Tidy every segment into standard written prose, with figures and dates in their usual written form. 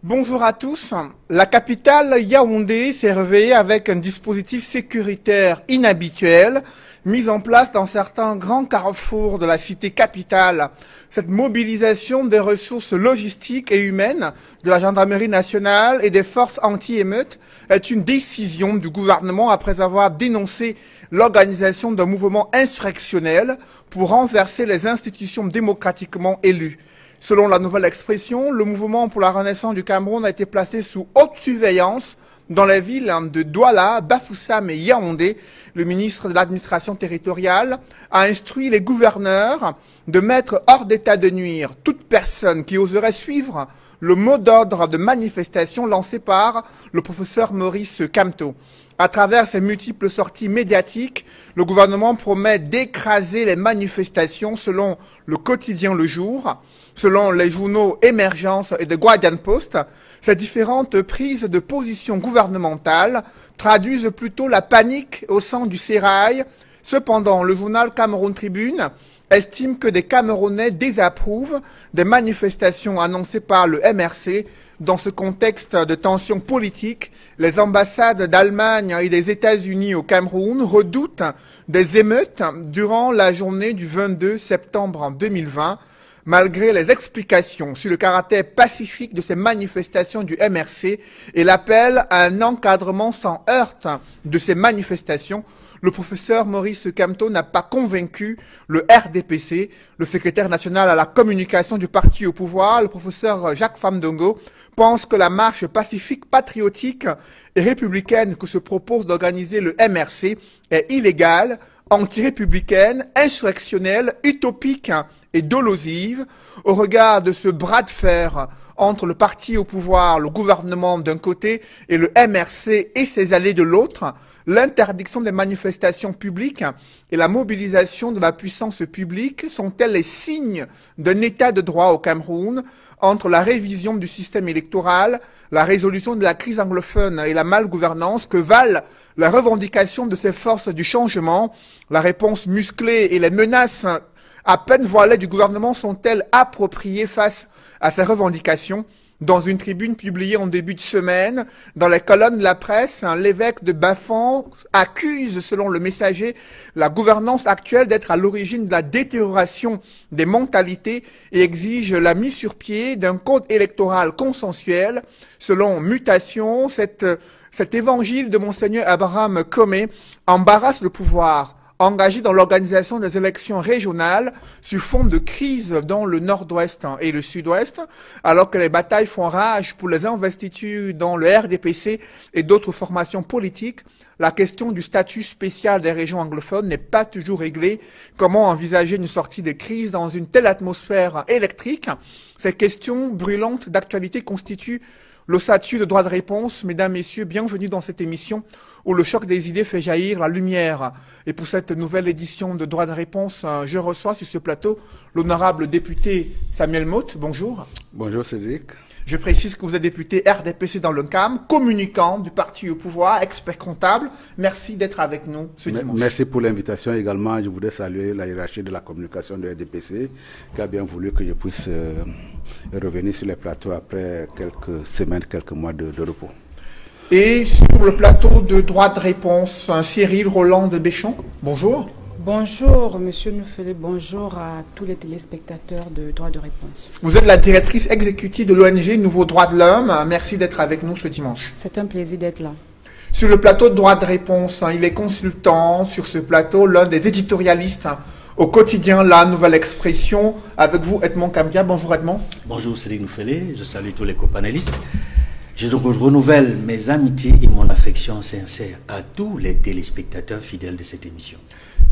Bonjour à tous. La capitale Yaoundé s'est réveillée avec un dispositif sécuritaire inhabituel mis en place dans certains grands carrefours de la cité capitale. Cette mobilisation des ressources logistiques et humaines de la gendarmerie nationale et des forces anti-émeutes est une décision du gouvernement après avoir dénoncé l'organisation d'un mouvement insurrectionnel pour renverser les institutions démocratiquement élues. Selon la nouvelle expression, le mouvement pour la renaissance du Cameroun a été placé sous haute surveillance dans les villes de Douala, Bafoussam et Yaoundé. Le ministre de l'administration territoriale a instruit les gouverneurs de mettre hors d'état de nuire toute personne qui oserait suivre le mot d'ordre de manifestation lancé par le professeur Maurice Kamto. À travers ces multiples sorties médiatiques, le gouvernement promet d'écraser les manifestations selon le quotidien Le Jour. Selon les journaux Émergence et The Guardian Post, ces différentes prises de position gouvernementales traduisent plutôt la panique au sein du sérail. Cependant, le journal Cameroun Tribune estime que des Camerounais désapprouvent des manifestations annoncées par le MRC. Dans ce contexte de tensions politiques, les ambassades d'Allemagne et des États-Unis au Cameroun redoutent des émeutes durant la journée du 22 septembre 2020. Malgré les explications sur le caractère pacifique de ces manifestations du MRC et l'appel à un encadrement sans heurte de ces manifestations, le professeur Maurice Kamto n'a pas convaincu le RDPC, le secrétaire national à la communication du parti au pouvoir. Le professeur Jacques Famdongo pense que la marche pacifique, patriotique et républicaine que se propose d'organiser le MRC est illégale, anti-républicaine, insurrectionnelle, utopique et dolosive. Au regard de ce bras de fer entre le parti au pouvoir, le gouvernement d'un côté et le MRC et ses alliés de l'autre, l'interdiction des manifestations publiques et la mobilisation de la puissance publique sont-elles les signes d'un état de droit au Cameroun? Entre la révision du système électoral, la résolution de la crise anglophone et la malgouvernance, que valent la revendication de ces forces du changement? La réponse musclée et les menaces à peine voilées du gouvernement sont-elles appropriées face à ces revendications? Dans une tribune publiée en début de semaine, dans les colonnes de la presse, l'évêque de Bafang accuse, selon le Messager, la gouvernance actuelle d'être à l'origine de la détérioration des mentalités et exige la mise sur pied d'un code électoral consensuel. Selon Mutation, cet évangile de Monseigneur Abraham Comé embarrasse le pouvoir engagé dans l'organisation des élections régionales sur fond de crise dans le nord-ouest et le sud-ouest, alors que les batailles font rage pour les investitures dans le RDPC et d'autres formations politiques. La question du statut spécial des régions anglophones n'est pas toujours réglée. Comment envisager une sortie de crise dans une telle atmosphère électrique? Ces questions brûlantes d'actualité constituent l'ossature de droit de réponse. Mesdames, Messieurs, bienvenue dans cette émission où le choc des idées fait jaillir la lumière. Et pour cette nouvelle édition de droit de réponse, je reçois sur ce plateau l'honorable député Samuel Motte. Bonjour. Bonjour Cédric. Je précise que vous êtes député RDPC dans le CAM, communicant du parti au pouvoir, expert comptable. Merci d'être avec nous ce dimanche. Merci pour l'invitation également. Je voudrais saluer la hiérarchie de la communication de RDPC qui a bien voulu que je puisse revenir sur les plateaux après quelques semaines, quelques mois de repos. Et sur le plateau de droit de réponse, Cyril Roland de Béchon. Bonjour. Bonjour, Monsieur Noufele, bonjour à tous les téléspectateurs de Droit de Réponse. Vous êtes la directrice exécutive de l'ONG Nouveaux Droits de l'Homme. Merci d'être avec nous ce dimanche. C'est un plaisir d'être là. Sur le plateau de Droit de Réponse, il est consultant sur ce plateau, l'un des éditorialistes au quotidien La Nouvelle Expression. Avec vous, Edmond Kambia. Bonjour Edmond. Bonjour Cédric Noufele, je salue tous les copanélistes. Je renouvelle mes amitiés et mon affection sincère à tous les téléspectateurs fidèles de cette émission.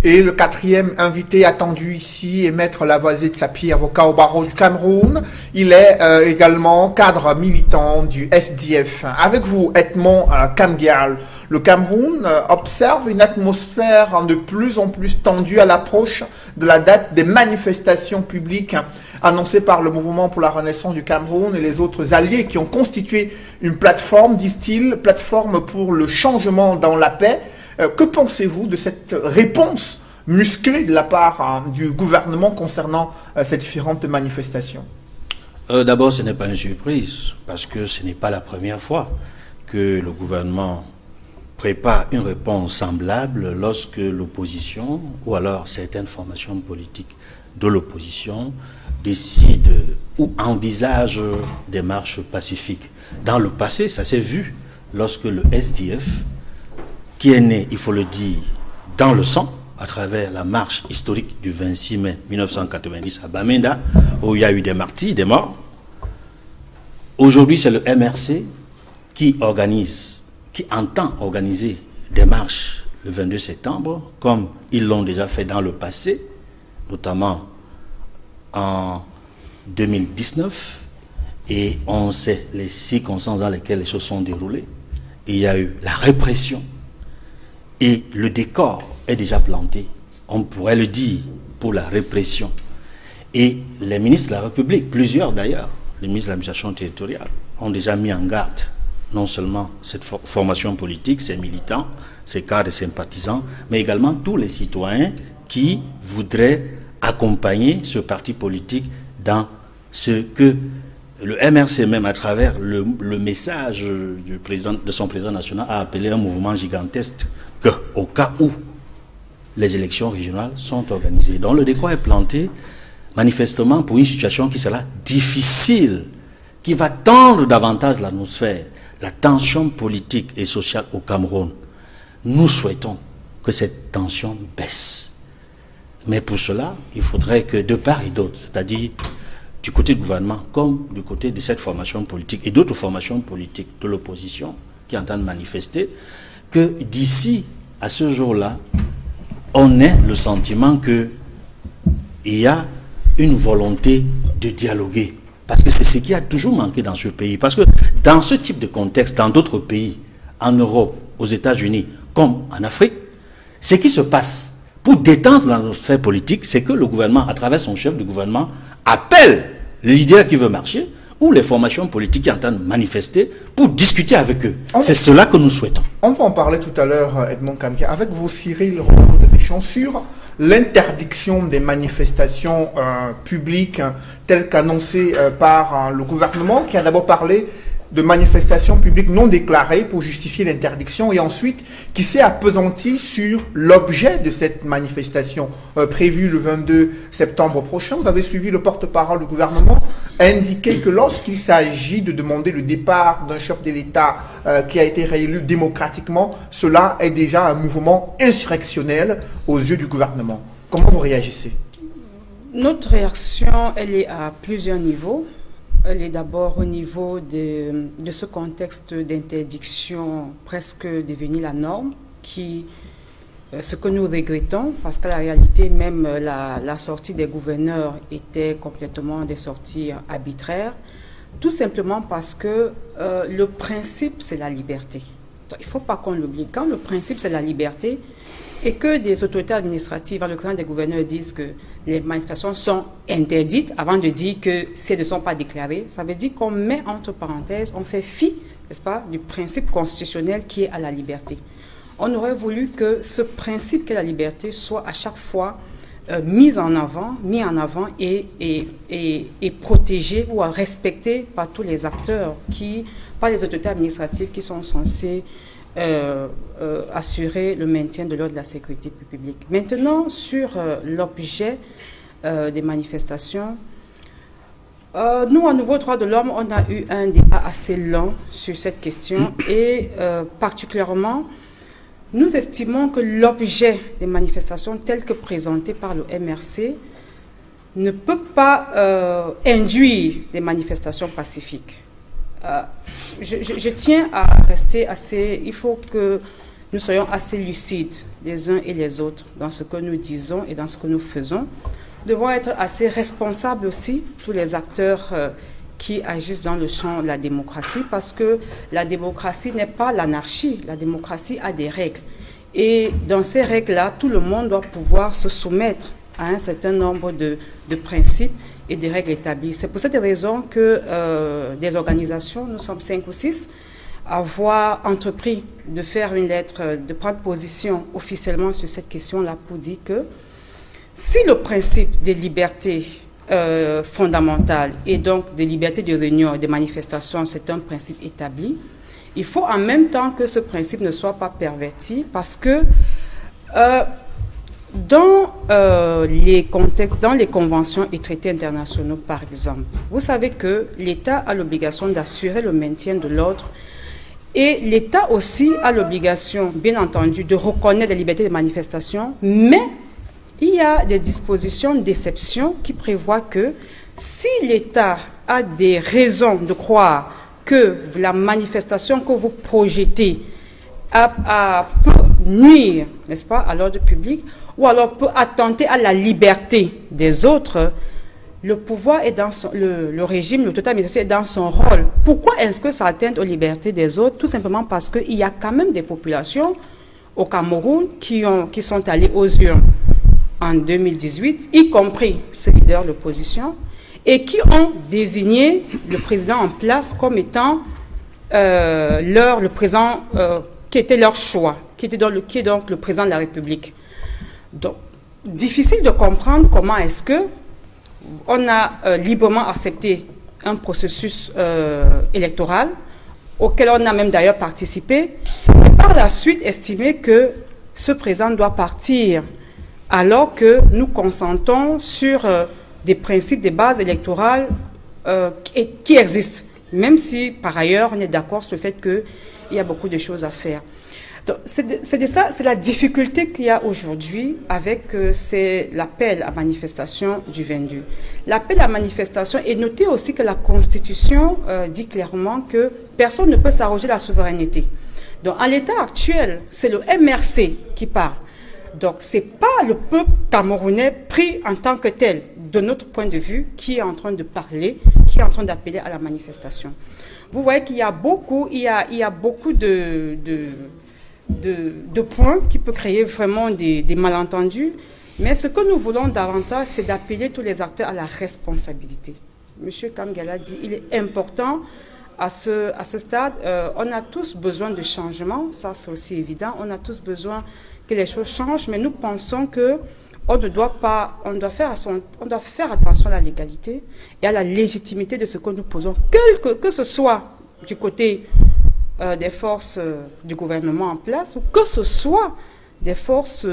Et le quatrième invité attendu ici est Maître Lavoisier de Sapir, avocat au barreau du Cameroun. Il est également cadre militant du SDF. Avec vous, Edmond Kambial, le Cameroun observe une atmosphère de plus en plus tendue à l'approche de la date des manifestations publiques annoncées par le mouvement pour la renaissance du Cameroun et les autres alliés qui ont constitué une plateforme, disent-ils, plateforme pour le changement dans la paix. Que pensez-vous de cette réponse musclée de la part du gouvernement concernant ces différentes manifestations? D'abord, ce n'est pas une surprise, parce que ce n'est pas la première fois que le gouvernement prépare une réponse semblable lorsque l'opposition, ou alors certaines formations politiques de l'opposition, décident ou envisagent des marches pacifiques. Dans le passé, ça s'est vu lorsque le SDF, qui est né, il faut le dire, dans le sang, à travers la marche historique du 26 mai 1990 à Bamenda, où il y a eu des martyrs, des morts. Aujourd'hui, c'est le MRC qui entend organiser des marches le 22 septembre, comme ils l'ont déjà fait dans le passé, notamment en 2019, et on sait les circonstances dans lesquelles les choses sont déroulées. Il y a eu la répression, et le décor est déjà planté, on pourrait le dire, pour la répression. Et les ministres de la République, plusieurs d'ailleurs, les ministres de l'administration territoriale, ont déjà mis en garde non seulement cette formation politique, ses militants, ses cadres et sympathisants, mais également tous les citoyens qui voudraient accompagner ce parti politique dans ce que le MRC, même à travers le message de son président national, a appelé un mouvement gigantesque, qu'au cas où les élections régionales sont organisées. Donc le décor est planté manifestement pour une situation qui sera difficile, qui va tendre davantage l'atmosphère, la tension politique et sociale au Cameroun. Nous souhaitons que cette tension baisse. Mais pour cela, il faudrait que de part et d'autre, c'est-à-dire du côté du gouvernement comme du côté de cette formation politique et d'autres formations politiques de l'opposition qui entendent manifester, que d'ici à ce jour-là, on ait le sentiment qu'il y a une volonté de dialoguer. Parce que c'est ce qui a toujours manqué dans ce pays. Parce que dans ce type de contexte, dans d'autres pays, en Europe, aux États-Unis, comme en Afrique, ce qui se passe pour détendre l'atmosphère politique, c'est que le gouvernement, à travers son chef de gouvernement, appelle le leader qui veut marcher ou les formations politiques qui entendent manifester pour discuter avec eux. C'est cela que nous souhaitons. On va en parler tout à l'heure, Edmond Kamkia, avec vous, Cyril Romano de Deschamps, sur l'interdiction des manifestations publiques telles qu'annoncées par le gouvernement, qui a d'abord parlé de manifestations publiques non déclarées pour justifier l'interdiction, et ensuite qui s'est appesanti sur l'objet de cette manifestation prévue le 22 septembre prochain. Vous avez suivi le porte-parole du gouvernement indiquer que lorsqu'il s'agit de demander le départ d'un chef de l'État qui a été réélu démocratiquement, cela est déjà un mouvement insurrectionnel aux yeux du gouvernement. Comment vous réagissez? Notre réaction, elle est à plusieurs niveaux. Elle est d'abord au niveau de ce contexte d'interdiction presque devenu la norme, ce que nous regrettons, parce que la réalité, même la sortie des gouverneurs était complètement des sorties arbitraires, tout simplement parce que le principe, c'est la liberté. Il ne faut pas qu'on l'oublie. Quand le principe, c'est la liberté, et que des autorités administratives, en l'occurrence des gouverneurs, disent que les manifestations sont interdites, avant de dire que si elles ne sont pas déclarées, ça veut dire qu'on met entre parenthèses, on fait fi, n'est-ce pas, du principe constitutionnel qui est à la liberté. On aurait voulu que ce principe qu'est la liberté soit à chaque fois mis en avant et protégé ou respecté par tous les acteurs, par les autorités administratives qui sont censées assurer le maintien de l'ordre de la sécurité publique. Maintenant, sur l'objet des manifestations, nous, au Nouveau Droit de l'Homme, on a eu un débat assez long sur cette question et particulièrement, nous estimons que l'objet des manifestations tel que présenté par le MRC ne peut pas induire des manifestations pacifiques. Je tiens à rester assez... Il faut que nous soyons assez lucides les uns et les autres dans ce que nous disons et dans ce que nous faisons. Nous devons être assez responsables aussi, tous les acteurs qui agissent dans le champ de la démocratie, parce que la démocratie n'est pas l'anarchie. La démocratie a des règles. Et dans ces règles-là, tout le monde doit pouvoir se soumettre à un certain nombre de principes et des règles établies. C'est pour cette raison que des organisations, nous sommes 5 ou 6, avoir entrepris de faire une lettre, de prendre position officiellement sur cette question-là pour dire que si le principe des libertés fondamentales et donc de liberté de réunion et de manifestation, c'est un principe établi. Il faut en même temps que ce principe ne soit pas perverti parce que dans les contextes, dans les conventions et traités internationaux, par exemple, vous savez que l'État a l'obligation d'assurer le maintien de l'ordre et l'État aussi a l'obligation, bien entendu, de reconnaître la liberté de manifestation, mais il y a des dispositions d'exception qui prévoient que si l'État a des raisons de croire que la manifestation que vous projetez peut nuire, n'est-ce pas, à l'ordre public, ou alors peut attenter à la liberté des autres, le pouvoir est dans son, le régime, le total est dans son rôle. Pourquoi est-ce que ça atteint aux libertés des autres? Tout simplement parce qu'il y a quand même des populations au Cameroun qui sont allées aux urnes en 2018, y compris ces leaders de l'opposition, et qui ont désigné le président en place comme étant le président qui était leur choix, qui est donc le président de la République. Donc, difficile de comprendre comment est-ce que on a librement accepté un processus électoral auquel on a même d'ailleurs participé, et par la suite estimé que ce président doit partir alors que nous consentons sur des principes, des bases électorales qui existent, même si par ailleurs on est d'accord sur le fait qu'il y a beaucoup de choses à faire. C'est la difficulté qu'il y a aujourd'hui avec l'appel à manifestation du 22. L'appel à manifestation, et notez aussi que la Constitution dit clairement que personne ne peut s'arroger la souveraineté. Donc en l'état actuel, c'est le MRC qui parle. Donc ce n'est pas le peuple camerounais pris en tant que tel, de notre point de vue, qui est en train de parler, qui est en train d'appeler à la manifestation. Vous voyez qu'il y a beaucoup, il y a beaucoup de points qui peuvent créer vraiment des malentendus. Mais ce que nous voulons davantage, c'est d'appeler tous les acteurs à la responsabilité. Monsieur Kamgala dit qu'il est important à ce stade, on a tous besoin de changement, ça c'est aussi évident, on a tous besoin que les choses changent, mais nous pensons que on doit faire attention à la légalité et à la légitimité de ce que nous posons, que ce soit du côté des forces du gouvernement en place ou que ce soit des forces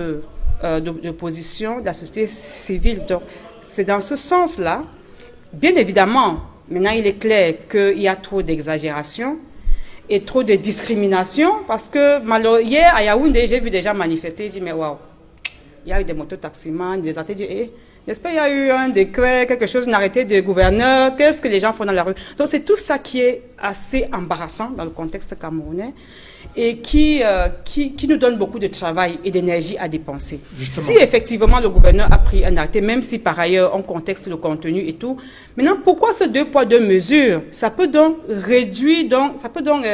d'opposition, de la société civile. Donc c'est dans ce sens-là, bien évidemment. Maintenant, il est clair qu'il y a trop d'exagération et trop de discrimination parce que hier à Yaoundé, j'ai vu des gens manifester, j'ai dit mais waouh, il y a eu des mototaximans, des arrêtés, n'est-ce pas, il y a eu un décret, quelque chose, un arrêté de gouverneur, qu'est-ce que les gens font dans la rue? Donc c'est tout ça qui est assez embarrassant dans le contexte camerounais et qui nous donne beaucoup de travail et d'énergie à dépenser. Justement. Si effectivement le gouverneur a pris un arrêté, même si par ailleurs on contexte le contenu et tout, maintenant pourquoi ce 2 poids 2 mesures? Ça peut donc réduire, ça peut donc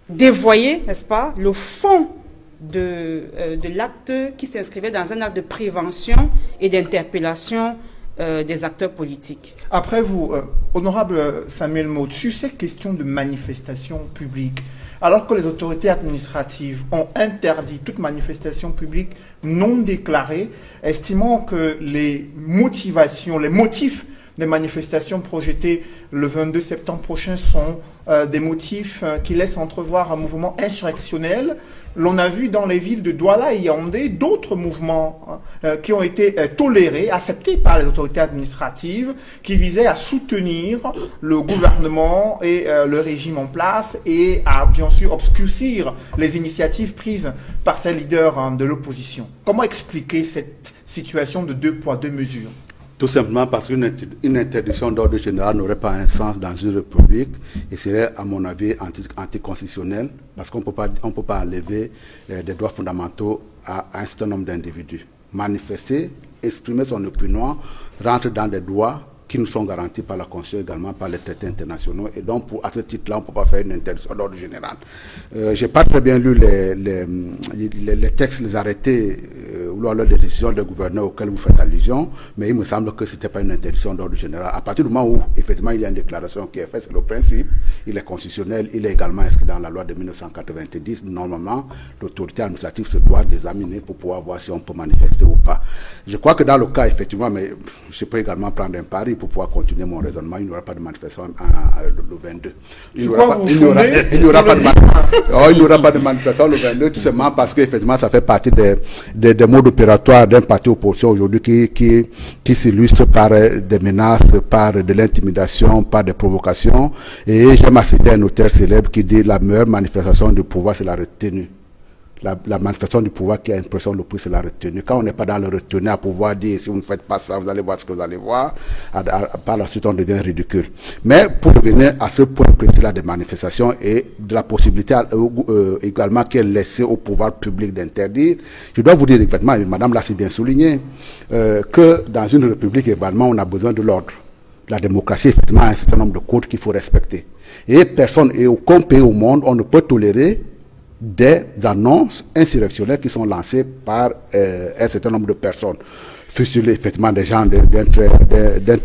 dévoyer, n'est-ce pas, le fond de l'acte qui s'inscrivait dans un acte de prévention et d'interpellation des acteurs politiques. Après vous, honorable Samuel Maud, sur ces questions de manifestation publique, alors que les autorités administratives ont interdit toute manifestation publique non déclarée, estimant que les motivations, les motifs des manifestations projetées le 22 septembre prochain sont des motifs qui laissent entrevoir un mouvement insurrectionnel. L'on a vu dans les villes de Douala et Yaoundé d'autres mouvements qui ont été tolérés, acceptés par les autorités administratives, qui visaient à soutenir le gouvernement et le régime en place et à bien sûr obscurcir les initiatives prises par ces leaders de l'opposition. Comment expliquer cette situation de 2 poids 2 mesures? Tout simplement parce qu'une interdiction d'ordre général n'aurait pas un sens dans une république et serait, à mon avis, anticonstitutionnel parce qu'on ne peut pas enlever des droits fondamentaux à un certain nombre d'individus. Manifester, exprimer son opinion, rentre dans des droits qui nous sont garantis par la Constitution, également par les traités internationaux. Et donc, à ce titre-là, on ne peut pas faire une interdiction d'ordre général. Je n'ai pas très bien lu les textes, les arrêtés vouloir les décisions des gouverneurs auxquelles vous faites allusion, mais il me semble que ce n'était pas une interdiction d'ordre général. À partir du moment où, effectivement, il y a une déclaration qui est faite, c'est le principe, il est constitutionnel, il est également inscrit dans la loi de 1990. Normalement, l'autorité administrative se doit d'examiner pour pouvoir voir si on peut manifester ou pas. Je crois que dans le cas, effectivement, mais je peux également prendre un pari pour pouvoir continuer mon raisonnement, il n'y aura pas de manifestation le 22. Il n'y aura pas de manifestation le 22, tout simplement parce qu'effectivement, ça fait partie des modes opératoires d'un parti opposition aujourd'hui qui s'illustre par des menaces, par de l'intimidation, par des provocations. Et j'aime citer un auteur célèbre qui dit la meilleure manifestation du pouvoir, c'est la retenue. La manifestation du pouvoir qui a l'impression le plus, c'est la retenue. Quand on n'est pas dans le retenue à pouvoir dire si vous ne faites pas ça, vous allez voir ce que vous allez voir, par la suite on devient ridicule. Mais pour revenir à ce point précis-là des manifestations et de la possibilité également qui est laissée au pouvoir public d'interdire, je dois vous dire effectivement, et madame l'a si bien souligné, que dans une république également on a besoin de l'ordre. La démocratie, effectivement, a un certain nombre de codes qu'il faut respecter. Et personne et aucun pays au monde, on ne peut tolérer des annonces insurrectionnelles qui sont lancées par un certain nombre de personnes, fusillées effectivement des gens d'un très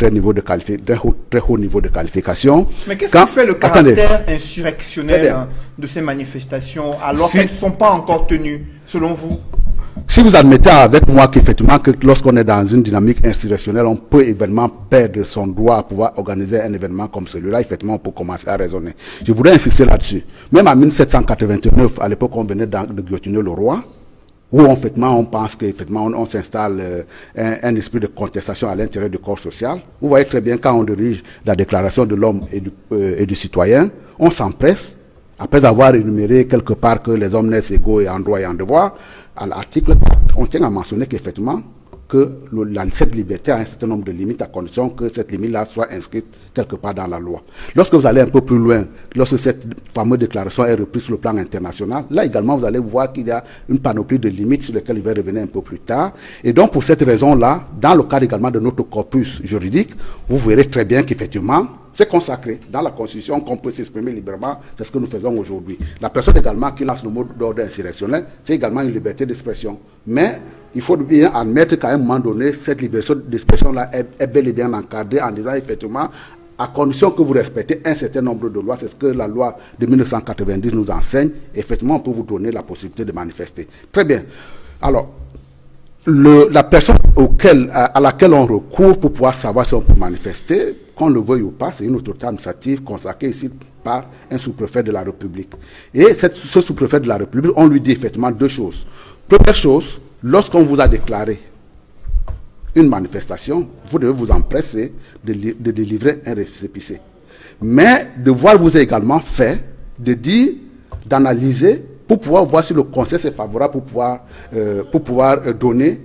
haut niveau de qualification. Mais qu'est-ce qui fait le caractère insurrectionnel de ces manifestations alors qu'elles ne sont pas encore tenues, selon vous? Si vous admettez avec moi qu'effectivement, que lorsqu'on est dans une dynamique insurrectionnelle, on peut évidemment perdre son droit à pouvoir organiser un événement comme celui-là, effectivement, on peut commencer à raisonner. Je voudrais insister là-dessus. Même en 1789, à l'époque, on venait de guillotiner le roi, où effectivement, on pense qu'effectivement, on s'installe un esprit de contestation à l'intérieur du corps social. Vous voyez très bien, quand on dirige la déclaration de l'homme et du citoyen, on s'empresse, après avoir énuméré quelque part que les hommes naissent égaux et en droit et en devoir, à l'article 4, on tient à mentionner qu'effectivement, que cette liberté a un certain nombre de limites à condition que cette limite-là soit inscrite quelque part dans la loi. Lorsque vous allez un peu plus loin, lorsque cette fameuse déclaration est reprise sur le plan international, là également vous allez voir qu'il y a une panoplie de limites sur lesquelles il va revenir un peu plus tard. Et donc pour cette raison-là, dans le cadre également de notre corpus juridique, vous verrez très bien qu'effectivement, c'est consacré dans la Constitution qu'on peut s'exprimer librement, c'est ce que nous faisons aujourd'hui. La personne également qui lance le mot d'ordre insurrectionnel, c'est également une liberté d'expression. Mais il faut bien admettre qu'à un moment donné, cette liberté d'expression-là est bel et bien encadrée en disant effectivement, à condition que vous respectez un certain nombre de lois, c'est ce que la loi de 1990 nous enseigne, effectivement on peut vous donner la possibilité de manifester. Très bien. Alors, la personne à laquelle on recourt pour pouvoir savoir si on peut manifester, qu'on le veuille ou pas, c'est une autorité administrative consacrée ici par un sous-préfet de la République. Et ce sous-préfet de la République, on lui dit effectivement deux choses. Première chose, lorsqu'on vous a déclaré une manifestation, vous devez vous empresser de délivrer un récépissé. Mais devoir vous est également fait de dire, d'analyser, pour pouvoir voir si le conseil est favorable pour pouvoir donner,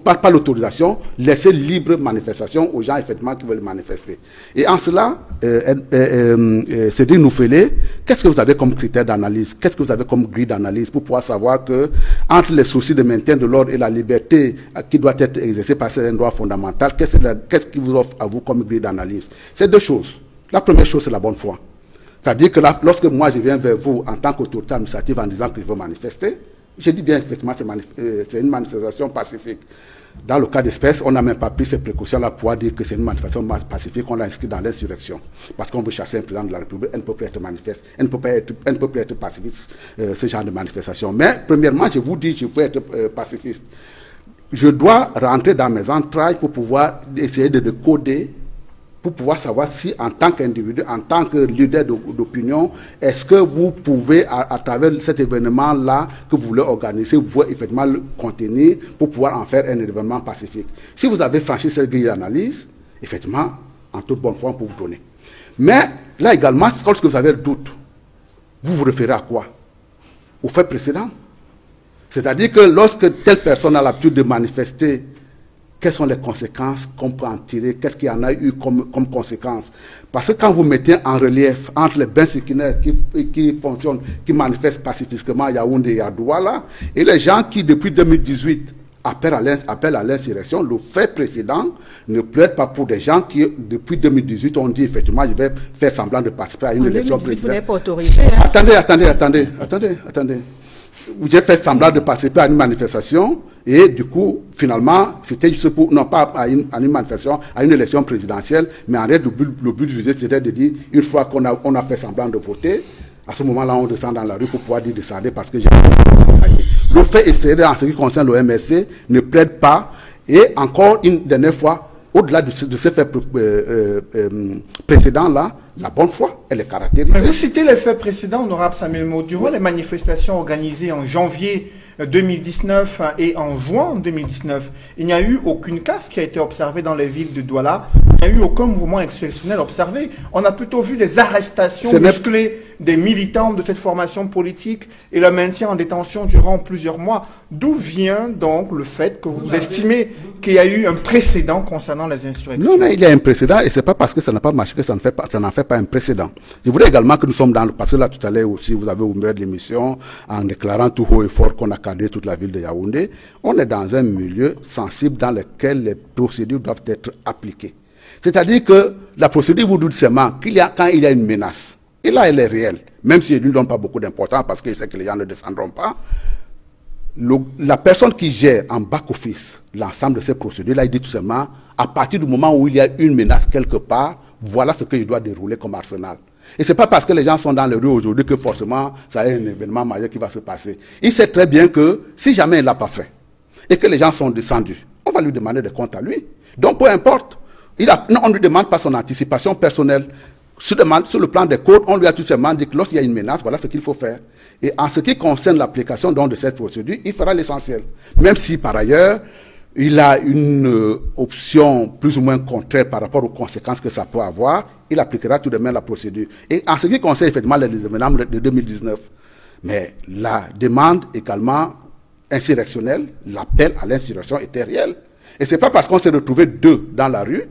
pas l'autorisation, laisser libre manifestation aux gens effectivement qui veulent manifester. Et en cela, Cédric Noufélé, qu'est-ce que vous avez comme critère d'analyse? Qu'est-ce que vous avez comme grille d'analyse pour pouvoir savoir que entre les soucis de maintien de l'ordre et la liberté qui doit être exercée par un droit fondamental, qu'est-ce qui vous offre à vous comme grille d'analyse? C'est deux choses. La première chose, c'est la bonne foi. C'est-à-dire que là, lorsque moi je viens vers vous en tant qu'autorité administrative en disant que je veux manifester, je dis bien effectivement c'est une manifestation pacifique. Dans le cas d'espèce, on n'a même pas pris ces précautions-là pour dire que c'est une manifestation pacifique, on l'a inscrit dans l'insurrection. Parce qu'on veut chasser un président de la République, elle ne peut plus être manifeste, elle ne peut plus être pacifiste, ce genre de manifestation. Mais premièrement, je vous dis, je peux être pacifiste. Je dois rentrer dans mes entrailles pour pouvoir essayer de décoder, pour pouvoir savoir si, en tant qu'individu, en tant que leader d'opinion, est-ce que vous pouvez, à travers cet événement-là que vous voulez organiser, vous pouvez effectivement le contenir pour pouvoir en faire un événement pacifique. Si vous avez franchi cette grille d'analyse, effectivement, en toute bonne foi, on peut vous donner. Mais là également, lorsque vous avez le doute, vous vous référez à quoi? Au fait précédent. C'est-à-dire que lorsque telle personne a l'habitude de manifester, quelles sont les conséquences qu'on peut en tirer? Qu'est-ce qu'il y en a eu comme conséquences? Parce que quand vous mettez en relief entre les Bensikinaires qui fonctionnent, qui manifestent pacifiquement à Yaoundé et à Douala, et les gens qui, depuis 2018, appellent à l'insurrection, le fait précédent ne plaide pas pour des gens qui, depuis 2018, ont dit effectivement, je vais faire semblant de participer à une élection présidentielle. Vous n'êtes pas autorisé. Attendez. j'ai fait semblant de participer à une manifestation et du coup, finalement, c'était juste pour, non pas à une manifestation, à une élection présidentielle, mais en réalité, le but du jeu, c'était de dire, une fois qu'on a fait semblant de voter, à ce moment-là, on descend dans la rue pour pouvoir dire descendez parce que j'ai gagné. Le fait extérieur en ce qui concerne le MSC ne plaide pas. Et encore une dernière fois, au-delà de ce fait précédent-là, la bonne foi, elle est caractérisée. Vous citez les faits précédents, honorable Samuel Maud. Durant les manifestations organisées en janvier 2019 et en juin 2019, il n'y a eu aucune casse qui a été observée dans les villes de Douala. Il n'y a eu aucun mouvement insurrectionnel observé. On a plutôt vu des arrestations musclées des militants de cette formation politique et le maintien en détention durant plusieurs mois. D'où vient donc le fait que vous estimez qu'il y a eu un précédent concernant les insurrections? Non, il y a un précédent et ce n'est pas parce que ça n'a pas marché que ça n'en fait pas un précédent. Je voudrais également que nous sommes dans le passé, là tout à l'heure aussi, vous avez ouvert l'émission en déclarant tout haut et fort qu'on a cadré toute la ville de Yaoundé. On est dans un milieu sensible dans lequel les procédures doivent être appliquées. C'est-à-dire que la procédure vous dit seulement quand il y a une menace, et là elle est réelle, même si elle ne donne pas beaucoup d'importance parce qu'il sait que les gens ne descendront pas, la personne qui gère en back-office l'ensemble de ces procédures-là, il dit tout simplement, à partir du moment où il y a une menace quelque part, voilà ce que je dois dérouler comme arsenal. Et ce n'est pas parce que les gens sont dans les rues aujourd'hui que forcément, ça est un événement majeur qui va se passer. Il sait très bien que si jamais il ne l'a pas fait, et que les gens sont descendus, on va lui demander des comptes à lui. Donc, peu importe, on ne lui demande pas son anticipation personnelle. Sur le plan des codes, on lui a tout simplement dit que lorsqu'il y a une menace, voilà ce qu'il faut faire. Et en ce qui concerne l'application de cette procédure, il fera l'essentiel. Même si, par ailleurs, il a une option plus ou moins contraire par rapport aux conséquences que ça peut avoir, il appliquera tout de même la procédure. Et en ce qui concerne effectivement les événements de 2019, mais la demande également insurrectionnelle, l'appel à l'insurrection était réel. Et ce n'est pas parce qu'on s'est retrouvé deux dans la rue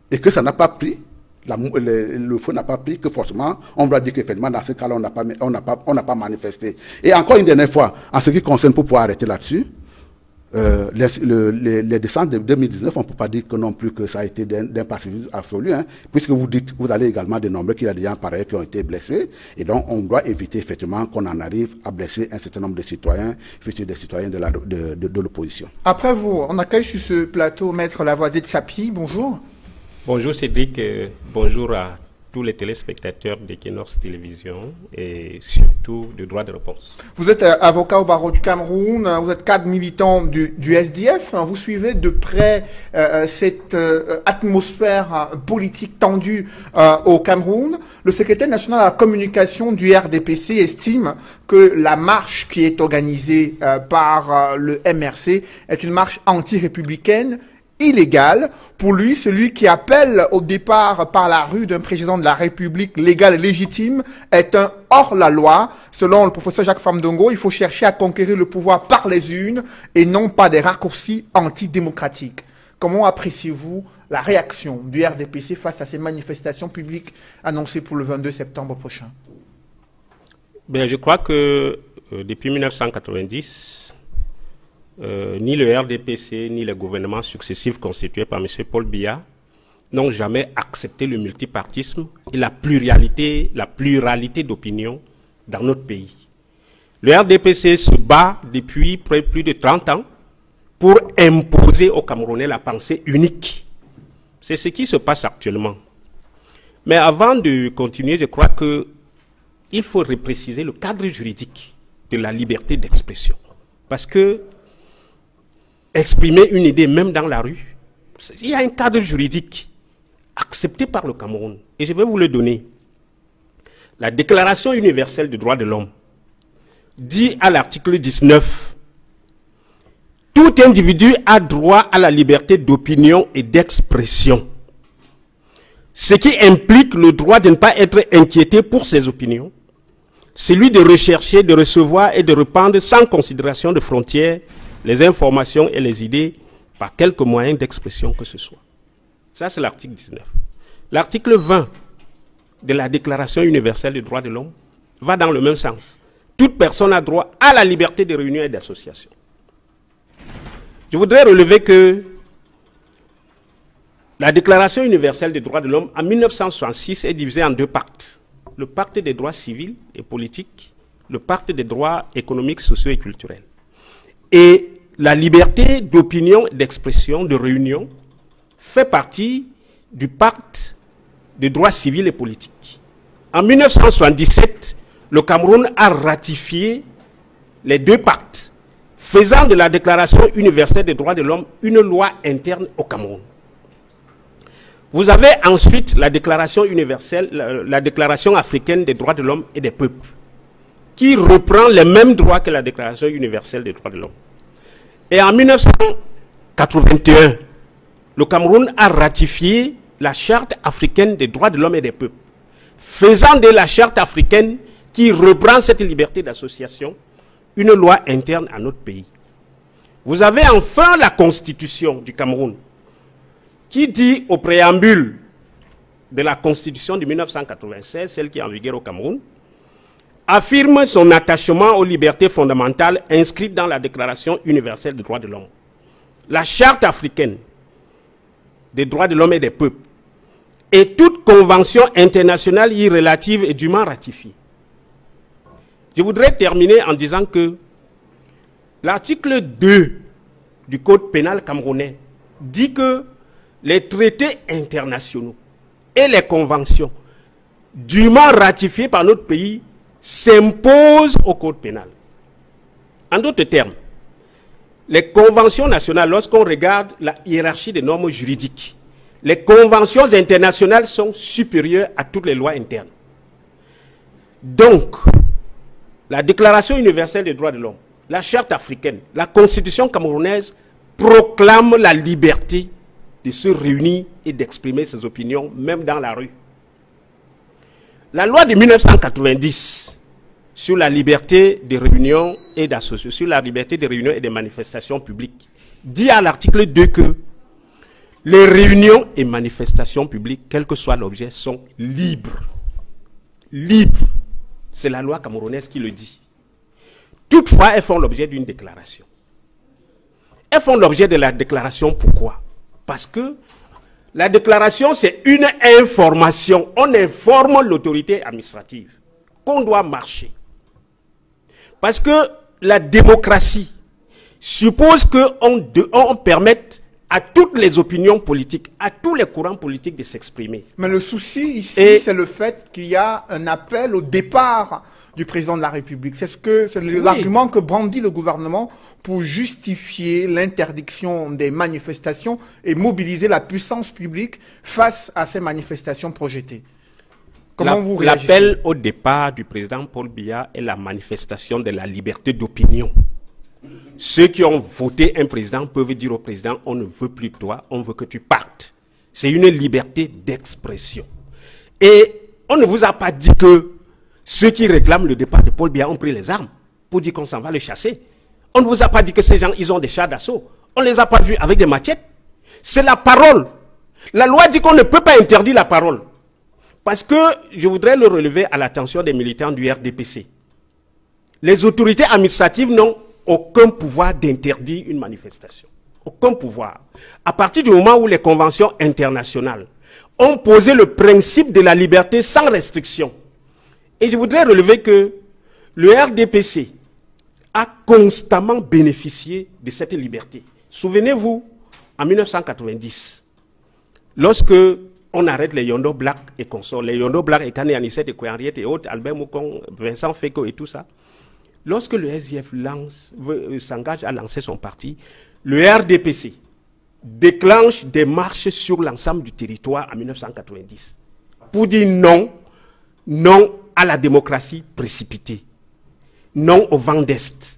et que ça n'a pas pris, le feu n'a pas pris, que forcément on va dire qu'effectivement dans ce cas-là on n'a pas manifesté. Et encore une dernière fois, en ce qui concerne, pour pouvoir arrêter là-dessus, les descentes de 2019, on ne peut pas dire que non plus que ça a été d'un pacifisme absolu, hein, puisque vous allez également dénombrer qu'il y a des gens pareils qui ont été blessés, et donc on doit éviter effectivement qu'on en arrive à blesser un certain nombre de citoyens, des citoyens de l'opposition. Après vous, on accueille sur ce plateau Maître Lavoisier de Sapi, bonjour. Bonjour Cédric, bonjour à tous les téléspectateurs d'Equinox Télévision et surtout de droit de réponse. Vous êtes avocat au barreau du Cameroun, vous êtes cadre militant du SDF, vous suivez de près cette atmosphère politique tendue au Cameroun. Le secrétaire national à la communication du RDPC estime que la marche qui est organisée par le MRC est une marche anti-républicaine, illégale. Pour lui, celui qui appelle au départ par la rue d'un président de la République légal et légitime est un hors-la-loi. Selon le professeur Jacques Famdongo, il faut chercher à conquérir le pouvoir par les urnes et non pas des raccourcis antidémocratiques. Comment appréciez-vous la réaction du RDPC face à ces manifestations publiques annoncées pour le 22 septembre prochain? Bien, je crois que depuis 1990, ni le RDPC, ni les gouvernements successifs constitués par M. Paul Biya n'ont jamais accepté le multipartisme et la pluralité d'opinions dans notre pays. Le RDPC se bat depuis plus de 30 ans pour imposer aux Camerounais la pensée unique. C'est ce qui se passe actuellement. Mais avant de continuer, je crois qu'il faut repréciser le cadre juridique de la liberté d'expression. Parce que exprimer une idée, même dans la rue, il y a un cadre juridique accepté par le Cameroun. Et je vais vous le donner. La Déclaration universelle des droits de l'homme dit à l'article 19, « Tout individu a droit à la liberté d'opinion et d'expression, ce qui implique le droit de ne pas être inquiété pour ses opinions, celui de rechercher, de recevoir et de répandre sans considération de frontières les informations et les idées par quelque moyen d'expression que ce soit. » Ça, c'est l'article 19. L'article 20 de la Déclaration universelle des droits de l'homme va dans le même sens. Toute personne a droit à la liberté de réunion et d'association. Je voudrais relever que la Déclaration universelle des droits de l'homme, en 1966, est divisée en deux pactes. Le pacte des droits civils et politiques le pacte des droits économiques, sociaux et culturels. Et la liberté d'opinion, d'expression, de réunion fait partie du pacte des droits civils et politiques. En 1977, le Cameroun a ratifié les deux pactes, faisant de la Déclaration universelle des droits de l'homme une loi interne au Cameroun. Vous avez ensuite la Déclaration universelle, la Déclaration africaine des droits de l'homme et des peuples, qui reprend les mêmes droits que la Déclaration universelle des droits de l'homme. Et en 1981, le Cameroun a ratifié la Charte africaine des droits de l'homme et des peuples, faisant de la Charte africaine qui reprend cette liberté d'association une loi interne à notre pays. Vous avez enfin la Constitution du Cameroun, qui dit au préambule de la Constitution de 1996, celle qui est en vigueur au Cameroun, affirme son attachement aux libertés fondamentales inscrites dans la Déclaration universelle des droits de l'homme. La Charte africaine des droits de l'homme et des peuples et toute convention internationale y relative est dûment ratifiée. Je voudrais terminer en disant que l'article 2 du Code pénal camerounais dit que les traités internationaux et les conventions dûment ratifiées par notre pays s'imposent au Code pénal. En d'autres termes, les conventions nationales, lorsqu'on regarde la hiérarchie des normes juridiques, les conventions internationales sont supérieures à toutes les lois internes. Donc, la Déclaration universelle des droits de l'homme, la Charte africaine, la Constitution camerounaise proclament la liberté de se réunir et d'exprimer ses opinions, même dans la rue. La loi de 1990 sur la liberté de réunion et d'association, sur la liberté de réunion et des manifestations publiques, dit à l'article 2 que les réunions et manifestations publiques, quel que soit l'objet, sont libres. Libres. C'est la loi camerounaise qui le dit. Toutefois, elles font l'objet d'une déclaration. Elles font l'objet de la déclaration, pourquoi? Parce que la déclaration, c'est une information. On informe l'autorité administrative qu'on doit marcher. Parce que la démocratie suppose qu'on permette à toutes les opinions politiques, à tous les courants politiques de s'exprimer. Mais le souci ici, c'est le fait qu'il y a un appel au départ du président de la République. C'est l'argument que brandit le gouvernement pour justifier l'interdiction des manifestations et mobiliser la puissance publique face à ces manifestations projetées. Comment vous réagissez? L'appel au départ du président Paul Biya est la manifestation de la liberté d'opinion. Ceux qui ont voté un président peuvent dire au président, on ne veut plus de toi, on veut que tu partes. C'est une liberté d'expression. Et on ne vous a pas dit que ceux qui réclament le départ de Paul Biya ont pris les armes pour dire qu'on s'en va le chasser. On ne vous a pas dit que ces gens, ils ont des chars d'assaut. On ne les a pas vus avec des machettes. C'est la parole. La loi dit qu'on ne peut pas interdire la parole. Parce que je voudrais le relever à l'attention des militants du RDPC. Les autorités administratives n'ont aucun pouvoir d'interdire une manifestation. Aucun pouvoir. À partir du moment où les conventions internationales ont posé le principe de la liberté sans restriction. Et je voudrais relever que le RDPC a constamment bénéficié de cette liberté. Souvenez-vous, en 1990, lorsque on arrête les Yondo Black et consorts, les Yondo Black et Kane Anicet et Kouyanriet et autres, Albert Moukong, Vincent Feko et tout ça, lorsque le SDF s'engage à lancer son parti, le RDPC déclenche des marches sur l'ensemble du territoire en 1990 pour dire non, non à la démocratie précipitée, non au vent d'Est,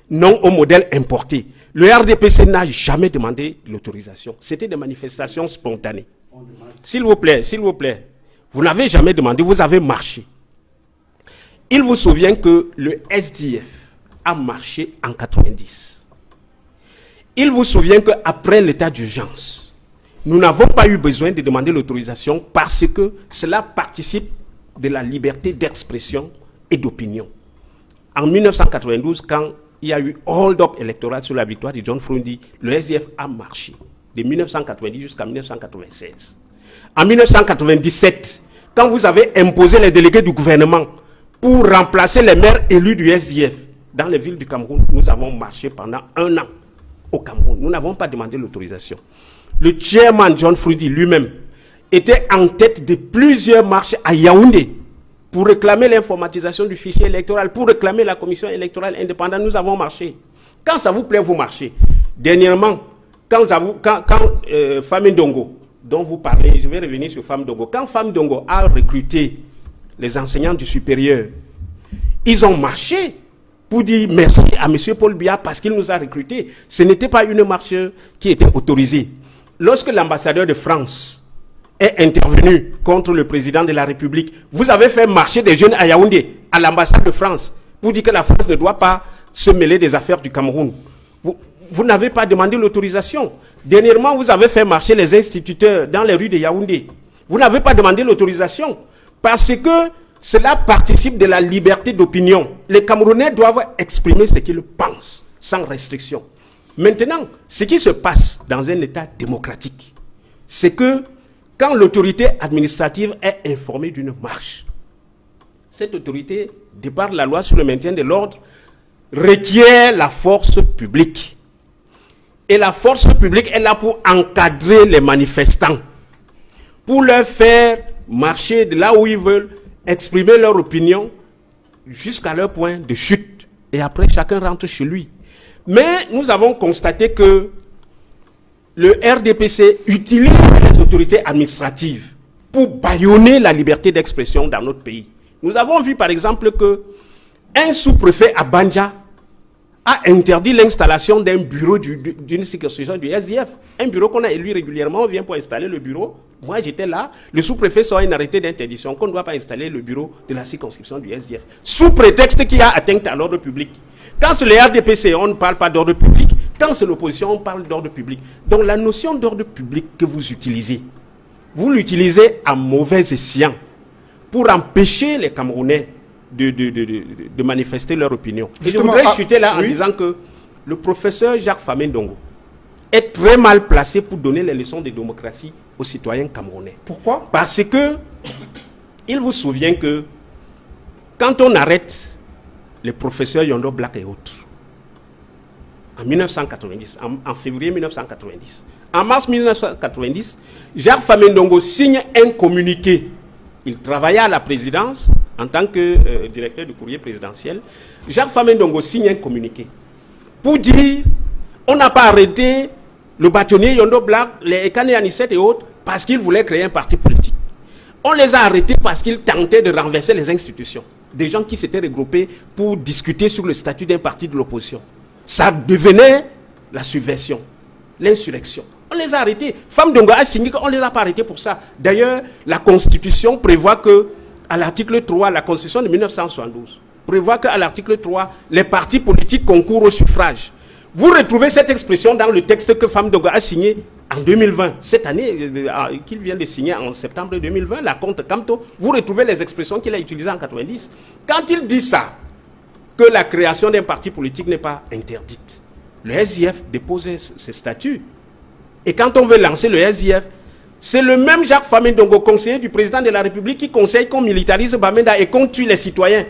non au modèle importé. Le RDPC n'a jamais demandé l'autorisation. C'était des manifestations spontanées. S'il vous plaît, vous n'avez jamais demandé, vous avez marché. Il vous souvient que le SDF a marché en 90. Il vous souvient qu'après l'état d'urgence, nous n'avons pas eu besoin de demander l'autorisation parce que cela participe de la liberté d'expression et d'opinion. En 1992, quand il y a eu hold-up électoral sur la victoire de John Frundi, le SDF a marché de 1990 jusqu'à 1996. En 1997, quand vous avez imposé les délégués du gouvernement pour remplacer les maires élus du SDF. Dans les villes du Cameroun, nous avons marché pendant 1 an au Cameroun. Nous n'avons pas demandé l'autorisation. Le chairman John Fruidi lui-même était en tête de plusieurs marches à Yaoundé pour réclamer l'informatisation du fichier électoral, pour réclamer la commission électorale indépendante. Nous avons marché. Quand ça vous plaît, vous marchez. Dernièrement, quand Fami Ndongo, dont vous parlez, je vais revenir sur Fami Ndongo, quand Fami Ndongo a recruté les enseignants du supérieur, ils ont marché pour dire merci à M. Paul Biya parce qu'il nous a recrutés. Ce n'était pas une marche qui était autorisée. Lorsque l'ambassadeur de France est intervenu contre le président de la République, vous avez fait marcher des jeunes à Yaoundé, à l'ambassade de France, pour dire que la France ne doit pas se mêler des affaires du Cameroun. Vous n'avez pas demandé l'autorisation. Dernièrement, vous avez fait marcher les instituteurs dans les rues de Yaoundé. Vous n'avez pas demandé l'autorisation parce que cela participe de la liberté d'opinion. Les Camerounais doivent exprimer ce qu'ils pensent, sans restriction. Maintenant, ce qui se passe dans un État démocratique, c'est que quand l'autorité administrative est informée d'une marche, cette autorité, de par la loi sur le maintien de l'ordre, requiert la force publique. Et la force publique est là pour encadrer les manifestants, pour leur faire marcher de là où ils veulent, exprimer leur opinion jusqu'à leur point de chute. Et après, chacun rentre chez lui. Mais nous avons constaté que le RDPC utilise les autorités administratives pour bâillonner la liberté d'expression dans notre pays. Nous avons vu par exemple que un sous-préfet à Banja a interdit l'installation d'un bureau d'une circonscription du SDF. Un bureau qu'on a élu régulièrement, on vient pour installer le bureau. Moi, j'étais là. Le sous-préfet sort un arrêté d'interdiction qu'on ne doit pas installer le bureau de la circonscription du SDF. Sous prétexte qu'il y a atteinte à l'ordre public. Quand c'est le RDPC, on ne parle pas d'ordre public. Quand c'est l'opposition, on parle d'ordre public. Donc la notion d'ordre public que vous utilisez, vous l'utilisez à mauvais escient pour empêcher les Camerounais de manifester leur opinion. Et je voudrais chuter là en disant que le professeur Jacques Fami Ndongo est très mal placé pour donner les leçons de démocratie aux citoyens camerounais. Pourquoi? Parce que il vous souvient que quand on arrête les professeurs Yondo Black et autres, en 1990, en février 1990, en mars 1990, Jacques Fami Ndongo signe un communiqué. Il travaillait à la présidence en tant que directeur du courrier présidentiel. Jacques Fami Ndongo signe un communiqué pour dire on n'a pas arrêté le bâtonnier Yondo Black, les Ekane Anicet et autres parce qu'ils voulaient créer un parti politique. On les a arrêtés parce qu'ils tentaient de renverser les institutions. Des gens qui s'étaient regroupés pour discuter sur le statut d'un parti de l'opposition. Ça devenait la subversion, l'insurrection. On les a arrêtés. Fami Ndongo a signé qu'on ne les a pas arrêtés pour ça. D'ailleurs, la Constitution prévoit que, à l'article 3, la Constitution de 1972, prévoit qu'à l'article 3, les partis politiques concourent au suffrage. Vous retrouvez cette expression dans le texte que Fami Ndongo a signé en 2020. Cette année, qu'il vient de signer en septembre 2020, la compte Camto, vous retrouvez les expressions qu'il a utilisées en 90. Quand il dit ça, que la création d'un parti politique n'est pas interdite, le SDF déposait ses statuts. Et quand on veut lancer le SDF, c'est le même Jacques Fami Ndongo, conseiller du président de la République, qui conseille qu'on militarise Bamenda et qu'on tue les citoyens.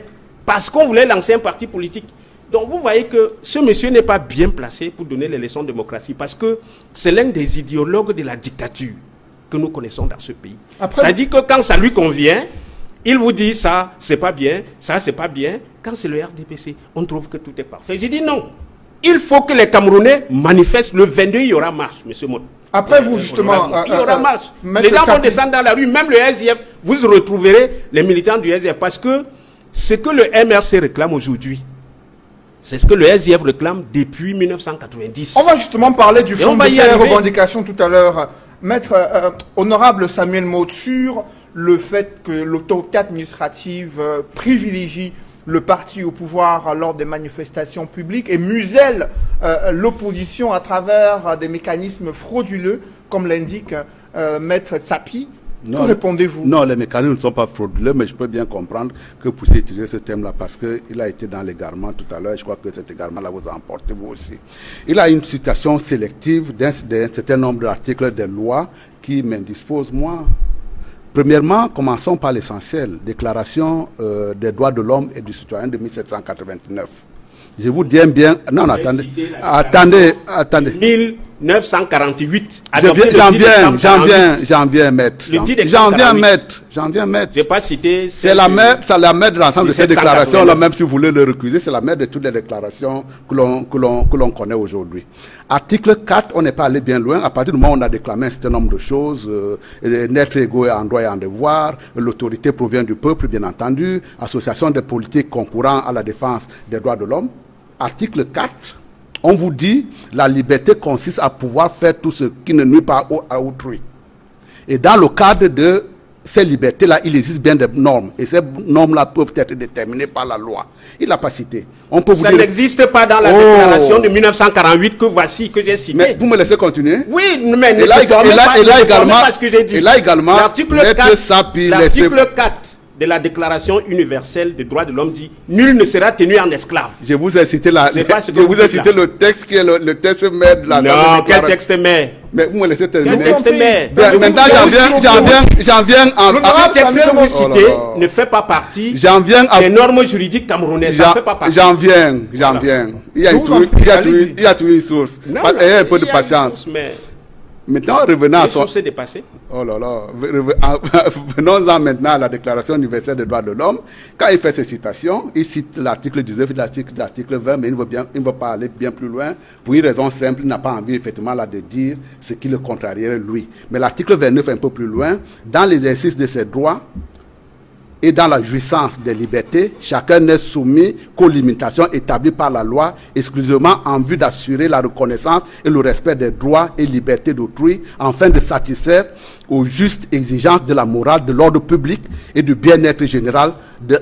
Parce qu'on voulait lancer un parti politique. Donc vous voyez que ce monsieur n'est pas bien placé pour donner les leçons de démocratie. Parce que c'est l'un des idéologues de la dictature que nous connaissons dans ce pays. Ça dit que quand ça lui convient, il vous dit ça, c'est pas bien, ça, c'est pas bien. Quand c'est le RDPC, on trouve que tout est parfait. J'ai dit non. Il faut que les Camerounais manifestent. Le 22, il y aura marche, M. Mott. Après vous, justement... il y aura marche. Les gens vont descendre dans la rue, même le SDF. Vous retrouverez les militants du SDF. Parce que ce que le MRC réclame aujourd'hui, c'est ce que le SDF réclame depuis 1990. On va justement parler du fond de ces revendications tout à l'heure. Maître honorable Samuel Mott, sur le fait que l'autorité administrative privilégie le parti au pouvoir lors des manifestations publiques et muselle l'opposition à travers des mécanismes frauduleux, comme l'indique Maître Tsapi. Que répondez-vous? Non, les mécanismes ne sont pas frauduleux, mais je peux bien comprendre que vous puissiez utiliser ce thème-là parce qu'il a été dans l'égarement tout à l'heure. Je crois que cet égarement-là vous a emporté vous aussi. Il a une citation sélective d'un certain nombre d'articles des lois qui m'indisposent, moi, Premièrement, commençons par l'essentiel. Déclaration des droits de l'homme et du citoyen de 1789. Je vous dis bien... Non, non, attendez. Attendez. 1948. J'en viens, maître. Je n'ai pas cité... C'est la mère de l'ensemble de ces déclarations-là, même si vous voulez le recuser, c'est la mère de toutes les déclarations que l'on connaît aujourd'hui. Article 4, on n'est pas allé bien loin. À partir du moment où on a déclamé un certain nombre de choses, n'être égaux en droit et en devoir, l'autorité provient du peuple, bien entendu, association des politiques concourant à la défense des droits de l'homme. Article 4, on vous dit, la liberté consiste à pouvoir faire tout ce qui ne nuit pas à autrui. Et dans le cadre de ces libertés-là, il existe bien des normes. Et ces normes-là peuvent être déterminées par la loi. Il n'a pas cité. On peut vous Ça n'existe pas dans la déclaration de 1948 que voici, que j'ai citée. Mais vous me laissez continuer? Oui, mais et là également, l'article 4 de la Déclaration universelle des droits de l'homme dit « Nul ne sera tenu en esclave ». Je vous ai cité, le texte qui est le texte mère de la déclaration. Non, quel texte mère? Mais vous me laissez terminer. Quel texte mère? Maintenant, j'en viens en... Ce texte que vous citez ne fait pas partie des normes juridiques camerounaises. Ça ne fait pas partie. J'en viens. Il y a toujours une source. Ayez un peu de patience. Maintenant, revenons à son... dépassé. Oh là là. Venons-en maintenant à la Déclaration universelle des droits de l'homme. Quand il fait ses citations, il cite l'article 19 et l'article 20, mais il ne veut pas aller bien plus loin. Pour une raison simple, il n'a pas envie effectivement là, de dire ce qui le contrarierait lui. Mais l'article 29 est un peu plus loin. Dans l'exercice de ses droits et dans la jouissance des libertés, chacun n'est soumis qu'aux limitations établies par la loi, exclusivement en vue d'assurer la reconnaissance et le respect des droits et libertés d'autrui, afin de satisfaire aux justes exigences de la morale, de l'ordre public et du bien-être général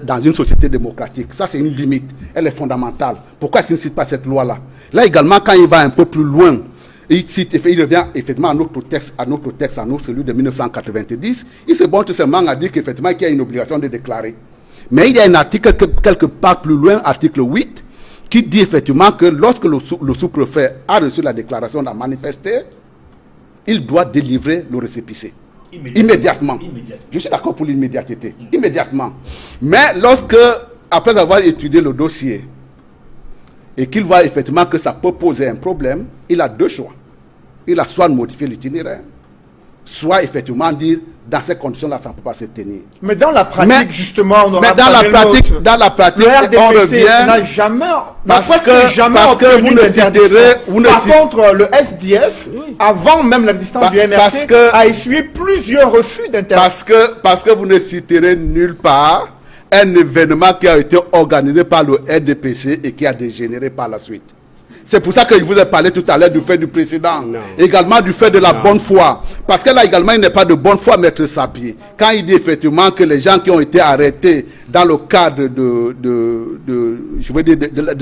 dans une société démocratique. Ça, c'est une limite. Elle est fondamentale. Pourquoi est-ce qu'il ne cite pas cette loi-là? Là également, quand il va un peu plus loin, il revient effectivement à notre texte, celui de 1990. Il se borne tout simplement à dire qu'effectivement, qu'il y a une obligation de déclarer. Mais il y a un article quelque part plus loin, article 8, qui dit effectivement que lorsque le sous-préfet a reçu la déclaration d'en manifester, il doit délivrer le récépissé. Immédiatement. Je suis d'accord pour l'immédiateté. Immédiatement. Mais lorsque, après avoir étudié le dossier, et qu'il voit effectivement que ça peut poser un problème, il a deux choix. Il a soit de modifier l'itinéraire, soit effectivement dire, dans ces conditions-là, ça ne peut pas se tenir. Mais dans la pratique, justement, on aura dans la pratique, le RDPC on revient... n'a jamais... Parce que vous ne citerez... Par contre, le SDF, avant même l'existence du MRC, a essuyé plusieurs refus d'intervention. Parce que vous ne citerez nulle part un événement qui a été organisé par le RDPC et qui a dégénéré par la suite. C'est pour ça que je vous ai parlé tout à l'heure du fait du précédent. Également du fait de la bonne foi. Parce que là également, il n'est pas de bonne foi, Maître Sapier. Quand il dit effectivement que les gens qui ont été arrêtés dans le cadre de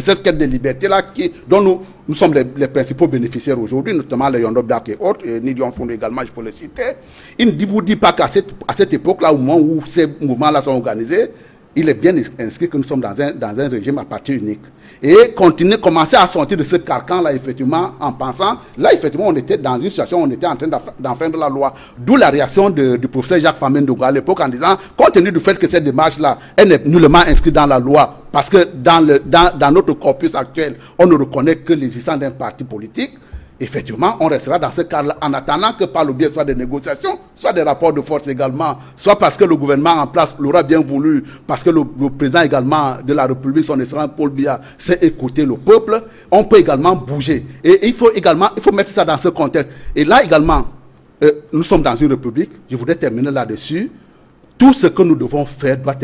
cette quête de liberté-là, dont nous sommes les principaux bénéficiaires aujourd'hui, notamment les Yondop Dak et autres, et Nidion Fondé également, je peux le citer, il ne vous dit pas qu'à cette époque-là, au moment où ces mouvements-là sont organisés, il est bien inscrit que nous sommes dans un régime à parti unique. Et commencer à sortir de ce carcan-là, effectivement, en pensant, là, effectivement, on était dans une situation où on était en train d'enfreindre la loi. D'où la réaction du professeur Jacques Famen-Dougou à l'époque en disant, compte tenu du fait que cette démarche-là, elle n'est nullement inscrite dans la loi, parce que dans notre corpus actuel, on ne reconnaît que l'existence d'un parti politique. Effectivement, on restera dans ce cadre-là en attendant que par le biais soit des négociations, soit des rapports de force également, soit parce que le gouvernement en place l'aura bien voulu, parce que le président également de la République, son excellence Paul Biya, sait écouter le peuple, on peut également bouger. Et il faut mettre ça dans ce contexte. Et là également, nous sommes dans une république, je voudrais terminer là-dessus. Tout ce que nous devons faire doit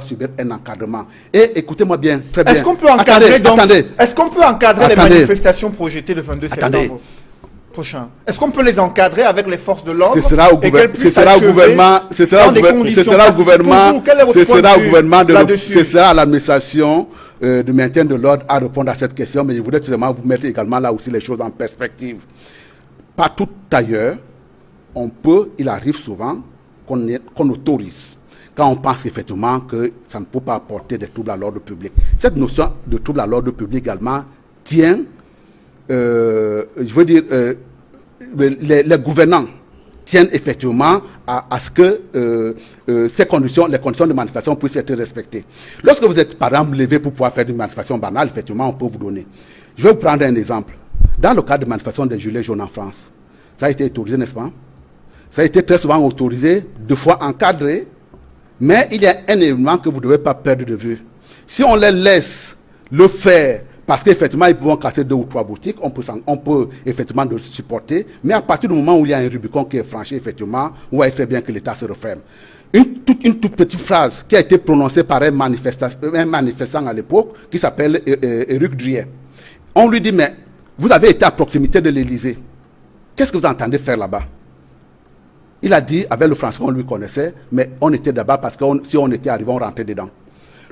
subir un encadrement. Et écoutez-moi bien, très bien. Est-ce qu'on peut encadrer Est-ce qu'on peut encadrer les manifestations projetées le 22 septembre prochain? Est-ce qu'on peut les encadrer avec les forces de l'ordre? Ce sera au gouvernement, ce sera à l'administration de maintien de l'ordre à répondre à cette question. Mais je voudrais tout simplement vous mettre également là aussi les choses en perspective. Partout ailleurs, il arrive souvent qu'on autorise, quand on pense effectivement que ça ne peut pas apporter des troubles à l'ordre public. Cette notion de trouble à l'ordre public également tient, les gouvernants tiennent effectivement à ce que les conditions de manifestation puissent être respectées. Lorsque vous êtes, par exemple, levé pour pouvoir faire une manifestation banale, effectivement, on peut vous donner. Je vais vous prendre un exemple. Dans le cadre de manifestation des gilets jaunes en France, ça a été autorisé, n'est-ce pas? Ça a été très souvent autorisé, 2 fois encadré, mais il y a un élément que vous ne devez pas perdre de vue. Si on les laisse le faire, parce qu'effectivement, ils pourront casser 2 ou 3 boutiques, on peut effectivement le supporter, mais à partir du moment où il y a un Rubicon qui est franchi, effectivement, on voit très bien que l'État se referme. Une toute petite phrase qui a été prononcée par un manifestant à l'époque, qui s'appelle Éric Drier. On lui dit, mais vous avez été à proximité de l'Élysée. Qu'est-ce que vous entendez faire là-bas? Il a dit, avec le français, on lui connaissait, mais on était là-bas parce que si on était arrivé, on rentrait dedans.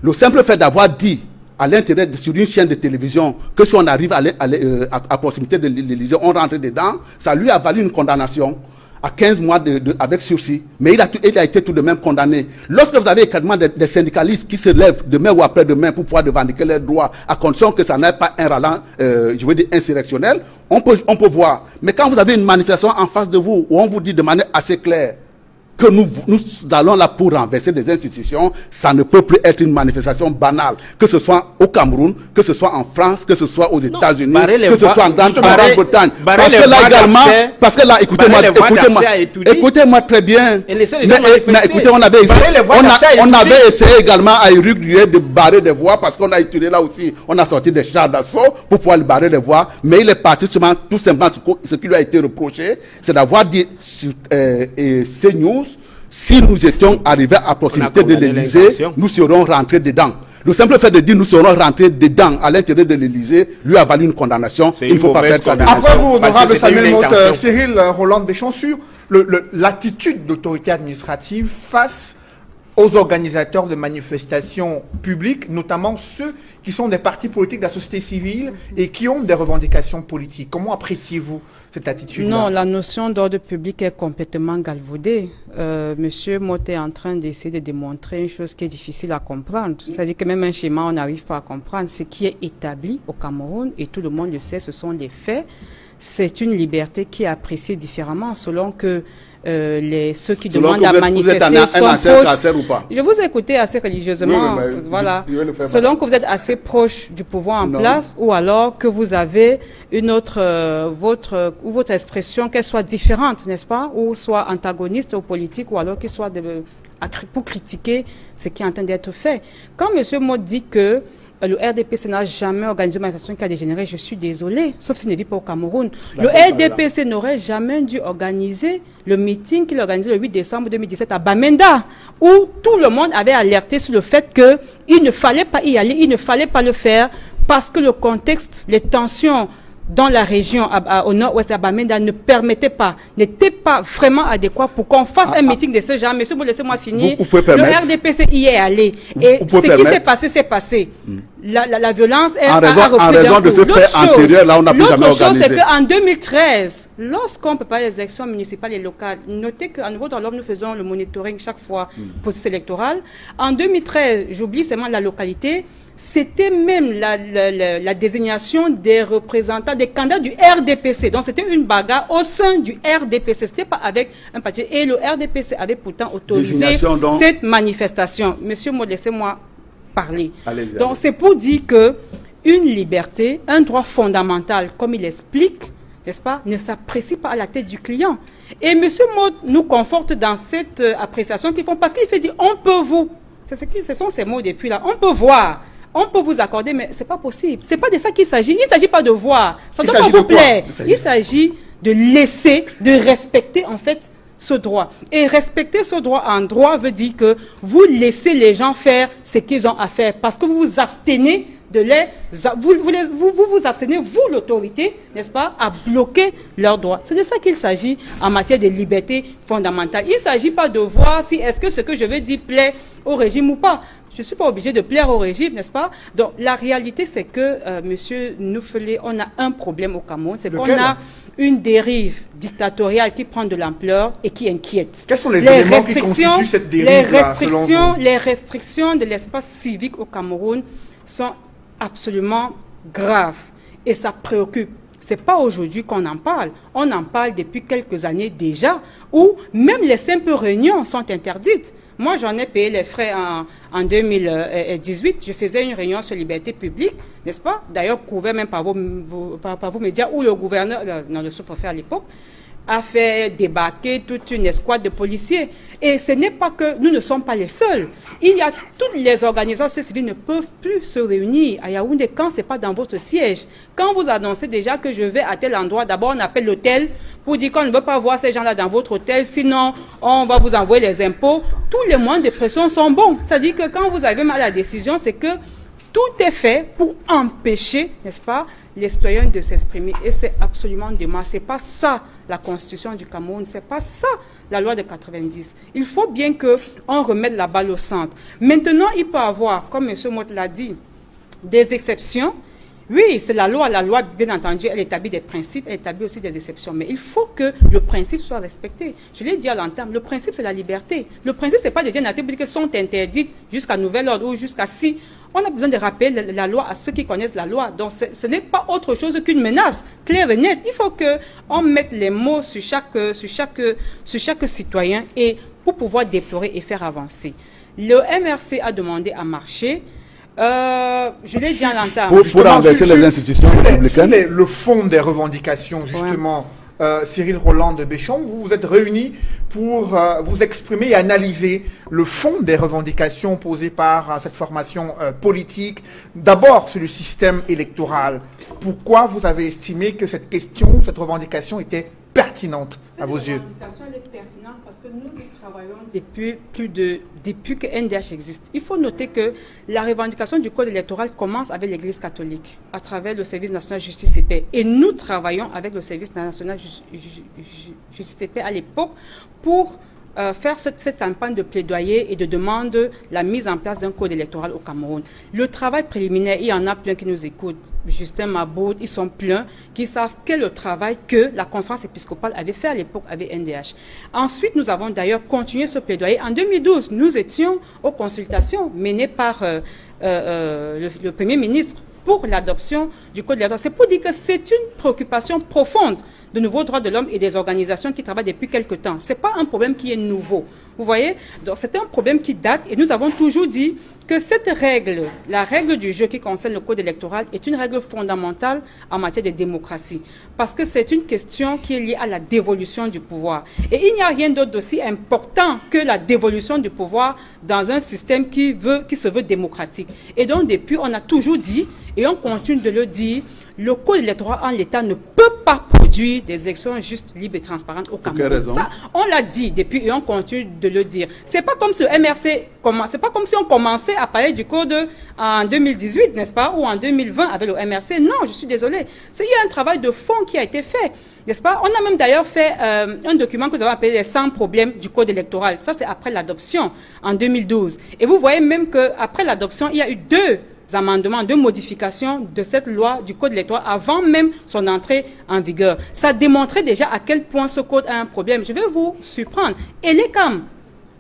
Le simple fait d'avoir dit à l'intérieur sur une chaîne de télévision que si on arrive à proximité de l'Élysée, on rentre dedans, ça lui a valu une condamnation à 15 mois avec sursis. Mais il a été tout de même condamné. Lorsque vous avez également des syndicalistes qui se lèvent demain ou après-demain pour pouvoir revendiquer leurs droits, à condition que ça n'ait pas un ralent, je veux dire, insurrectionnel, on peut voir. Mais quand vous avez une manifestation en face de vous, où on vous dit de manière assez claire que nous allons là pour renverser des institutions, ça ne peut plus être une manifestation banale, que ce soit au Cameroun, que ce soit en France, que ce soit aux États-Unis, que ce soit en Grande-Bretagne. Parce que là, écoutez-moi très bien. Mais écoutez, on avait essayé également à Éric Drier de barrer des voies, parce qu'on a étudié là aussi, on a sorti des chars d'assaut pour pouvoir barrer des voies, mais il est parti tout simplement, ce qui lui a été reproché, c'est d'avoir dit sur CNews, si nous étions arrivés à proximité de l'Élysée, nous serions rentrés dedans. Le simple fait de dire nous serons rentrés dedans à l'intérieur de l'Élysée lui a valu une condamnation. Il ne faut pas perdre ça. Après vous, honorable Samuel Motte, Cyril Roland Béchansure, l'attitude d'autorité administrative face aux organisateurs de manifestations publiques, notamment ceux qui sont des partis politiques de la société civile et qui ont des revendications politiques. Comment appréciez-vous cette attitude-là? Non, la notion d'ordre public est complètement galvaudée. Monsieur Motte est en train d'essayer de démontrer une chose qui est difficile à comprendre. C'est-à-dire que même un schéma, on n'arrive pas à comprendre. Ce qui est établi au Cameroun, et tout le monde le sait, ce sont les faits. C'est une liberté qui est appréciée différemment selon que ceux qui demandent à manifester sont proches. Ou pas? Je vous ai écouté assez religieusement, voilà. Selon que vous êtes assez proche du pouvoir en place, ou alors que vous avez une autre, votre expression, qu'elle soit différente, n'est-ce pas, ou soit antagoniste aux politiques, ou alors qu'elle soit pour critiquer ce qui est en train d'être fait. Quand M. Motte dit que le RDPC n'a jamais organisé une manifestation qui a dégénéré, je suis désolé, sauf s'il ne vit pas au Cameroun. Le RDPC n'aurait jamais dû organiser le meeting qu'il a organisé le 8 décembre 2017 à Bamenda, où tout le monde avait alerté sur le fait qu'il ne fallait pas y aller, il ne fallait pas le faire, parce que le contexte, les tensions dans la région au nord-ouest à Bamenda ne permettait pas, n'était pas vraiment adéquat pour qu'on fasse un meeting de ce genre. Monsieur, vous laissez-moi finir. Le RDPC y est allé. Et ce qui s'est passé, c'est passé. La violence est en raison de ce fait antérieur, là, on n'a plus jamais organisé. L'autre chose, c'est qu'en 2013, lorsqu'on prépare les élections municipales et locales, notez qu'à nouveau dans l'ordre, nous faisons le monitoring chaque fois processus électoral. En 2013, j'oublie seulement la localité, c'était même la désignation des représentants, des candidats du RDPC. Donc, c'était une bagarre au sein du RDPC. C'était pas avec un parti. Et le RDPC avait pourtant autorisé cette manifestation. Monsieur Motte, laissez-moi parler. Donc, c'est pour dire que une liberté, un droit fondamental, comme il explique, n'est-ce pas, ne s'apprécie pas à la tête du client. Et monsieur Motte nous conforte dans cette appréciation qu'ils font, parce qu'il fait dire, on peut vous. Ce sont ces mots depuis là. On peut voir. On peut vous accorder, mais ce n'est pas possible. Ce n'est pas de ça qu'il s'agit. Il ne s'agit pas de voir. Ça doit pas vous plaire. Il s'agit de laisser, de respecter en fait ce droit. Et respecter ce droit en droit veut dire que vous laissez les gens faire ce qu'ils ont à faire. Parce que vous vous abstenez de vous abstenez, vous l'autorité, n'est-ce pas, à bloquer leurs droits. C'est de ça qu'il s'agit en matière de liberté fondamentale. Il ne s'agit pas de voir si est-ce que ce que je veux dire plaît au régime ou pas. Je ne suis pas obligé de plaire au régime, n'est-ce pas? Donc, la réalité, c'est que, monsieur Noufelé, on a un problème au Cameroun. C'est qu'on a une dérive dictatoriale qui prend de l'ampleur et qui inquiète. Quels sont les éléments qui constituent cette dérive-là, selon vous? Les restrictions de l'espace civique au Cameroun sont absolument graves. Et ça préoccupe. c'est pas aujourd'hui qu'on en parle. On en parle depuis quelques années déjà, où même les simples réunions sont interdites. Moi, j'en ai payé les frais en 2018. Je faisais une réunion sur liberté publique, n'est-ce pas? D'ailleurs, couvert même par vos médias, où le gouverneur, non, le sous-préfet à l'époque, a fait débarquer toute une escouade de policiers. Et ce n'est pas que nous ne sommes pas les seuls. Il y a toutes les organisations civiles ne peuvent plus se réunir à Yaoundé quand ce n'est pas dans votre siège. Quand vous annoncez déjà que je vais à tel endroit, d'abord on appelle l'hôtel pour dire qu'on ne veut pas voir ces gens-là dans votre hôtel, sinon on va vous envoyer les impôts. Tous les moyens de pression sont bons. C'est-à-dire que quand vous avez mal à la décision, c'est que tout est fait pour empêcher, n'est-ce pas, les citoyens de s'exprimer. Et c'est absolument dommage. Ce n'est pas ça la Constitution du Cameroun. Ce n'est pas ça la loi de 90. Il faut bien qu'on remette la balle au centre. Maintenant, il peut y avoir, comme M. Mott l'a dit, des exceptions. Oui, c'est la loi. La loi, bien entendu, elle établit des principes, elle établit aussi des exceptions. Mais il faut que le principe soit respecté. Je l'ai dit à l'entame, le principe, c'est la liberté. Le principe, ce n'est pas de dire qu'elles sont interdites jusqu'à nouvel ordre ou jusqu'à si. On a besoin de rappeler la loi à ceux qui connaissent la loi. Donc, ce n'est pas autre chose qu'une menace claire et nette. Il faut qu'on mette les mots sur chaque citoyen et pour pouvoir déplorer et faire avancer. Le MRC a demandé à marcher. Je l'ai dit à l'entame. Pour renverser les institutions républicaines. Le fond des revendications, justement, Cyril Roland de Béchon, vous vous êtes réunis pour vous exprimer et analyser le fond des revendications posées par cette formation politique, d'abord sur le système électoral. Pourquoi vous avez estimé que cette question, cette revendication était pertinente à vos yeux? La revendication elle est pertinente parce que nous y travaillons depuis que NDH existe. Il faut noter que la revendication du code électoral commence avec l'Église catholique à travers le service national justice et paix. Et nous travaillons avec le service national justice et paix à l'époque pour faire cette campagne de plaidoyer et de demande de la mise en place d'un code électoral au Cameroun. Le travail préliminaire, il y en a plein qui nous écoutent. Justin Maboud, ils sont pleins, qui savent quel est le travail que la conférence épiscopale avait fait à l'époque avec NDH. Ensuite, nous avons d'ailleurs continué ce plaidoyer. En 2012, nous étions aux consultations menées par le Premier ministre pour l'adoption du code électoral. C'est pour dire que c'est une préoccupation profonde de nouveaux droits de l'homme et des organisations qui travaillent depuis quelque temps. Ce n'est pas un problème qui est nouveau. Vous voyez? Donc c'est un problème qui date et nous avons toujours dit que cette règle, la règle du jeu qui concerne le code électoral est une règle fondamentale en matière de démocratie. Parce que c'est une question qui est liée à la dévolution du pouvoir. Et il n'y a rien d'autre d'aussi important que la dévolution du pouvoir dans un système qui se veut démocratique. Et donc depuis, on a toujours dit, et on continue de le dire, le code électoral en l'état ne peut pas produire des élections justes, libres et transparentes au Cameroun. Ça, on l'a dit depuis et on continue de le dire. C'est pas comme ce MRC, c'est pas comme si on commençait à parler du code en 2018, n'est-ce pas, ou en 2020 avec le MRC. Non, je suis désolée. Il y a un travail de fond qui a été fait, n'est-ce pas? On a même d'ailleurs fait un document que nous avons appelé les 100 problèmes du code électoral. Ça, c'est après l'adoption en 2012. Et vous voyez même qu'après l'adoption, il y a eu deux amendements, deux modifications de cette loi du code électoral avant même son entrée en vigueur. Ça démontrait déjà à quel point ce code a un problème. Je vais vous surprendre. Et l'ECAM,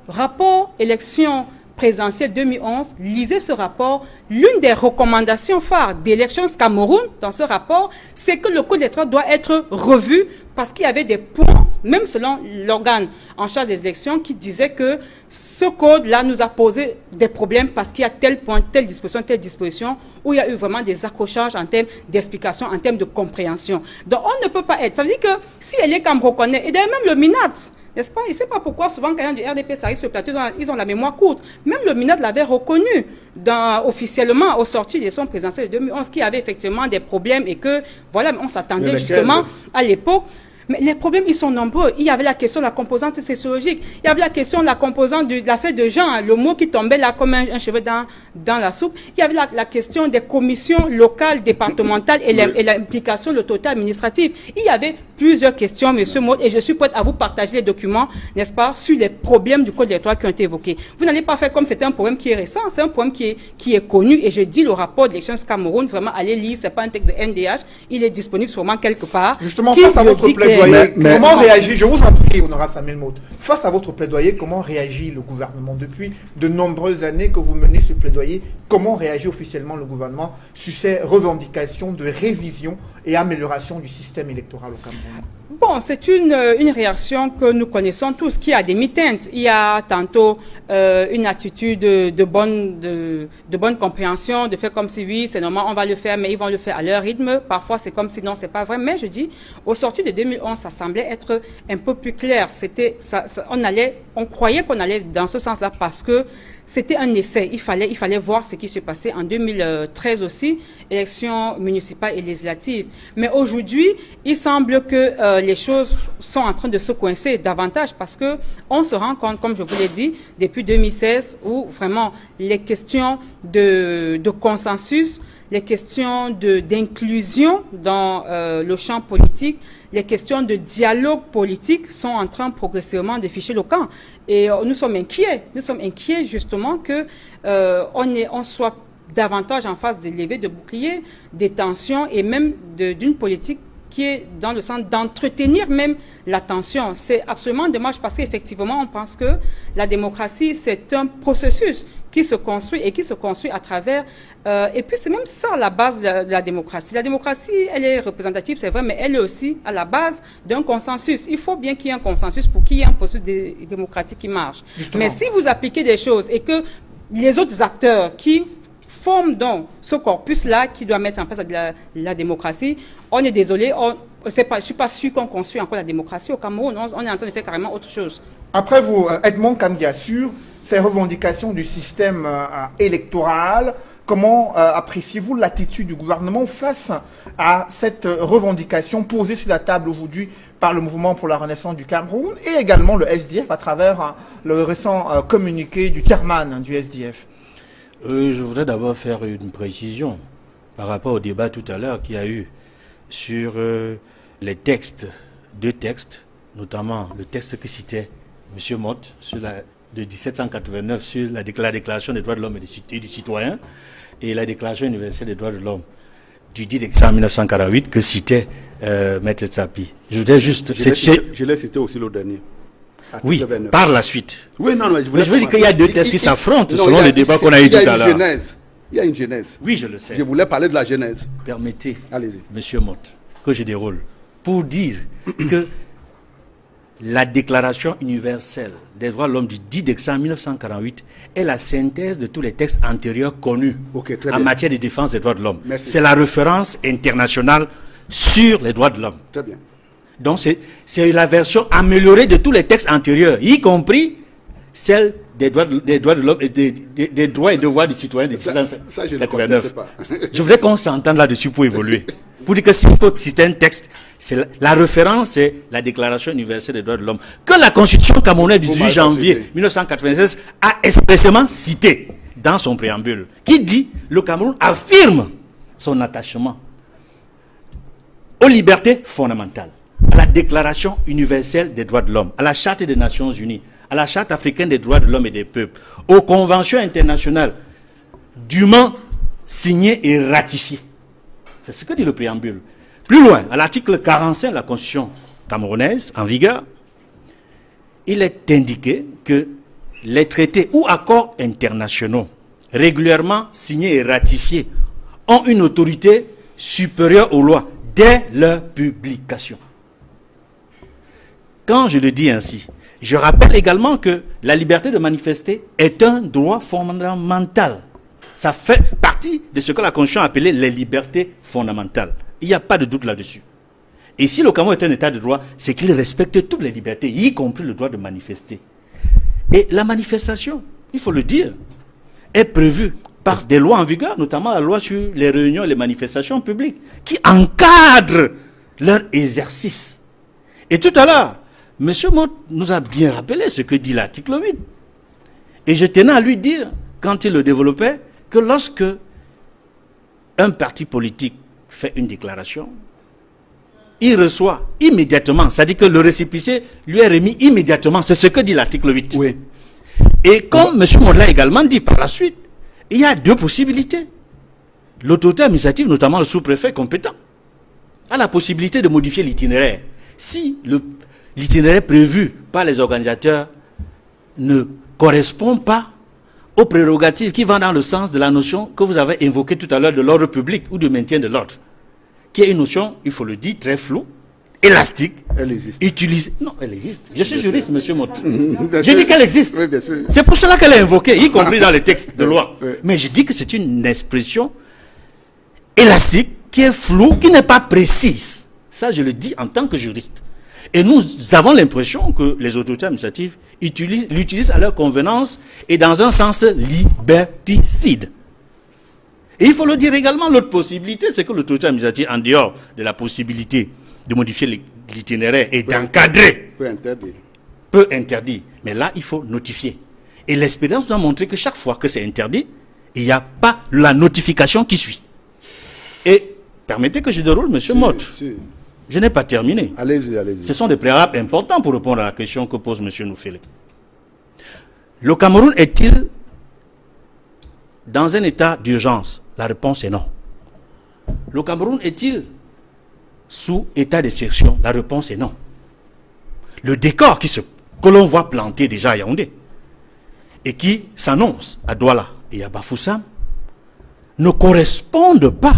rapport élection présidentielle 2011, lisez ce rapport. L'une des recommandations phares d'Elections Cameroun dans ce rapport, c'est que le code électoral doit être revu parce qu'il y avait des points, même selon l'organe en charge des élections, qui disait que ce code-là nous a posé des problèmes parce qu'il y a tel point, telle disposition, où il y a eu vraiment des accrochages en termes d'explication, en termes de compréhension. Donc on ne peut pas être. Ça veut dire que si l'ECAM reconnaît, et d'ailleurs même le MINAT, n'est-ce pas? Je ne sais pas pourquoi souvent quand il y a du RDP, ça arrive sur le plateau, ils ont la mémoire courte. Même le MINAT l'avait reconnu officiellement aux sorties des élections présidentielles de 2011 qu'il y avait effectivement des problèmes et que, voilà, on s'attendait justement à l'époque. Mais les problèmes, ils sont nombreux. Il y avait la question de la composante sociologique. Il y avait la question de la composante de la fête de Jean, le mot qui tombait là comme un cheveu dans la soupe. Il y avait la question des commissions locales, départementales et l'implication, le total administratif. Il y avait plusieurs questions, monsieur Mott, et je suis prête à vous partager les documents, n'est-ce pas, sur les problèmes du code électoral qui ont été évoqués. Vous n'allez pas faire comme c'est un problème qui est récent, c'est un problème qui est connu, et je dis le rapport d'Elections Cameroun, vraiment, allez lire, c'est pas un texte de NDH, il est disponible sûrement quelque part. Justement, face à votre plaidoyer, plaidoyer, comment réagit, je vous en prie, honorable Samuel Motte, face à votre plaidoyer, comment réagit le gouvernement depuis de nombreuses années que vous menez ce plaidoyer? Comment réagit officiellement le gouvernement sur ces revendications de révision et amélioration du système électoral au Cameroun? Bon, c'est une réaction que nous connaissons tous, qui a des mi-teintes. Il y a tantôt une attitude de bonne compréhension, de faire comme si oui, c'est normal, on va le faire, mais ils vont le faire à leur rythme. Parfois, c'est comme si non, c'est pas vrai. Mais je dis, au sorti de 2011, ça semblait être un peu plus clair. On croyait qu'on allait dans ce sens-là parce que c'était un essai. Il fallait voir ce qui se passait en 2013 aussi, élections municipales et législatives. Mais aujourd'hui, il semble que les choses sont en train de se coincer davantage parce que on se rend compte, comme je vous l'ai dit, depuis 2016, où vraiment les questions de consensus, les questions d'inclusion dans le champ politique, les questions de dialogue politique sont en train progressivement de ficher le camp. Et nous sommes inquiets. Nous sommes inquiets justement que on soit davantage en phase de lever de boucliers, des tensions et même d'une politique qui est dans le sens d'entretenir même la tension. C'est absolument dommage parce qu'effectivement, on pense que la démocratie, c'est un processus qui se construit et qui se construit à travers... et puis, c'est même ça la base de la démocratie. La démocratie, elle est représentative, c'est vrai, mais elle est aussi à la base d'un consensus. Il faut bien qu'il y ait un consensus pour qu'il y ait un processus démocratique qui marche. Justement. Mais si vous appliquez des choses et que les autres acteurs qui forment donc ce corpus-là qui doit mettre en place la démocratie, on est désolé, je ne suis pas sûr qu'on construit encore la démocratie au Cameroun. On est en train de faire carrément autre chose. Après vous, Edmond Kandia, sur ces revendications du système électoral, comment appréciez-vous l'attitude du gouvernement face à cette revendication posée sur la table aujourd'hui par le Mouvement pour la Renaissance du Cameroun et également le SDF à travers le récent communiqué du chairman du SDF? Je voudrais d'abord faire une précision par rapport au débat tout à l'heure qu'il y a eu sur les textes, deux textes, notamment le texte que citait M. Motte de 1789 sur la Déclaration des droits de l'homme et du citoyen et la Déclaration universelle des droits de l'homme du 10 décembre 1948 que citait Maître Tsapi. Je voudrais juste... Je l'ai cité aussi l'autre dernier. Oui, par la suite. Oui, non, mais je veux dire qu'il y a deux textes qui s'affrontent selon le débat qu'on a eu tout à l'heure. Il y a une genèse. Oui, je le sais. Je voulais parler de la genèse. Permettez, Monsieur Motte, que je déroule pour dire que la Déclaration universelle des droits de l'homme du 10 décembre 1948 est la synthèse de tous les textes antérieurs connus en matière de défense des droits de l'homme. C'est la référence internationale sur les droits de l'homme. Très bien. Donc c'est la version améliorée de tous les textes antérieurs, y compris celle des droits de l'homme et des droits et devoirs du citoyen de 1989. Je voudrais qu'on s'entende là-dessus pour évoluer. Pour dire que s'il faut citer un texte, la référence, c'est la Déclaration universelle des droits de l'homme, que la Constitution camerounaise du 18 janvier 1996 a expressément cité dans son préambule, qui dit « Le Cameroun affirme son attachement aux libertés fondamentales, à la Déclaration universelle des droits de l'homme, à la Charte des Nations Unies, à la Charte africaine des droits de l'homme et des peuples, aux conventions internationales dûment signées et ratifiées. » C'est ce que dit le préambule. Plus loin, à l'article 45 de la Constitution camerounaise, en vigueur, il est indiqué que les traités ou accords internationaux régulièrement signés et ratifiés ont une autorité supérieure aux lois dès leur publication. Quand je le dis ainsi, je rappelle également que la liberté de manifester est un droit fondamental. Ça fait partie de ce que la Constitution a appelé les libertés fondamentales. Il n'y a pas de doute là-dessus. Et si le Cameroun est un état de droit, c'est qu'il respecte toutes les libertés, y compris le droit de manifester. Et la manifestation, il faut le dire, est prévue par des lois en vigueur, notamment la loi sur les réunions et les manifestations publiques, qui encadrent leur exercice. Et tout à l'heure, M. Motte nous a bien rappelé ce que dit l'article 8. Et je tenais à lui dire, quand il le développait, que lorsque un parti politique fait une déclaration, il reçoit immédiatement, c'est-à-dire que le récépissé lui est remis immédiatement. C'est ce que dit l'article 8. Oui. Et comme M. Motte l'a également dit par la suite, il y a deux possibilités. L'autorité administrative, notamment le sous-préfet compétent, a la possibilité de modifier l'itinéraire. Si l'itinéraire prévu par les organisateurs ne correspond pas aux prérogatives qui vont dans le sens de la notion que vous avez invoquée tout à l'heure de l'ordre public ou du maintien de l'ordre, qui est une notion, il faut le dire, très floue, élastique. Elle existe. Utilisée. Non, elle existe. Je suis juriste, monsieur Mott. Bien Je sûr. dis qu'elle existe. Oui, bien sûr. C'est pour cela qu'elle est invoquée, y compris dans les textes de loi. Oui. Mais je dis que c'est une expression élastique, qui est floue, qui n'est pas précise. Ça, je le dis en tant que juriste. Et nous avons l'impression que les autorités administratives l'utilisent à leur convenance et dans un sens liberticide. Et il faut le dire également, l'autre possibilité, c'est que l'autorité administrative, en dehors de la possibilité de modifier l'itinéraire et d'encadrer, peut interdire. Mais là, il faut notifier. Et l'expérience nous a montré que chaque fois que c'est interdit, il n'y a pas la notification qui suit. Et permettez que je déroule, monsieur Mott. Je n'ai pas terminé. Allez-y, allez-y. Ce sont des préalables importants pour répondre à la question que pose monsieur Noufélé. Le Cameroun est-il dans un état d'urgence? La réponse est non. Le Cameroun est-il sous état d'exception? La réponse est non. Le décor que l'on voit planter déjà à Yaoundé et qui s'annonce à Douala et à Bafoussam ne correspondent pas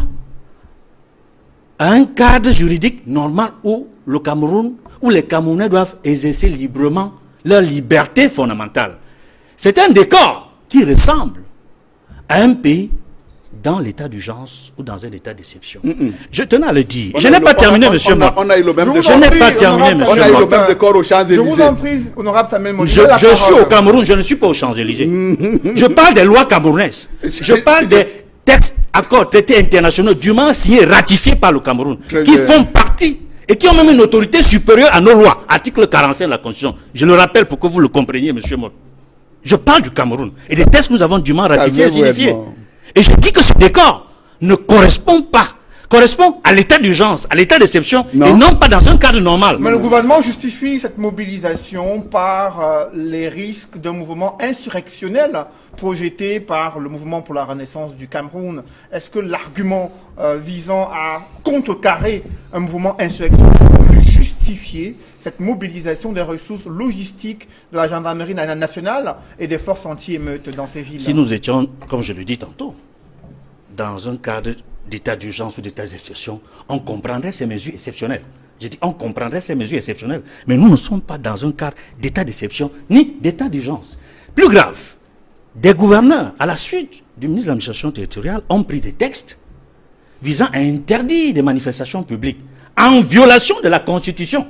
à un cadre juridique normal où le Cameroun, où les Camerounais doivent exercer librement leur liberté fondamentale. C'est un décor qui ressemble à un pays dans l'état d'urgence ou dans un état d'exception. Je tenais à le dire. Je n'ai pas terminé, monsieur Mott. On a eu le même décor. Je n'ai pas terminé, monsieur On a eu le Mott. même décor aux Champs-Élysées. Je vous en prie, honorable Samuel Modi. Je suis au Cameroun, je ne suis pas aux Champs-Élysées. Je parle des lois camerounaises. Je parle des textes, accords, traités internationaux dûment signés, ratifiés par le Cameroun, qui font partie et qui ont même une autorité supérieure à nos lois. Article 45 de la Constitution. Je le rappelle pour que vous le compreniez, monsieur Mott. Je parle du Cameroun et des textes que nous avons dûment ratifiés et signifiés. Et je dis que ce décor ne correspond à l'état d'urgence, à l'état d'exception, et non pas dans un cadre normal. Mais le gouvernement justifie cette mobilisation par les risques d'un mouvement insurrectionnel projeté par le mouvement pour la renaissance du Cameroun. Est-ce que l'argument visant à contrecarrer un mouvement insurrectionnel peut justifier cette mobilisation des ressources logistiques de la gendarmerie nationale et des forces anti-émeutes dans ces villes? Si nous étions, comme je le dis tantôt, dans un cadre d'état d'urgence ou d'état d'exception, on comprendrait ces mesures exceptionnelles. J'ai dit, on comprendrait ces mesures exceptionnelles. Mais nous ne sommes pas dans un cadre d'état d'exception ni d'état d'urgence. Plus grave, des gouverneurs, à la suite du ministre de l'administration territoriale, ont pris des textes visant à interdire des manifestations publiques en violation de la Constitution.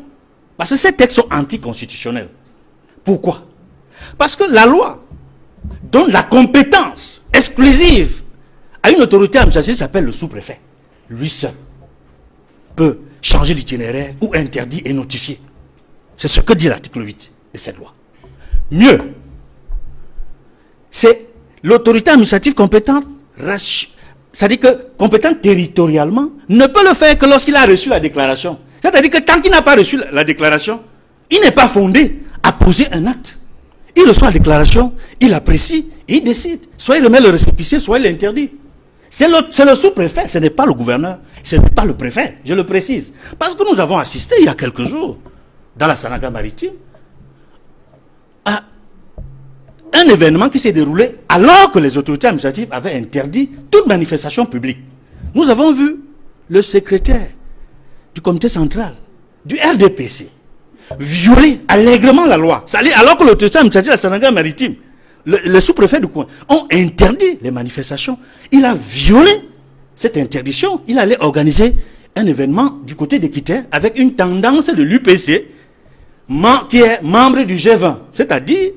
Parce que ces textes sont anticonstitutionnels. Pourquoi? Parce que la loi donne la compétence exclusive à une autorité administrative qui s'appelle le sous-préfet. Lui seul peut changer l'itinéraire ou interdire et notifier. C'est ce que dit l'article 8 de cette loi. Mieux, c'est l'autorité administrative compétente, c'est-à-dire que compétente territorialement, ne peut le faire que lorsqu'il a reçu la déclaration. C'est-à-dire que tant qu'il n'a pas reçu la déclaration, il n'est pas fondé à poser un acte. Il reçoit la déclaration, il apprécie, et il décide. Soit il remet le récépissé, soit il l'interdit. C'est le sous-préfet, ce n'est pas le gouverneur, ce n'est pas le préfet, je le précise. Parce que nous avons assisté il y a quelques jours, dans la Sanaga maritime, à un événement qui s'est déroulé alors que les autorités administratives avaient interdit toute manifestation publique. Nous avons vu le secrétaire du comité central du RDPC violer allègrement la loi. Alors que l'autorité administrative de la Sanaga maritime, le sous-préfet du coin, ont interdit les manifestations. Il a violé cette interdiction. Il allait organiser un événement du côté d'Équiterre avec une tendance de l'UPC qui est membre du G20. C'est-à-dire,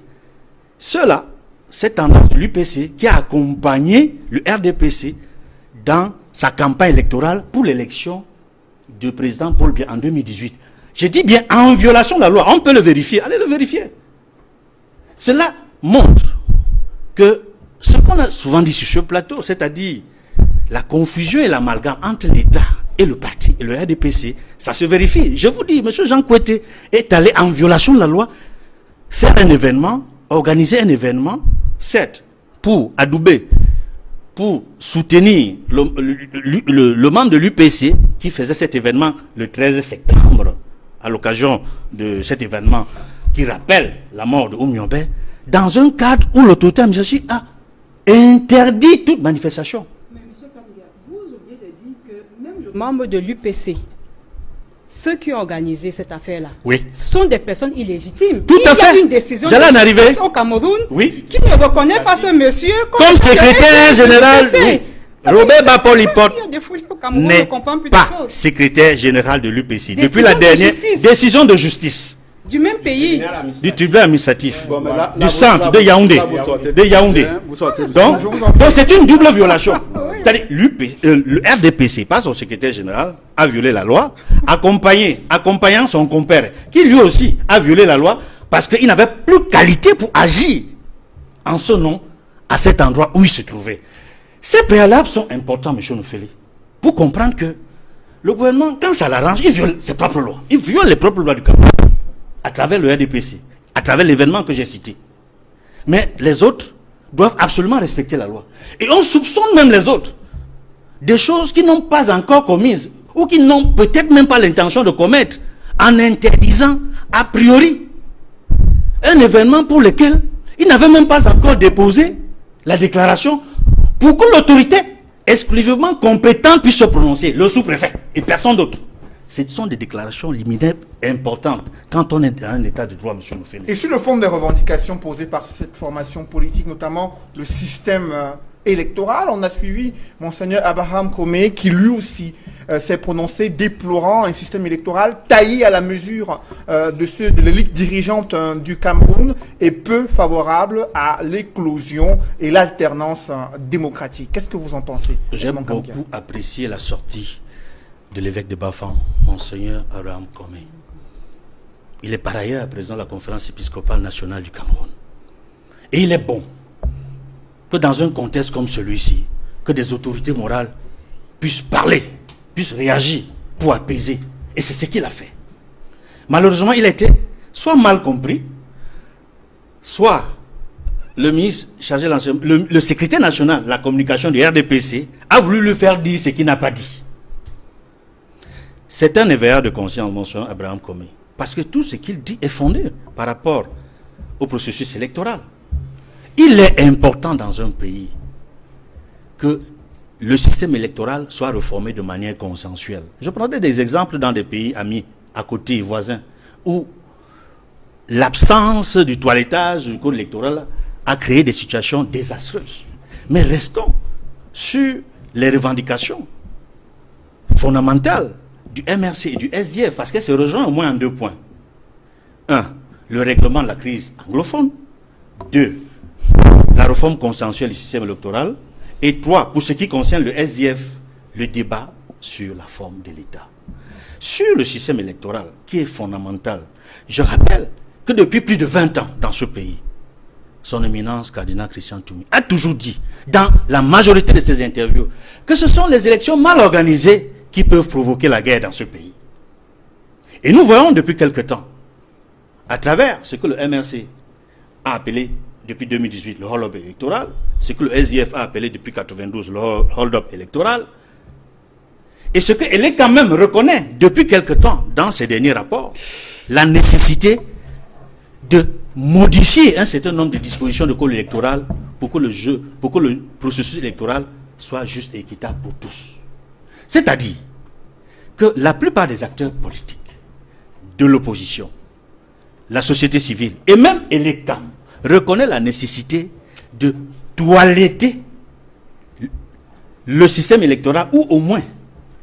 cela, cette tendance de l'UPC qui a accompagné le RDPC dans sa campagne électorale pour l'élection du président Paul Biya en 2018. Je dis bien en violation de la loi. On peut le vérifier. Allez le vérifier. Cela montre que ce qu'on a souvent dit sur ce plateau, c'est-à-dire la confusion et l'amalgame entre l'État et le parti et le RDPC, ça se vérifie. Je vous dis, M. Jean Kouété est allé en violation de la loi faire un événement, organiser un événement, certes, pour adouber, pour soutenir le membre de l'UPC qui faisait cet événement le 13 septembre à l'occasion de cet événement qui rappelle la mort de Oumyombe, dans un cadre où l'autorité administrative a interdit toute manifestation. Mais M. Kamga, vous oubliez de dire que même les membres de l'UPC, ceux qui ont organisé cette affaire-là, Oui. sont des personnes illégitimes. Tout à fait. Il y a une décision J'allais en arriver. au Cameroun Oui. qui ne reconnaît pas ce monsieur Comme secrétaire général, oui. Robert Bapol-Lipote n'est pas secrétaire général de l'UPC. Depuis la dernière décision de justice du même pays, du tribunal administratif, Bon, mais là, du vous- centre là, de vous- Yaoundé. là, vous sortez- De Yaoundé. Vous sortez- Donc Je vous en prie. c'est une double violation. C'est-à-dire le RDPC, pas son secrétaire général, a violé la loi, accompagnant son compère, qui lui aussi a violé la loi, parce qu'il n'avait plus qualité pour agir en son nom à cet endroit où il se trouvait. Ces préalables sont importants, M. Noufeli, pour comprendre que le gouvernement, quand ça l'arrange, il viole ses propres lois. Il viole les propres lois du Cameroun, à travers le RDPC, à travers l'événement que j'ai cité. Mais les autres doivent absolument respecter la loi. Et on soupçonne même les autres des choses qu'ils n'ont pas encore commises, ou qu'ils n'ont peut-être même pas l'intention de commettre, en interdisant a priori un événement pour lequel ils n'avaient même pas encore déposé la déclaration pour que l'autorité exclusivement compétente puisse se prononcer, le sous-préfet et personne d'autre. Ce sont des déclarations liminaires importantes quand on est dans un état de droit, M. Noufeli. Et sur le fond des revendications posées par cette formation politique, notamment le système électoral, on a suivi Monseigneur Abraham Comé qui lui aussi s'est prononcé déplorant un système électoral taillé à la mesure de ceux de l'élite dirigeante du Cameroun et peu favorable à l'éclosion et l'alternance démocratique. Qu'est-ce que vous en pensez? J'ai Edmond Kamga. beaucoup apprécié la sortie de l'évêque de Bafang, Monseigneur Abraham Comé. Il est par ailleurs président de la conférence épiscopale nationale du Cameroun. Et il est bon que dans un contexte comme celui-ci, que des autorités morales puissent parler, puissent réagir pour apaiser. Et c'est ce qu'il a fait. Malheureusement, il a été soit mal compris, soit le ministre chargé de l'enseignement, le secrétaire national de la communication du RDPC a voulu lui faire dire ce qu'il n'a pas dit. C'est un éveilleur de conscience, monsieur Abraham Comé, parce que tout ce qu'il dit est fondé par rapport au processus électoral. Il est important dans un pays que le système électoral soit réformé de manière consensuelle. Je prendrai des exemples dans des pays amis, à côté, voisins, où l'absence du toilettage du code électoral a créé des situations désastreuses. Mais restons sur les revendications fondamentales du MRC et du SDF, parce qu'elles se rejoignent au moins en 2 points. 1. Le règlement de la crise anglophone. 2. La réforme consensuelle du système électoral. Et 3. Pour ce qui concerne le SDF, le débat sur la forme de l'État. Sur le système électoral, qui est fondamental, je rappelle que depuis plus de 20 ans dans ce pays, son éminence cardinal Christian Toumi a toujours dit, dans la majorité de ses interviews, que ce sont les élections mal organisées qui peuvent provoquer la guerre dans ce pays. Et nous voyons depuis quelque temps, à travers ce que le MRC a appelé depuis 2018 le hold-up électoral, ce que le SDF a appelé depuis 1992 le hold-up électoral, et ce que elle quand même reconnaît depuis quelque temps dans ses derniers rapports, la nécessité de modifier un certain nombre de dispositions de code électoral pour que le processus électoral soit juste et équitable pour tous. C'est-à-dire que la plupart des acteurs politiques, de l'opposition, la société civile et même l'ECAM reconnaissent la nécessité de toiletter le système électoral ou au moins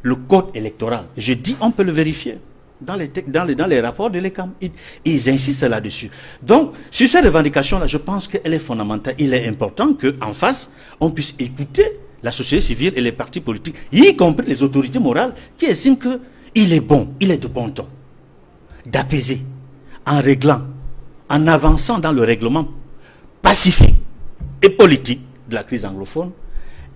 le code électoral. Je dis, on peut le vérifier dans les rapports de l'ECAM. Ils insistent là-dessus. Donc, sur cette revendication-là, je pense qu'elle est fondamentale. Il est important qu'en face, on puisse écouter la société civile et les partis politiques, y compris les autorités morales, qui estiment qu'il est bon, il est de bon ton d'apaiser en réglant, en avançant dans le règlement pacifique et politique de la crise anglophone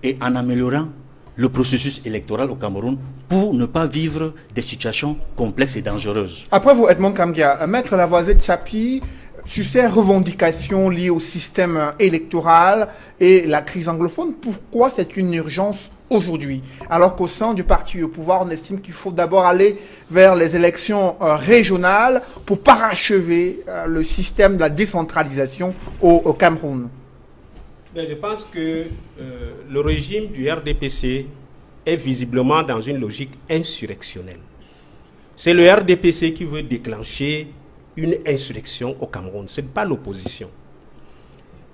et en améliorant le processus électoral au Cameroun pour ne pas vivre des situations complexes et dangereuses. Après vous, Edmond Kamga, Maître Lavoisier Tchapi, sur ces revendications liées au système électoral et la crise anglophone, pourquoi c'est une urgence aujourd'hui, alors qu'au sein du parti au pouvoir, on estime qu'il faut d'abord aller vers les élections régionales pour parachever le système de la décentralisation au Cameroun? Je pense que le régime du RDPC est visiblement dans une logique insurrectionnelle. C'est le RDPC qui veut déclencher une insurrection au Cameroun, ce n'est pas l'opposition.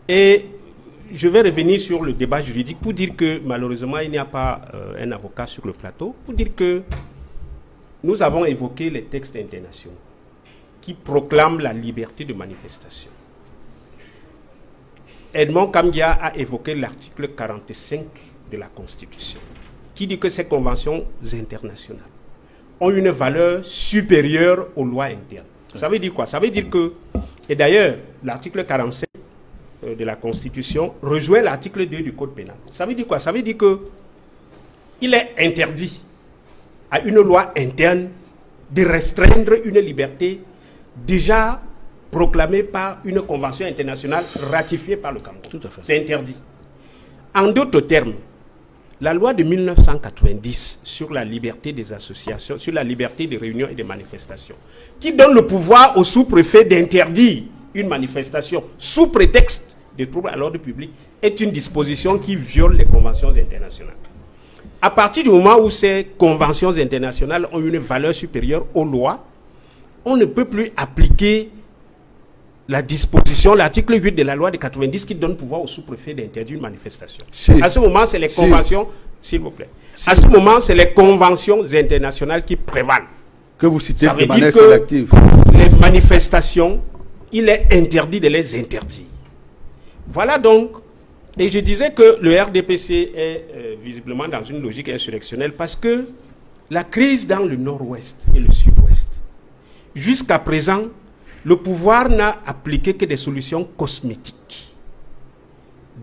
Et je vais revenir sur le débat juridique pour dire que malheureusement il n'y a pas un avocat sur le plateau, pour dire que nous avons évoqué les textes internationaux qui proclament la liberté de manifestation. Edmond Kambia a évoqué l'article 45 de la Constitution qui dit que ces conventions internationales ont une valeur supérieure aux lois internes. Ça veut dire quoi? Ça veut dire que, et d'ailleurs, l'article 45 de la Constitution rejoint l'article 2 du Code pénal. Ça veut dire quoi? Ça veut dire que il est interdit à une loi interne de restreindre une liberté déjà proclamée par une convention internationale ratifiée par le Cameroun. Tout à fait. C'est interdit. En d'autres termes, la loi de 1990 sur la liberté des associations, sur la liberté de réunion et de manifestation, qui donne le pouvoir au sous-préfet d'interdire une manifestation sous prétexte de troubles à l'ordre public, est une disposition qui viole les conventions internationales. À partir du moment où ces conventions internationales ont une valeur supérieure aux lois, on ne peut plus appliquer la disposition, l'article 8 de la loi de 90 qui donne pouvoir au sous-préfet d'interdire une manifestation. À ce moment, c'est les conventions, s'il vous plaît. À ce moment, c'est les conventions internationales qui prévalent. Que vous citez de manière sélective. Les manifestations, il est interdit de les interdire. Voilà donc, et je disais que le RDPC est visiblement dans une logique insurrectionnelle parce que la crise dans le nord-ouest et le sud-ouest, jusqu'à présent, le pouvoir n'a appliqué que des solutions cosmétiques,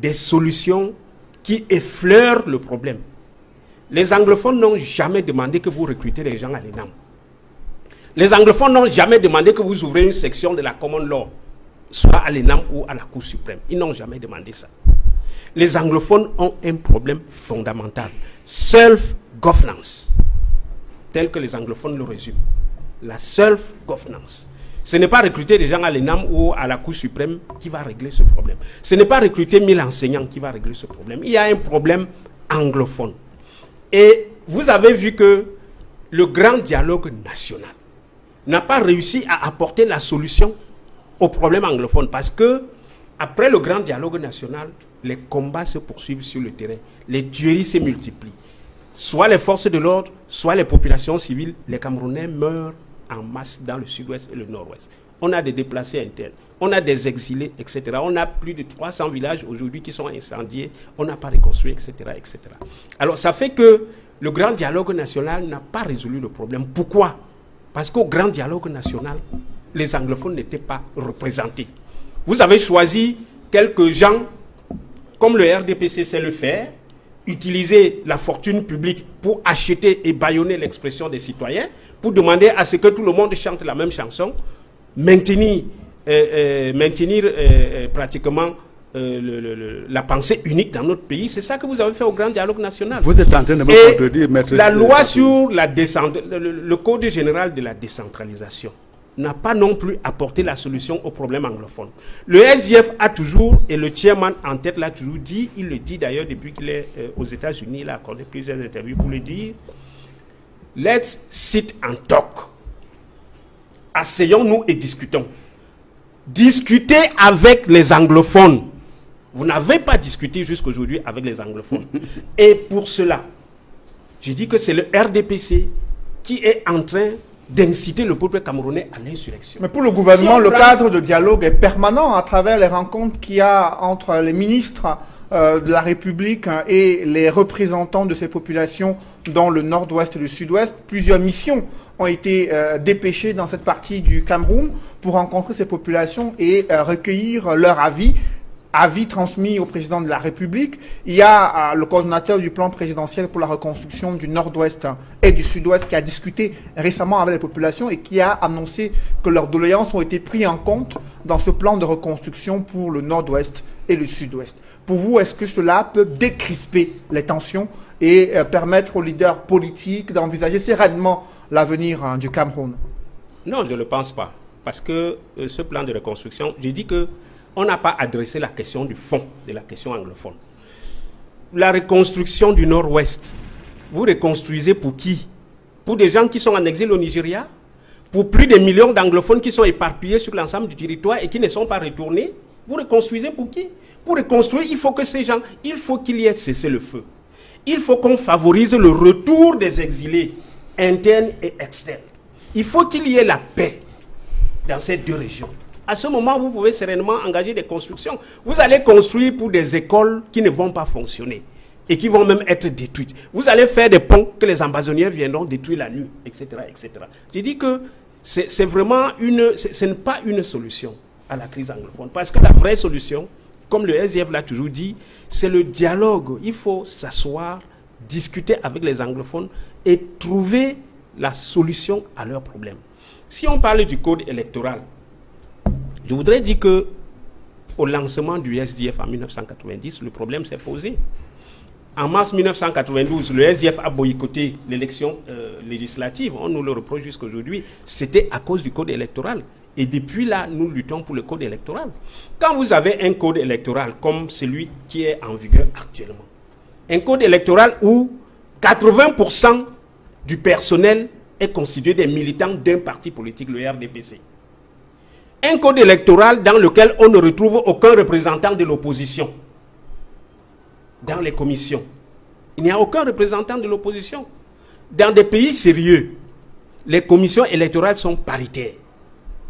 des solutions qui effleurent le problème. Les anglophones n'ont jamais demandé que vous recrutez les gens à l'ENAM. Les anglophones n'ont jamais demandé que vous ouvrez une section de la common law, soit à l'ENAM ou à la Cour suprême. Ils n'ont jamais demandé ça. Les anglophones ont un problème fondamental. Self-governance, tel que les anglophones le résument. La self-governance. Ce n'est pas recruter des gens à l'ENAM ou à la Cour suprême qui va régler ce problème. Ce n'est pas recruter 1000 enseignants qui va régler ce problème. Il y a un problème anglophone. Et vous avez vu que le grand dialogue national n'a pas réussi à apporter la solution au problème anglophone parce que, après le grand dialogue national, les combats se poursuivent sur le terrain. Les tueries se multiplient. Soit les forces de l'ordre, soit les populations civiles, les Camerounais meurent en masse dans le sud-ouest et le nord-ouest. On a des déplacés internes, on a des exilés, etc. On a plus de 300 villages aujourd'hui qui sont incendiés, on n'a pas reconstruit, etc., etc. Alors ça fait que le grand dialogue national n'a pas résolu le problème. Pourquoi? Parce qu'au grand dialogue national, les anglophones n'étaient pas représentés. Vous avez choisi quelques gens, comme le RDPC sait le faire, utiliser la fortune publique pour acheter et bâillonner l'expression des citoyens, pour demander à ce que tout le monde chante la même chanson, maintenir pratiquement la pensée unique dans notre pays. C'est ça que vous avez fait au grand dialogue national. Vous êtes en train de me contredire, maître. La loi sur le Code général de la décentralisation n'a pas non plus apporté la solution au problème anglophone. Le SDF a toujours, et le chairman en tête l'a toujours dit, il le dit d'ailleurs depuis qu'il est aux États-Unis, il a accordé plusieurs interviews pour le dire, let's sit and talk. Asseyons-nous et discutons. Discutez avec les anglophones. Vous n'avez pas discuté jusqu'aujourd'hui avec les anglophones. Et pour cela, je dis que c'est le RDPC qui est en train d'inciter le peuple camerounais à l'insurrection. Mais pour le gouvernement, le cadre de dialogue est permanent à travers les rencontres qu'il y a entre les ministres de la République et les représentants de ces populations dans le nord-ouest et le sud-ouest. Plusieurs missions ont été dépêchées dans cette partie du Cameroun pour rencontrer ces populations et recueillir leur avis avis transmis au président de la République. Il y a le coordonnateur du plan présidentiel pour la reconstruction du Nord-Ouest et du Sud-Ouest qui a discuté récemment avec les populations et qui a annoncé que leurs doléances ont été prises en compte dans ce plan de reconstruction pour le Nord-Ouest et le Sud-Ouest. Pour vous, est-ce que cela peut décrisper les tensions et permettre aux leaders politiques d'envisager sereinement l'avenir du Cameroun? Non, je ne le pense pas. Parce que ce plan de reconstruction, j'ai dit qu'on n'a pas adressé la question du fond de la question anglophone. La reconstruction du Nord-Ouest, vous reconstruisez pour qui? Pour des gens qui sont en exil au Nigeria? Pour plus de millions d'anglophones qui sont éparpillés sur l'ensemble du territoire et qui ne sont pas retournés? Vous reconstruisez pour qui? Pour reconstruire, il faut que ces gens, il faut qu'il y ait cessez-le-feu. Il faut qu'on favorise le retour des exilés internes et externes. Il faut qu'il y ait la paix dans ces deux régions. À ce moment, vous pouvez sereinement engager des constructions. Vous allez construire pour des écoles qui ne vont pas fonctionner et qui vont même être détruites. Vous allez faire des ponts que les ambazoniens viendront détruire la nuit, etc., etc. J'ai dit que c'est vraiment ce n'est pas une solution à la crise anglophone. Parce que la vraie solution, comme le SDF l'a toujours dit, c'est le dialogue. Il faut s'asseoir, discuter avec les anglophones et trouver la solution à leurs problèmes. Si on parle du code électoral, je voudrais dire que au lancement du SDF en 1990, le problème s'est posé. En mars 1992, le SDF a boycotté l'élection législative. On nous le reproche jusqu'à aujourd'hui. C'était à cause du code électoral. Et depuis là, nous luttons pour le code électoral. Quand vous avez un code électoral comme celui qui est en vigueur actuellement, un code électoral où 80% du personnel est constitué des militants d'un parti politique, le RDPC. Un code électoral dans lequel on ne retrouve aucun représentant de l'opposition dans les commissions. Il n'y a aucun représentant de l'opposition. Dans des pays sérieux, les commissions électorales sont paritaires.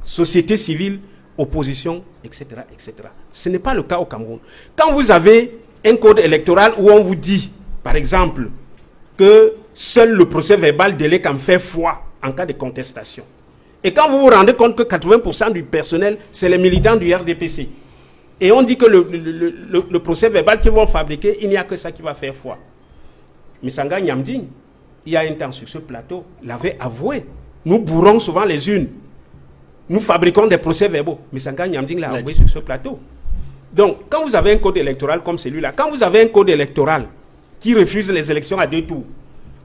Société civile, opposition, etc., etc. Ce n'est pas le cas au Cameroun. Quand vous avez un code électoral où on vous dit, par exemple, que seul le procès verbal de l'ECAM fait foi en cas de contestation. Et quand vous vous rendez compte que 80% du personnel, c'est les militants du RDPC. Et on dit que le procès verbal qu'ils vont fabriquer, il n'y a que ça qui va faire foi. Misanga Nyamding, il y a un temps sur ce plateau, l'avait avoué. Nous bourrons souvent les unes. Nous fabriquons des procès verbaux. Misanga Nyamding l'a avoué sur ce plateau. Donc, quand vous avez un code électoral comme celui-là, quand vous avez un code électoral qui refuse les élections à 2 tours,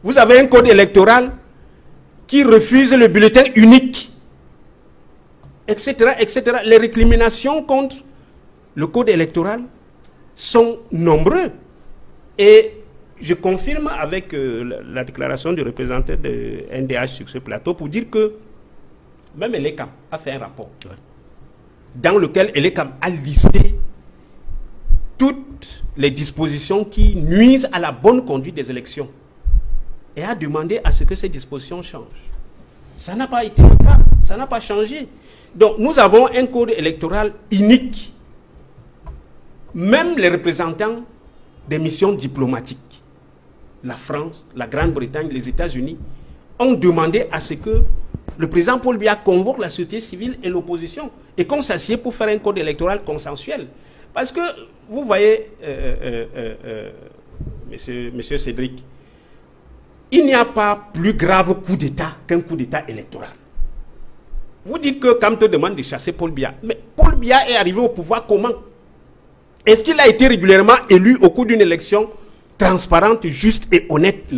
vous avez un code électoral qui refuse le bulletin unique, etc., etc. Les récriminations contre le code électoral sont nombreux. Et je confirme avec la déclaration du représentant de NDH sur ce plateau pour dire que même l'ECAM a fait un rapport dans lequel l'ECAM a listé toutes les dispositions qui nuisent à la bonne conduite des élections et a demandé à ce que ces dispositions changent. Ça n'a pas été le cas, ça n'a pas changé. Donc nous avons un code électoral unique. Même les représentants des missions diplomatiques, la France, la Grande-Bretagne, les États-Unis, ont demandé à ce que le président Paul Biya convoque la société civile et l'opposition et qu'on s'assied pour faire un code électoral consensuel. Parce que, vous voyez, monsieur Cédric, il n'y a pas plus grave coup d'État qu'un coup d'État électoral. Vous dites que Kamto demande de chasser Paul Biya. Mais Paul Biya est arrivé au pouvoir comment? Est-ce qu'il a été régulièrement élu au cours d'une élection transparente, juste et honnête,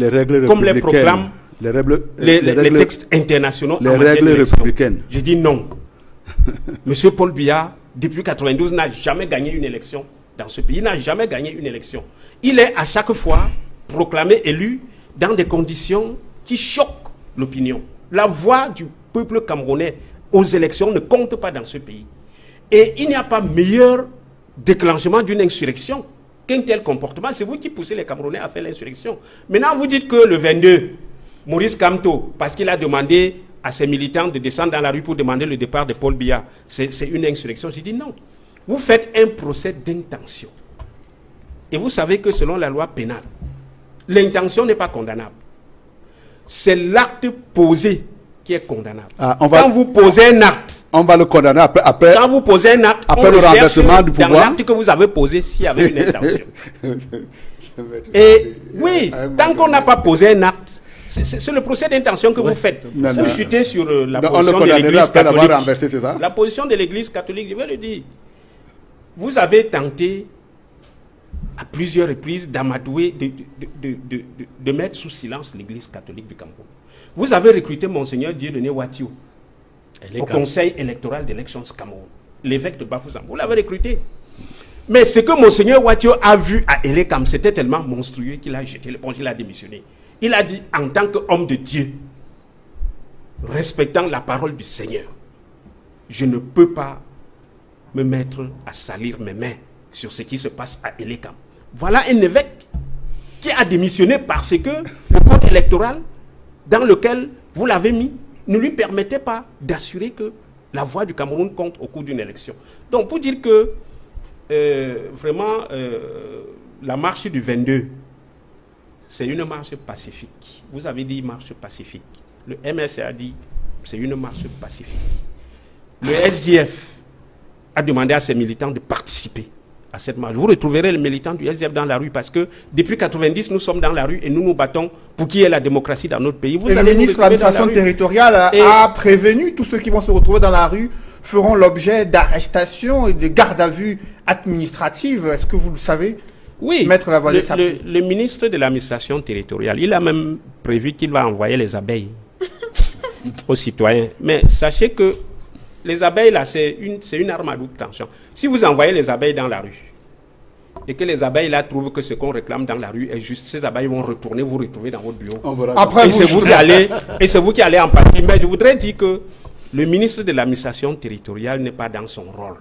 comme les proclament les textes internationaux les règles républicaines? Je dis non. Monsieur Paul Biya, depuis 1992, n'a jamais gagné une élection dans ce pays. Il n'a jamais gagné une élection. Il est à chaque fois proclamé élu dans des conditions qui choquent l'opinion. La voix du peuple camerounais aux élections ne compte pas dans ce pays. Et il n'y a pas meilleur déclenchement d'une insurrection qu'un tel comportement. C'est vous qui poussez les Camerounais à faire l'insurrection. Maintenant, vous dites que le 22, Maurice Kamto, parce qu'il a demandé à ses militants de descendre dans la rue pour demander le départ de Paul Biya, c'est une insurrection. J'ai dit non. Vous faites un procès d'intention. Et vous savez que selon la loi pénale, l'intention n'est pas condamnable. C'est l'acte posé qui est condamnable. Quand vous posez un acte, on va le condamner après. Quand vous posez un acte, après le renversement du pouvoir. Dans l'acte que vous avez posé, s'il y avait une intention. Et oui, tant qu'on n'a pas posé un acte, c'est le procès d'intention que vous faites. Vous chutez sur la position de l'Église catholique. La position de l'Église catholique, je vais le dire. Vous avez tenté à plusieurs reprises d'amadouer, de mettre sous silence l'Église catholique du Cameroun. Vous avez recruté Monseigneur Dieudonné Watio au Conseil électoral d'élections Cameroun, l'évêque de Bafoussam. Vous l'avez recruté. Mais ce que Monseigneur Watio a vu à Elekam, c'était tellement monstrueux qu'il a jeté l'éponge, il a démissionné. Il a dit, en tant qu'homme de Dieu, respectant la parole du Seigneur, je ne peux pas me mettre à salir mes mains sur ce qui se passe à Elekam. Voilà un évêque qui a démissionné parce que le code électoral dans lequel vous l'avez mis ne lui permettait pas d'assurer que la voix du Cameroun compte au cours d'une élection. Donc pour dire que vraiment la marche du 22, c'est une marche pacifique. Vous avez dit marche pacifique. Le MSC a dit c'est une marche pacifique. Le SDF a demandé à ses militants de participer à cette marche. Vous retrouverez les militants du SDF dans la rue parce que depuis 1990, nous sommes dans la rue et nous nous battons pour qu'il y ait la démocratie dans notre pays. Et le ministre de l'administration territoriale a prévenu tous ceux qui vont se retrouver dans la rue feront l'objet d'arrestations et de gardes à vue administratives. Est-ce que vous le savez? Oui, Maître Lavallée-Sapir. Le ministre de l'administration territoriale, il a même prévu qu'il va envoyer les abeilles aux citoyens. Mais sachez que les abeilles, là, c'est une arme à double tranchant. Si vous envoyez les abeilles dans la rue, et que les abeilles, là, trouvent que ce qu'on réclame dans la rue est juste, ces abeilles vont retourner, vous retrouver dans votre bureau. Après, c'est vous qui allez en partie. Mais je voudrais dire que le ministre de l'administration territoriale n'est pas dans son rôle.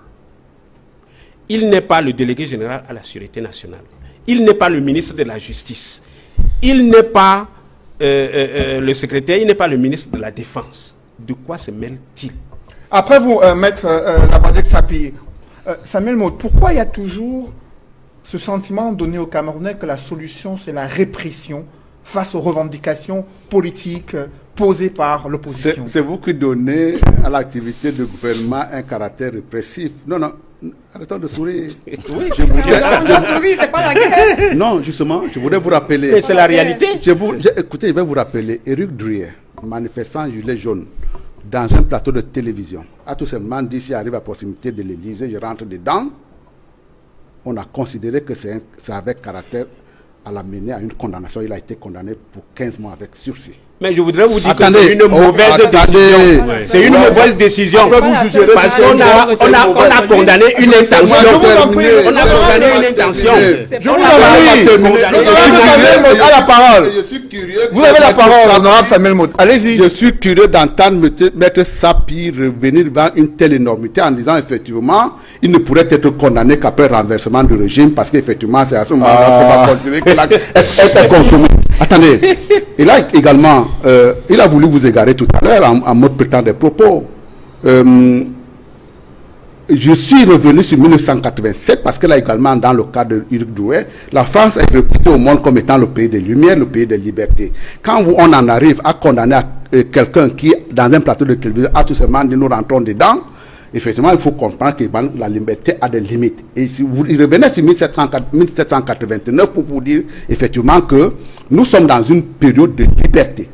Il n'est pas le délégué général à la sûreté nationale. Il n'est pas le ministre de la justice. Il n'est pas le secrétaire, il n'est pas le ministre de la défense. De quoi se mêle-t-il? Après vous, Maître Lavallée-Sapir, Samuel Maud, pourquoi il y a toujours ce sentiment donné aux Camerounais que la solution, c'est la répression face aux revendications politiques posées par l'opposition? C'est vous qui donnez à l'activité du gouvernement un caractère répressif. Non, arrêtons de sourire. Oui, c'est pas la guerre. Non, justement, je voudrais vous rappeler. C'est la réalité. Écoutez, je vais vous rappeler. Éric Druyer, manifestant gilet jaune, dans un plateau de télévision, a tout simplement dit, s'il arrive à proximité de l'Élysée, je rentre dedans. On a considéré que ça avait caractère à l'amener à une condamnation. Il a été condamné pour 15 mois avec sursis. Mais je voudrais vous dire que c'est une mauvaise décision. C'est une mauvaise décision. Parce qu'on a condamné une intention. On a condamné une intention. Je vous en prie. À la parole. Vous avez la parole, honorable Samuel Maud. Allez-y. Je suis curieux d'entendre Maître Sapir revenir devant une telle énormité en disant effectivement, il ne pourrait être condamné qu'après renversement du régime parce qu'effectivement, c'est à ce moment-là qu'on va considérer que l'acte est consommé. Attendez. Et là également, il a voulu vous égarer tout à l'heure en mode prétend des propos. Je suis revenu sur 1987 parce que là également, dans le cas de Éric Druyer, la France est réputée au monde comme étant le pays des Lumières, le pays des libertés. Quand on en arrive à condamner quelqu'un qui, dans un plateau de télévision, a tout simplement dit nous rentrons dedans, effectivement, il faut comprendre que la liberté a des limites. Et si vous revenez sur 1789 pour vous dire effectivement que nous sommes dans une période de liberté,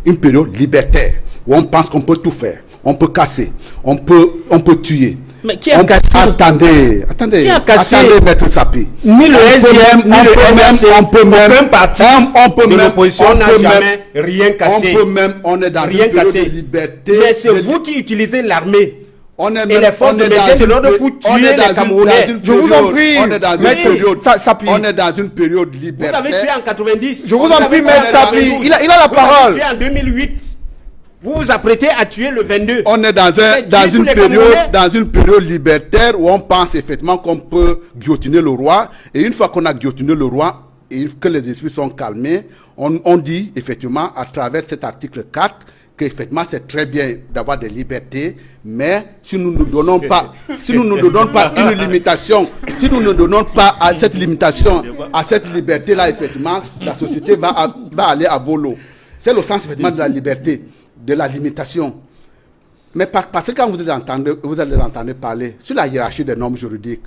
une période libertaire, où on pense qu'on peut tout faire, on peut casser, on peut tuer. Mais qui a cassé? Attendez, qui a cassé? Attendez, Maître Sapir. Ni le SDF, ni le MSC, aucun parti de l'opposition n'a jamais rien cassé. On est dans une période de liberté. Mais c'est vous qui utilisez l'armée. On est et les forces de maintien de l'ordre pour tuer les Camerounais. Je vous en prie. On est dans une période libertaire. Vous avez tué en 90. Je vous en prie, Maître Sapir. Il a la parole. Vous avez tué en 2008. Vous vous apprêtez à tuer le 22. On est dans une période libertaire où on pense effectivement qu'on peut guillotiner le roi. Et une fois qu'on a guillotiné le roi et que les esprits sont calmés, on dit effectivement à travers cet article 4 qu'effectivement c'est très bien d'avoir des libertés, mais si nous ne donnons pas, une limitation, si nous ne donnons pas à cette limitation, à cette liberté-là, effectivement, la société va aller à volo. C'est le sens effectivement de la liberté. de la limitation. Mais parce que quand vous allez entendre parler sur la hiérarchie des normes juridiques,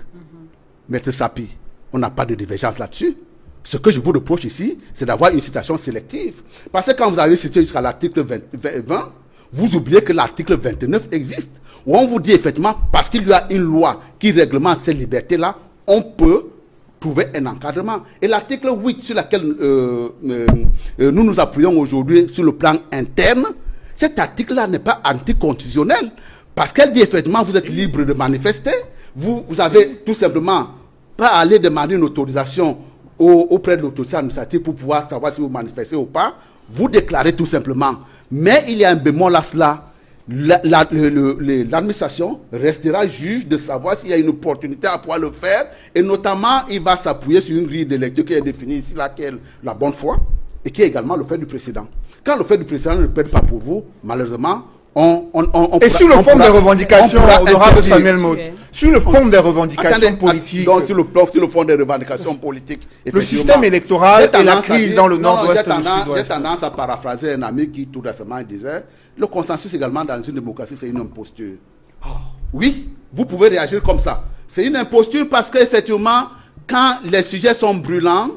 Maître Sapi, on n'a pas de divergence là-dessus. Ce que je vous reproche ici, c'est d'avoir une citation sélective. Parce que quand vous avez cité jusqu'à l'article 20, vous oubliez que l'article 29 existe. Où on vous dit effectivement, parce qu'il y a une loi qui réglemente ces libertés-là, on peut trouver un encadrement. Et l'article 8 sur lequel nous nous appuyons aujourd'hui sur le plan interne, cet article-là n'est pas anticonstitutionnel. Parce qu'elle dit effectivement, vous êtes libre de manifester. Vous avez tout simplement pas à aller demander une autorisation auprès de l'autorité administrative pour pouvoir savoir si vous manifestez ou pas. Vous déclarez tout simplement. Mais il y a un bémol à cela. L'administration restera juge de savoir s'il y a une opportunité à pouvoir le faire. Et notamment, il va s'appuyer sur une grille de lecture qui est définie ici, laquelle la bonne foi, et qui est également le fait du précédent. Quand le fait du précédent ne plaide pas pour vous, malheureusement, sur le fond des revendications, honorable Samuel Maud, sur le fond des revendications politiques, donc sur le fond des revendications politiques, le système électoral et la crise dans le nord-ouest du sud-ouest. J'ai tendance à paraphraser un ami qui tout récemment disait, le consensus également dans une démocratie, c'est une imposture. Oui, vous pouvez réagir comme ça. C'est une imposture parce qu'effectivement, quand les sujets sont brûlants,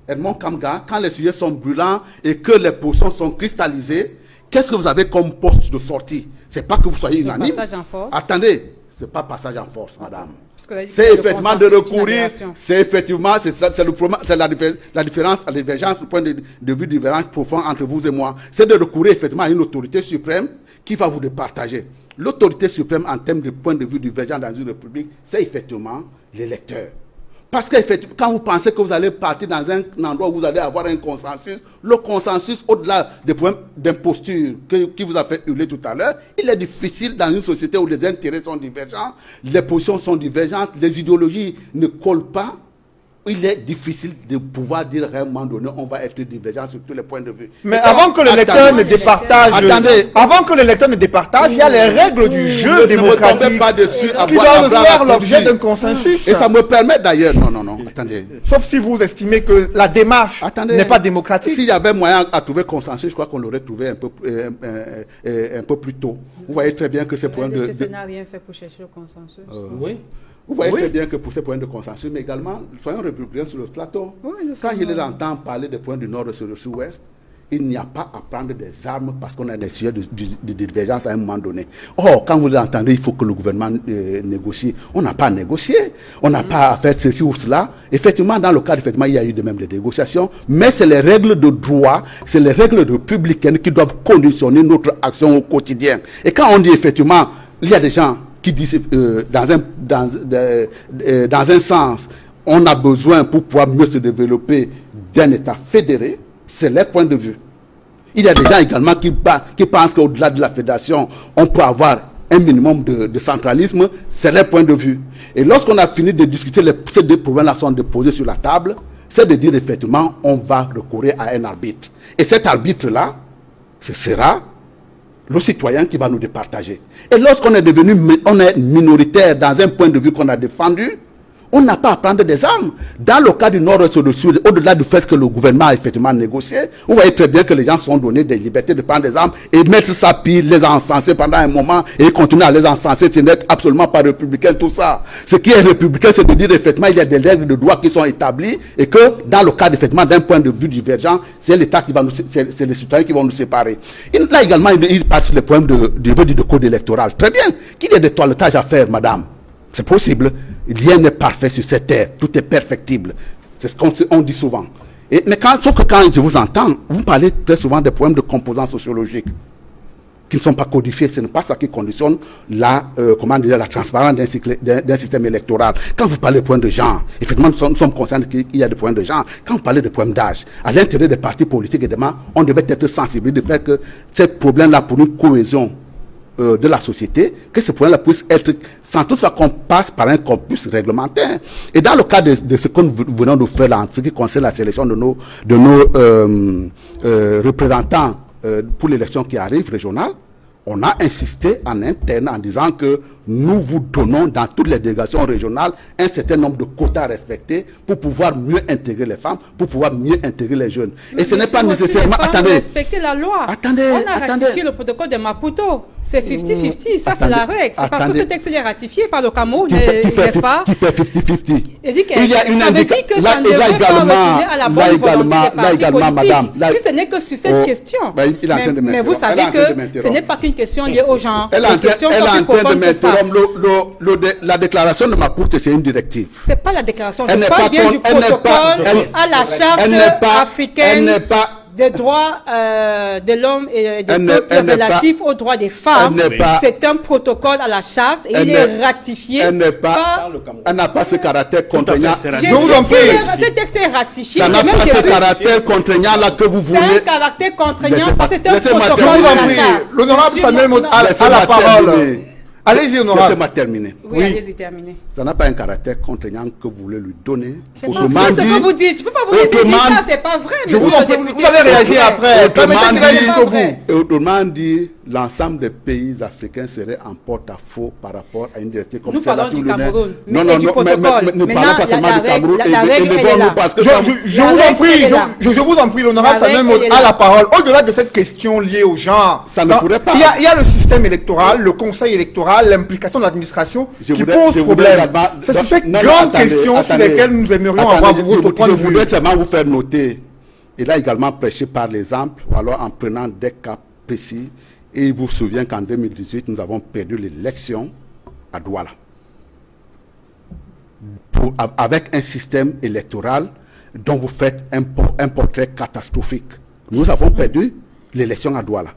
Edmond Kamga, quand les sujets sont brûlants et que les positions sont cristallisées, qu'est-ce que vous avez comme poste de sortie? C'est pas que vous soyez unanime. Passage en force. Attendez, c'est pas passage en force, madame. C'est effectivement de recourir. C'est effectivement, c'est le problème, c'est la différence, la divergence, le point de vue divergence profond entre vous et moi. C'est de recourir effectivement à une autorité suprême qui va vous départager. L'autorité suprême en termes de point de vue divergent dans une république, c'est effectivement l'électeur. Parce que quand vous pensez que vous allez partir dans un endroit où vous allez avoir un consensus, le consensus, au-delà des problèmes d'imposture qui vous a fait hurler tout à l'heure, il est difficile dans une société où les intérêts sont divergents, les positions sont divergentes, les idéologies ne collent pas. Il est difficile de pouvoir dire à un moment donné, on va être divergent sur tous les points de vue. Mais avant que le lecteur ne départage, il y a les règles du jeu démocratique qui doivent faire l'objet d'un consensus. Et ça me permet d'ailleurs, non, attendez. Sauf si vous estimez que la démarche n'est pas démocratique. S'il y avait moyen à trouver consensus, je crois qu'on l'aurait trouvé un peu plus tôt. Vous voyez très bien que ces points de... Le n'a rien fait pour chercher le consensus. Oui. Vous voyez très bien que pour ces points de consensus, mais également, soyons républicains sur le plateau. Quand je les entends parler des points du nord et sur le sud-ouest, il n'y a pas à prendre des armes parce qu'on a des sujets de divergence à un moment donné. Or, quand vous l'entendez, il faut que le gouvernement négocie. On n'a pas à négocier. On n'a pas à faire ceci ou cela. Effectivement, dans le cadre, effectivement, il y a eu de même des négociations, mais c'est les règles de droit, c'est les règles républicaines qui doivent conditionner notre action au quotidien. Et quand on dit effectivement, il y a des gens qui disent dans un sens, on a besoin pour pouvoir mieux se développer d'un État fédéré, c'est leur point de vue. Il y a des gens également qui pensent qu'au-delà de la fédération, on peut avoir un minimum de centralisme, c'est leur point de vue. Et lorsqu'on a fini de discuter, ces deux problèmes-là sont déposés sur la table, c'est de dire effectivement, on va recourir à un arbitre. Et cet arbitre-là, ce sera le citoyen qui va nous départager. Et lorsqu'on est minoritaire dans un point de vue qu'on a défendu, on n'a pas à prendre des armes. Dans le cas du nord et du sud, au-delà du fait que le gouvernement a effectivement négocié, vous voyez très bien que les gens sont donnés des libertés de prendre des armes et mettre ça pire, les encenser pendant un moment et continuer à les encenser, ce n'est absolument pas républicain tout ça. Ce qui est républicain, c'est de dire effectivement il y a des règles de droit qui sont établies et que dans le cas effectivement d'un point de vue divergent, c'est l'État qui va nous, c'est les citoyens qui vont nous séparer. Là également, il parle sur les problèmes de code électoral. Très bien, qu'il y ait des toilettages à faire, madame. C'est possible. Rien n'est parfait sur cette terre. Tout est perfectible. C'est ce qu'on dit souvent. Sauf que quand je vous entends, vous parlez très souvent des problèmes de composants sociologiques qui ne sont pas codifiés. Ce n'est pas ça qui conditionne la transparence d'un système électoral. Quand vous parlez de problèmes de genre, effectivement, nous sommes conscients qu'il y a des problèmes de genre. Quand vous parlez de problèmes d'âge, à l'intérieur des partis politiques, évidemment, on devait être sensible du fait que ces problèmes-là, pour une cohésion de la société, que ce problème-là puisse être, sans toutefois qu'on passe par un corpus réglementaire. Et dans le cas de ce que nous venons de faire là, en ce qui concerne la sélection de nos représentants pour l'élection qui arrive régionale, on a insisté en interne en disant que nous vous donnons dans toutes les délégations régionales un certain nombre de quotas à respecter pour pouvoir mieux intégrer les femmes, pour pouvoir mieux intégrer les jeunes. Mais et ce n'est pas nécessairement... Attendez. Respecter la loi. Attendez. On a ratifié le protocole de Maputo. C'est 50-50. Ça, c'est la règle. C'est parce que ce texte est ratifié par le Cameroun, n'est-ce pas? Qui fait 50-50. Il y a une ça veut dire que ça ne devrait pas retourner à la bonne volonté des partis politiques. Si ce n'est que sur cette question. Mais vous savez que ce n'est pas qu'une question liée aux gens. Elle est en train de m'interrompre. La déclaration de Maputo, c'est une directive. C'est pas la déclaration. Je parle bien du protocole à la charte africaine des droits de l'homme et des peuples relatifs aux droits des femmes. C'est un protocole à la charte et il est ratifié par... Elle n'a pas ce caractère contraignant. Je vous en prie. Ce texte est ratifié. Ça n'a pas ce caractère contraignant là que vous voulez. C'est un caractère contraignant parce que c'est un protocole à la charte. L'honorable Samuel Maud a la parole. Allez-y, honorable. C'est ma terminée. Oui, allez-y, terminez. Ça n'a pas un caractère contraignant que vous voulez lui donner. C'est pas vrai ce que vous dites. Je ne peux pas vous laisser dire ça, c'est pas vrai. Je vous allez réagir après. Autrement dit, l'ensemble des pays africains seraient en porte-à-faux par rapport à une directive comme nous parlons du Cameroun. Non, nous parlons pas seulement du Cameroun. Je vous en prie, l'honorable Samuel Maud a la parole. Au-delà de cette question liée aux gens, ça ne pourrait pas. Il y a le système électoral, le conseil électoral, l'implication de l'administration qui pose problème. C'est sur cette grande question sur lesquelles nous aimerions avoir votre point de vue. Je voudrais seulement vous faire noter, il a également prêché par l'exemple, ou alors en prenant des cas précis. Et il vous souvient qu'en 2018, nous avons perdu l'élection à Douala. Avec un système électoral dont vous faites un portrait catastrophique. Nous avons perdu l'élection à Douala.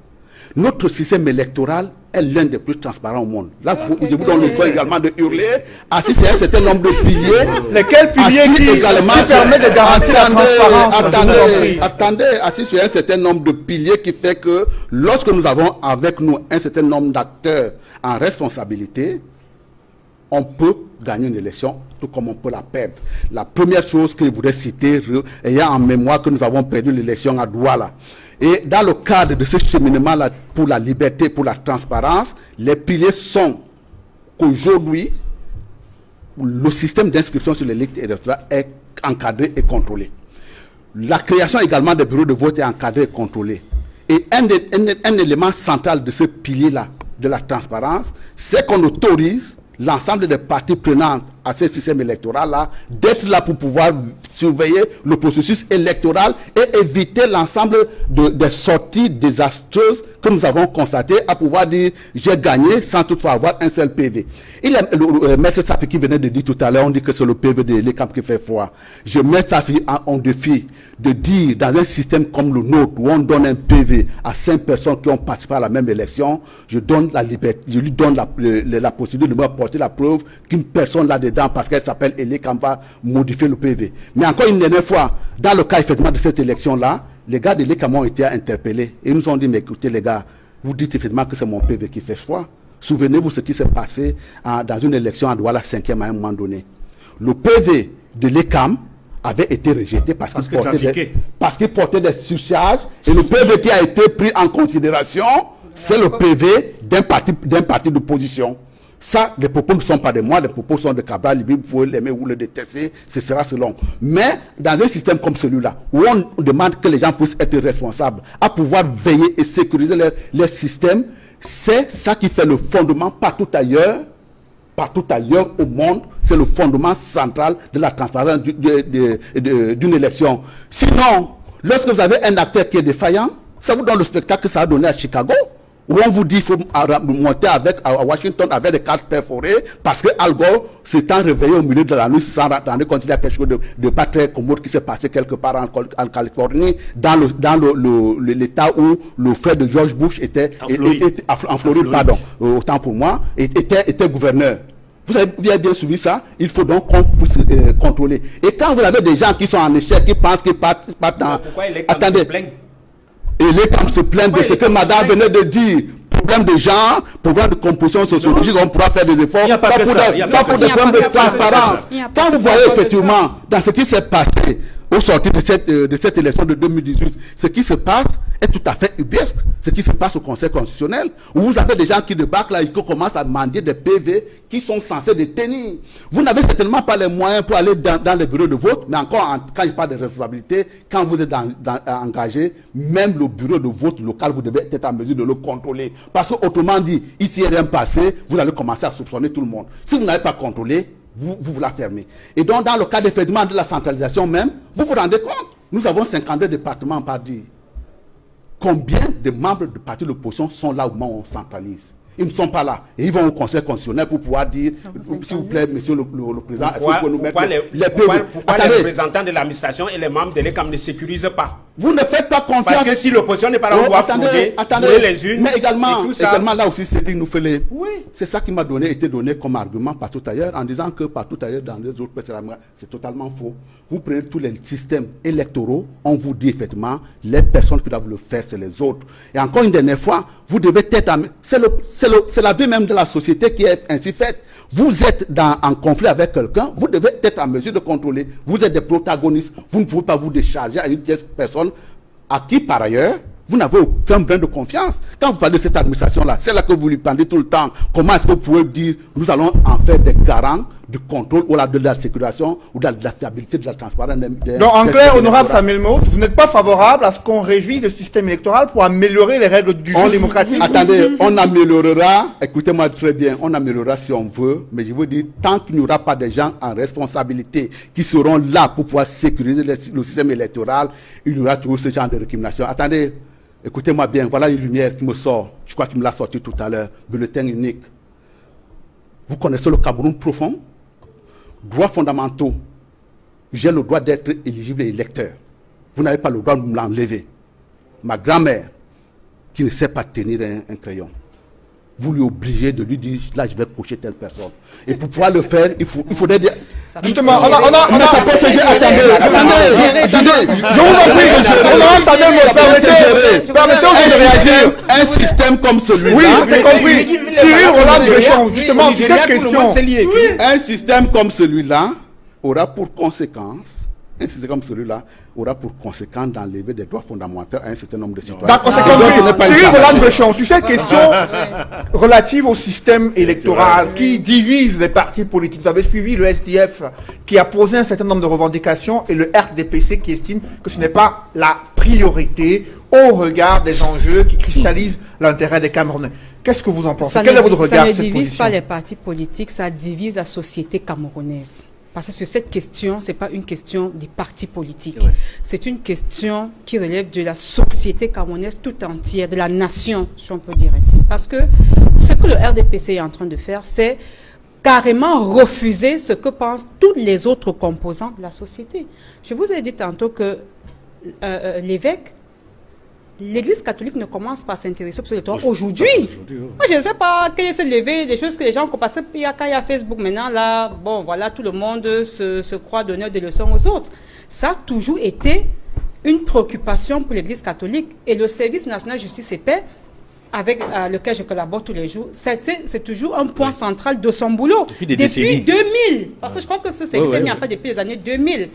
Notre système électoral est l'un des plus transparents au monde. Là, je vous donne le droit également de hurler. Assis sur un certain nombre de piliers. Lesquels piliers qui permettent de garantir la transparence? Attendez, assis sur un certain nombre de piliers qui fait que lorsque nous avons avec nous un certain nombre d'acteurs en responsabilité, on peut gagner une élection, tout comme on peut la perdre. La première chose que je voudrais citer, ayant en mémoire que nous avons perdu l'élection à Douala, et dans le cadre de ce cheminement-là pour la liberté, pour la transparence, les piliers sont qu'aujourd'hui, le système d'inscription sur les listes électorales est encadré et contrôlé. La création également des bureaux de vote est encadrée et contrôlée. Et un élément central de ce pilier-là, de la transparence, c'est qu'on autorise l'ensemble des parties prenantes à ce système électoral-là d'être là pour pouvoir surveiller le processus électoral et éviter l'ensemble des sorties désastreuses que nous avons constatées à pouvoir dire j'ai gagné sans toutefois avoir un seul PV. Il y a le maître Sapi qui venait de dire tout à l'heure, on dit que c'est le PV de l'ECAM qui fait froid. Je mets Sapi en défi de dire dans un système comme le nôtre où on donne un PV à 5 personnes qui ont participé à la même élection, je donne la liberté, je lui donne la possibilité de me apporter la preuve qu'une personne là-dedans, parce qu'elle s'appelle Elécam, va modifier le PV. Mais encore une dernière fois, dans le cas effectivement de cette élection-là, les gars de l'Écam ont été interpellés et ils nous ont dit, mais écoutez les gars, vous dites effectivement que c'est mon PV qui fait froid. Souvenez-vous ce qui s'est passé dans une élection à Douala 5e à un moment donné. Le PV de l'Écam avait été rejeté parce qu'il portait des surcharges et le PV qui a été pris en considération, c'est le PV d'un parti d'opposition. Ça, les propos ne sont pas de moi, les propos sont de Cabral Libi, vous pouvez l'aimer ou le détester, ce sera selon. Mais dans un système comme celui-là, où on demande que les gens puissent être responsables, à pouvoir veiller et sécuriser leur système, c'est ça qui fait le fondement partout ailleurs au monde, c'est le fondement central de la transparence d'une élection. Sinon, lorsque vous avez un acteur qui est défaillant, ça vous donne le spectacle que ça a donné à Chicago, où on vous dit qu'il faut monter à Washington avec des cartes perforées parce que Al Gore s'étant réveillé au milieu de la nuit sans rendre compte qu'il y a quelque chose de pas très commode qui s'est passé quelque part en Californie, dans l'état où le frère de George Bush était en Floride, pardon, autant pour moi, était gouverneur. Vous avez bien suivi ça. Il faut donc qu'on puisse contrôler. Et quand vous avez des gens qui sont en échec, qui pensent qu'ils partent dans... Attendez. Et les camps se plaignent de ce que madame venait de dire. Problème de genre, problème de composition sociologique, on pourra faire des efforts. Pas pour des problèmes de transparence. Quand vous voyez effectivement dans ce qui s'est passé au sortir de cette élection de 2018, ce qui se passe est tout à fait ubuesque, ce qui se passe au Conseil constitutionnel, où vous avez des gens qui débarquent là et qui commencent à demander des PV qui sont censés détenir. Vous n'avez certainement pas les moyens pour aller dans les bureaux de vote, mais encore, quand il parle de responsabilité, quand vous êtes engagé, même le bureau de vote local, vous devez être en mesure de le contrôler. Parce qu'autrement dit, ici il n'y a rien passé, vous allez commencer à soupçonner tout le monde. Si vous n'avez pas contrôlé, vous la fermez. Et donc, dans le cas d'effectivement de la centralisation même, vous vous rendez compte, nous avons 52 départements par dire. Combien de membres de partis de l'opposition sont là au moment où on centralise? Ils ne sont pas là. Et ils vont au Conseil constitutionnel pour pouvoir dire, s'il vous plaît, monsieur le président, est-ce que vous pouvez nous mettre pourquoi les représentants de l'administration et les membres de l'ECAM ne sécurisent pas? Vous ne faites pas confiance. Parce que si l'opposition n'est pas là, on doit fouiller les unes. Mais également, et tout ça. là aussi, c'est qu'il nous fait les... Oui. C'est ça qui m'a été donné comme argument partout ailleurs, en disant que partout ailleurs, dans les autres pays, c'est totalement faux. Vous prenez tous les systèmes électoraux, on vous dit effectivement, les personnes qui doivent le faire, c'est les autres. Et encore une dernière fois, vous devez être... C'est la vie même de la société qui est ainsi faite. Vous êtes en conflit avec quelqu'un, vous devez être en mesure de contrôler. Vous êtes des protagonistes. Vous ne pouvez pas vous décharger à une tierce personne à qui, par ailleurs, vous n'avez aucun brin de confiance. Quand vous parlez de cette administration-là, c'est là que vous lui pendez tout le temps. Comment est-ce que vous pouvez dire, nous allons en faire des garants du contrôle ou de la sécurisation ou de la fiabilité, de la transparence. Donc, en clair, honorable Samuel Maud, vous n'êtes pas favorable à ce qu'on révise le système électoral pour améliorer les règles du jeu démocratique? Attendez, on améliorera, écoutez-moi très bien, on améliorera si on veut, mais je vous dis, tant qu'il n'y aura pas des gens en responsabilité qui seront là pour pouvoir sécuriser le système électoral, il y aura toujours ce genre de récrimination. Attendez, écoutez-moi bien, voilà une lumière qui me sort, je crois qu'il me l'a sorti tout à l'heure, bulletin unique. Vous connaissez le Cameroun profond? Droits fondamentaux. J'ai le droit d'être éligible et électeur. Vous n'avez pas le droit de me l'enlever. Ma grand-mère, qui ne sait pas tenir un crayon, vous lui obligez de lui dire, là je vais cocher telle personne. Et pour pouvoir le faire, il faudrait dire... Justement, on a mais ça peut se gérer. Attendez. Je vous en prie, permettez-nous de réagir. Un système comme celui-là... Oui, j'ai compris. Cyril Roland Béchon, justement, sur cette question. Un système comme celui-là aura pour conséquence... Un système comme celui-là aura pour conséquence d'enlever des droits fondamentaux à un certain nombre de citoyens. D'accord, c'est comme Cyril Roland Béchon, sur cette question relative au système électoral qui divise les partis politiques. Vous avez suivi le SDF qui a posé un certain nombre de revendications et le RDPC qui estime que ce n'est pas la priorité au regard des enjeux qui cristallisent l'intérêt des Camerounais. Qu'est-ce que vous en pensez? Quel est votre regard sur cette position? Ça ne divise pas les partis politiques, ça divise la société camerounaise. Parce que sur cette question, ce n'est pas une question des partis politiques. Ouais. C'est une question qui relève de la société camerounaise tout entière, de la nation, si on peut dire ainsi. Parce que ce que le RDPC est en train de faire, c'est carrément refuser ce que pensent toutes les autres composants de la société. Je vous ai dit tantôt que l'évêque, l'Église catholique ne commence pas à s'intéresser sur le droit aujourd'hui. Moi, je ne sais pas quel est ce levé, des choses que les gens ont passé quand il y a Facebook maintenant, là, bon, voilà, tout le monde se croit donner des leçons aux autres. Ça a toujours été une préoccupation pour l'Église catholique et le service national de justice et paix, avec lequel je collabore tous les jours, c'est toujours un point central de son boulot. Depuis 2000, parce que je crois que ça s'est mis en place depuis les années 2000.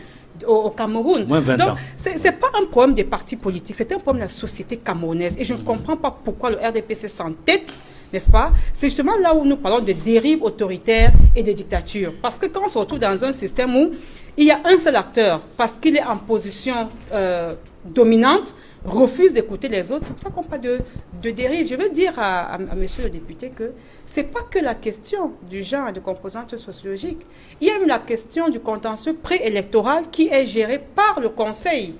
Au Cameroun. Moins 20 ans. Ce n'est pas un problème des partis politiques, c'est un problème de la société camerounaise. Et je ne comprends pas pourquoi le RDPC s'entête, n'est-ce pas? C'est justement là où nous parlons de dérives autoritaires et de dictatures. Parce que quand on se retrouve dans un système où il y a un seul acteur, parce qu'il est en position dominante, refuse d'écouter les autres, c'est pour ça qu'on parle de dérive. Je veux dire à monsieur le député que ce n'est pas que la question du genre et de composante sociologique. Il y a même la question du contentieux préélectoral qui est géré par le Conseil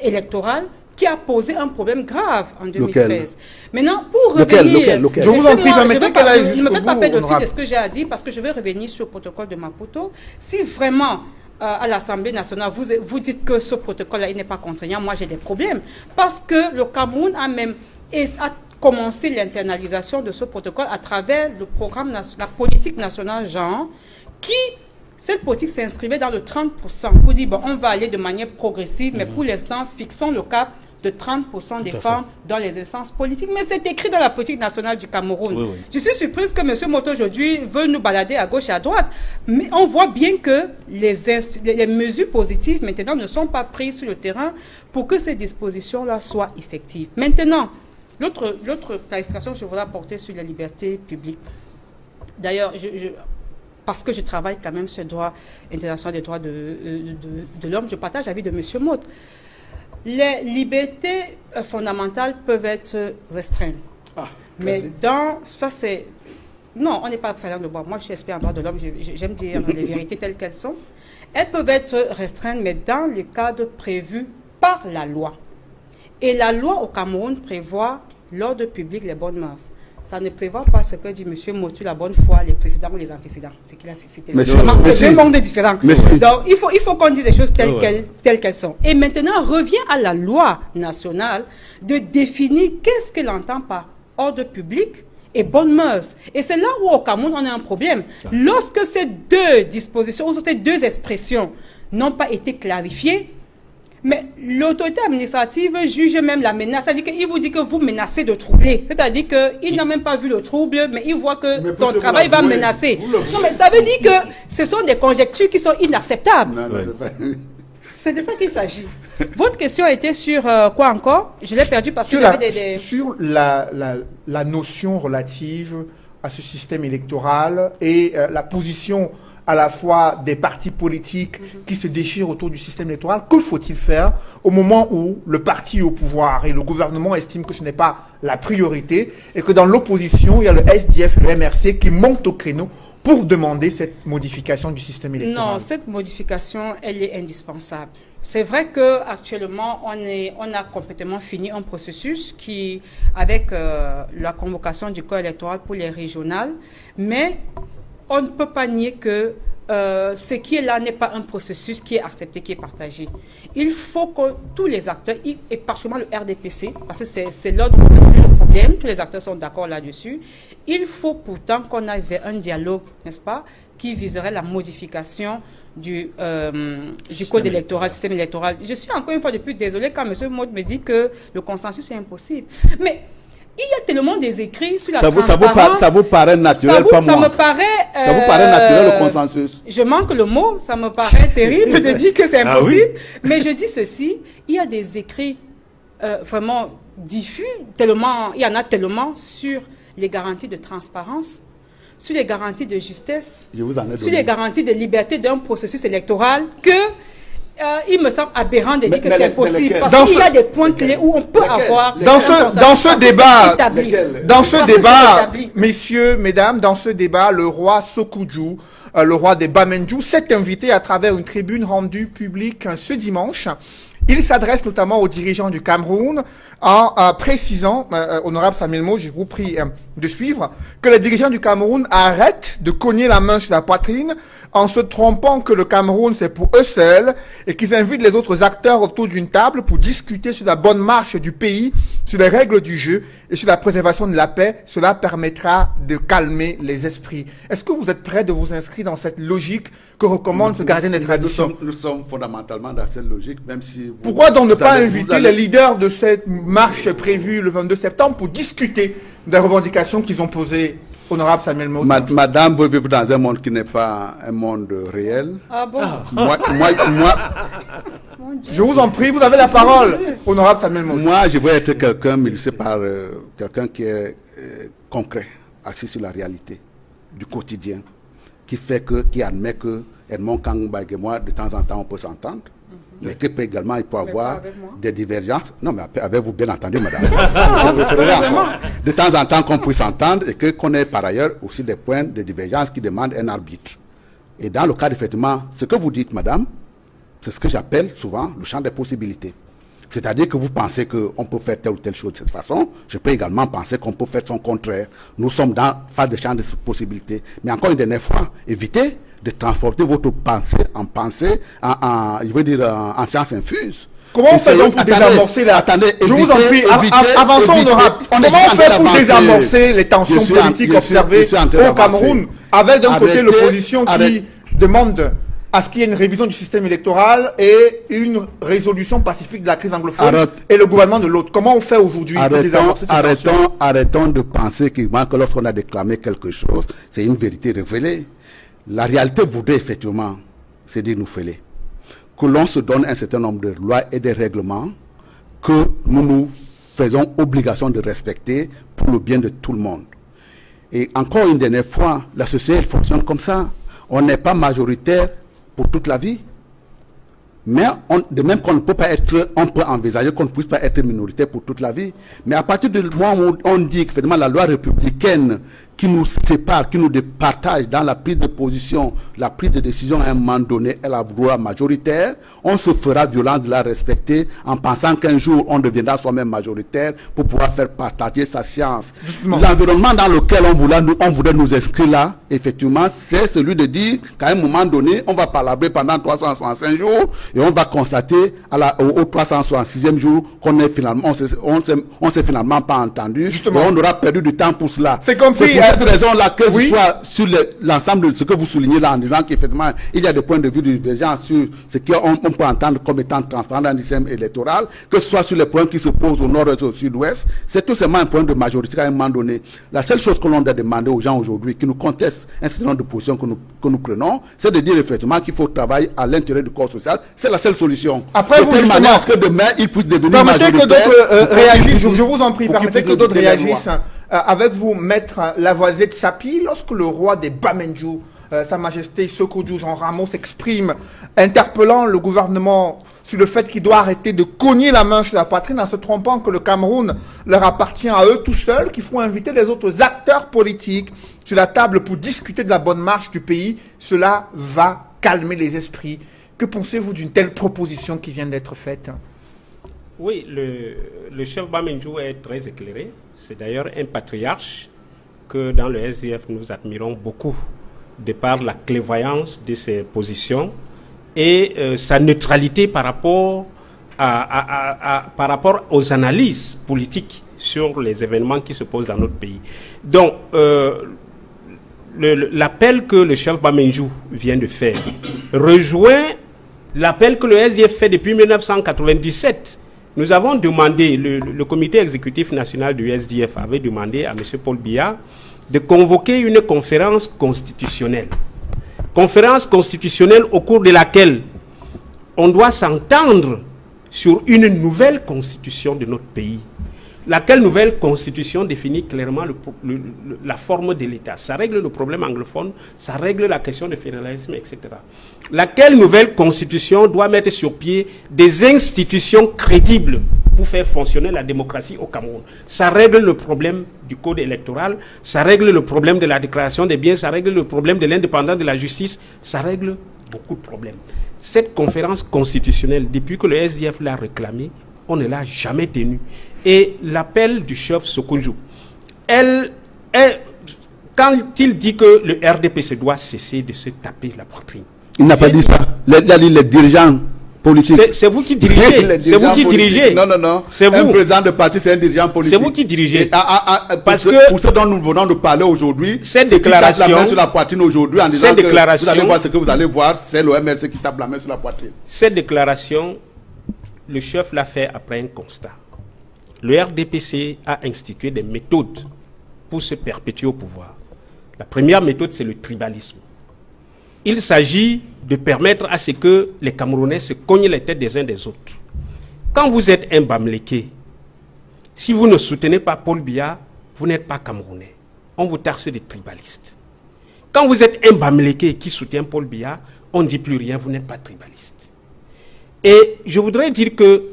électoral qui a posé un problème grave en 2013. Maintenant, pour revenir... Lequel je vous en prie, ne me faites pas pédophile de ce que j'ai à dire parce que je vais revenir sur le protocole de Maputo. Si vraiment... à l'Assemblée nationale, vous dites que ce protocole-là n'est pas contraignant, moi j'ai des problèmes. Parce que le Cameroun a même commencé l'internalisation de ce protocole à travers le programme, la politique nationale genre, cette politique s'inscrivait dans le 30% pour dire, bon, on va aller de manière progressive, mais pour l'instant, fixons le cap de 30% des femmes dans les instances politiques. Mais c'est écrit dans la politique nationale du Cameroun. Oui, oui. Je suis surprise que M. Moto aujourd'hui veut nous balader à gauche et à droite. Mais on voit bien que les mesures positives maintenant ne sont pas prises sur le terrain pour que ces dispositions-là soient effectives. Maintenant, l'autre clarification que je voudrais apporter sur la liberté publique. D'ailleurs, parce que je travaille quand même sur le droit international des droits de l'homme, je partage l'avis de M. Motte. Les libertés fondamentales peuvent être restreintes. Mais dans ça, c'est... Non, on n'est pas faisant de bois. Moi, je suis expert en droit de l'homme. J'aime dire les vérités telles qu'elles sont. Elles peuvent être restreintes, mais dans le cadre prévu par la loi. Et la loi au Cameroun prévoit l'ordre public, les bonnes mœurs. Ça ne prévoit pas ce que dit M. Motu, la bonne foi, les précédents ou les antécédents. C'est qu'il a cité. C'est deux mondes différents. Donc, il faut qu'on dise les choses telles qu'elles sont. Et maintenant, revient à la loi nationale de définir qu'est-ce qu'elle entend par ordre public et bonnes mœurs. Et c'est là où, au Cameroun, on a un problème. Lorsque ces deux dispositions, ou ces deux expressions n'ont pas été clarifiées, mais l'autorité administrative juge même la menace. C'est-à-dire qu'il vous dit que vous menacez de troubler. C'est-à-dire qu'il n'a même pas vu le trouble, mais il voit que ton travail va menacer. Non, mais ça veut dire que ce sont des conjectures qui sont inacceptables. C'est de ça qu'il s'agit. Votre question était sur quoi encore? Je l'ai perdu parce que j'avais des... Sur la notion relative à ce système électoral et la position à la fois des partis politiques qui se déchirent autour du système électoral. Que faut-il faire au moment où le parti au pouvoir et le gouvernement estiment que ce n'est pas la priorité et que dans l'opposition, il y a le SDF et le MRC qui montent au créneau pour demander cette modification du système électoral? Non, cette modification, elle est indispensable. C'est vrai qu'actuellement, on a complètement fini un processus qui, avec la convocation du corps électoral pour les régionales, mais on ne peut pas nier que ce qui est là n'est pas un processus qui est accepté, qui est partagé. Il faut que tous les acteurs, et particulièrement le RDPC, parce que c'est l'ordre, c'est le problème, tous les acteurs sont d'accord là-dessus, il faut pourtant qu'on aille vers un dialogue, n'est-ce pas, qui viserait la modification du code électoral, système électoral. Je suis encore une fois de plus désolée quand M. Maud me dit que le consensus est impossible. Mais il y a tellement des écrits sur la transparence. Ça vous paraît naturel, pas moi. Ça me paraît... ça vous paraît naturel, le consensus? Je manque le mot. Ça me paraît terrible de dire que c'est impossible. Mais je dis ceci, il y a des écrits vraiment diffus, tellement, il y en a tellement sur les garanties de transparence, sur les garanties de justesse, sur les garanties de liberté d'un processus électoral que... il me semble aberrant de dire que c'est impossible parce qu'il y a des points clés où on peut avoir dans ce débat, messieurs, mesdames, dans ce débat, le roi Sokudju, le roi des Bamenju, s'est invité à travers une tribune rendue publique ce dimanche. Il s'adresse notamment aux dirigeants du Cameroun en précisant, honorable Samuel Mo, je vous prie de suivre, que les dirigeants du Cameroun arrêtent de cogner la main sur la poitrine en se trompant que le Cameroun c'est pour eux seuls et qu'ils invitent les autres acteurs autour d'une table pour discuter sur la bonne marche du pays, sur les règles du jeu et sur la préservation de la paix. Cela permettra de calmer les esprits. Est-ce que vous êtes prêts de vous inscrire dans cette logique que recommande ce gardien des traditions? Nous sommes fondamentalement dans cette logique, même si... Pourquoi donc ne pas inviter les leaders de cette marche prévue le 22 septembre pour discuter des revendications qu'ils ont posées, honorable Samuel Maud? Madame veut vivre dans un monde qui n'est pas un monde réel. Ah bon? Moi, je vous en prie, vous avez la parole, honorable Samuel Maud. Moi, je veux être quelqu'un milité par quelqu'un qui est concret, assis sur la réalité du quotidien, qui admet que Edmond Kangba et moi, de temps en temps, on peut s'entendre. Mais qu'il peut également, il peut avoir des divergences. Non, mais avec vous, bien entendu, madame. De temps en temps, qu'on puisse s'entendre et qu'on ait par ailleurs aussi des points de divergence qui demandent un arbitre. Et dans le cas, effectivement, ce que vous dites, madame, c'est ce que j'appelle souvent le champ des possibilités. C'est-à-dire que vous pensez qu'on peut faire telle ou telle chose de cette façon. Je peux également penser qu'on peut faire son contraire. Nous sommes dans phase de champ des possibilités. Mais encore une dernière fois, évitez de transporter votre pensée je veux dire, en science infuse. Comment on fait donc pour désamorcer la... Je vous en prie, avançons, honorable. Comment on fait pour désamorcer les tensions politiques observées au Cameroun, avec d'un côté l'opposition qui demande à ce qu'il y ait une révision du système électoral et une résolution pacifique de la crise anglophone et le gouvernement de l'autre. Comment on fait aujourd'hui pour désamorcer cette tension? Arrêtons de penser que lorsqu'on a déclamé quelque chose, c'est une vérité révélée. La réalité voudrait effectivement, c'est dire nous fêler, que l'on se donne un certain nombre de lois et de règlements que nous faisons obligation de respecter pour le bien de tout le monde. Et encore une dernière fois, la société elle fonctionne comme ça. On n'est pas majoritaire pour toute la vie. Mais de même qu'on ne peut pas être, on peut envisager qu'on ne puisse pas être minoritaire pour toute la vie. Mais à partir du moment où on dit que finalement la loi républicaine qui nous sépare, qui nous départage dans la prise de position, la prise de décision à un moment donné est la loi majoritaire, on se fera violence de la respecter en pensant qu'un jour on deviendra soi-même majoritaire pour pouvoir faire partager sa science. L'environnement dans lequel on voulait nous inscrire là, effectivement, c'est celui de dire qu'à un moment donné, on va palabrer pendant 365 jours et on va constater au 366e jour qu'on est finalement, on s'est finalement pas entendu. Justement. Et on aura perdu du temps pour cela. C'est compris. Pour cette raison-là, que ce soit sur l'ensemble de ce que vous soulignez là en disant qu'effectivement, il y a des points de vue divergents sur ce qu'on peut entendre comme étant transparent dans le système électoral, que ce soit sur les points qui se posent au nord et au sud-ouest, c'est tout simplement un point de majorité à un moment donné. La seule chose que l'on doit demander aux gens aujourd'hui qui nous contestent un certain nombre de positions que nous prenons, c'est de dire effectivement qu'il faut travailler à l'intérieur du corps social. C'est la seule solution. Après, vous, de manière à ce que demain, ils puissent devenir majoritaires. Permettez que d'autres réagissent, je vous en prie, permettez que d'autres réagissent. Avec vous, maître Lavoisier de Sapi, lorsque le roi des Bamenju, Sa Majesté Sékou Jean Ramos, s'exprime, interpellant le gouvernement sur le fait qu'il doit arrêter de cogner la main sur la poitrine en se trompant que le Cameroun leur appartient à eux tout seuls, qu'il faut inviter les autres acteurs politiques sur la table pour discuter de la bonne marche du pays, cela va calmer les esprits. Que pensez-vous d'une telle proposition qui vient d'être faite? Oui, le chef Bamenju est très éclairé. C'est d'ailleurs un patriarche que dans le SDF nous admirons beaucoup, de par la clairvoyance de ses positions et sa neutralité par rapport aux analyses politiques sur les événements qui se posent dans notre pays. Donc, l'appel que le chef Bamenju vient de faire rejoint l'appel que le SDF fait depuis 1997. Nous avons demandé, le comité exécutif national du SDF avait demandé à M. Paul Biya de convoquer une conférence constitutionnelle. Conférence constitutionnelle au cours de laquelle on doit s'entendre sur une nouvelle constitution de notre pays. Laquelle nouvelle constitution définit clairement la forme de l'État. Ça règle le problème anglophone, ça règle la question du fédéralisme, etc. Laquelle nouvelle constitution doit mettre sur pied des institutions crédibles pour faire fonctionner la démocratie au Cameroun. Ça règle le problème du code électoral, ça règle le problème de la déclaration des biens, ça règle le problème de l'indépendance de la justice, ça règle beaucoup de problèmes. Cette conférence constitutionnelle, depuis que le SDF l'a réclamée, on ne l'a jamais tenue. Et l'appel du chef Sékou, quand il dit que le RDPC doit cesser de se taper la poitrine. Il n'a pas dit ça. Il a dit les dirigeants politiques. C'est vous qui dirigez. C'est vous qui dirigez. Non, non, non. C'est vous. Un président de parti, c'est un dirigeant politique. C'est vous qui dirigez. Parce que pour ce dont nous venons de parler aujourd'hui, cette déclaration, qui tape la main sur la poitrine aujourd'hui en disant que vous allez voir ce que vous allez voir, c'est l'OMLC qui tape la main sur la poitrine. Cette déclaration, le chef l'a fait après un constat. Le RDPC a institué des méthodes pour se perpétuer au pouvoir. La première méthode, c'est le tribalisme. Il s'agit de permettre à ce que les Camerounais se cognent les têtes des uns des autres. Quand vous êtes un Bamléké, si vous ne soutenez pas Paul Biya, vous n'êtes pas Camerounais. On vous taxe de tribaliste. Quand vous êtes un Bamléké qui soutient Paul Biya, on ne dit plus rien, vous n'êtes pas tribaliste. Et je voudrais dire que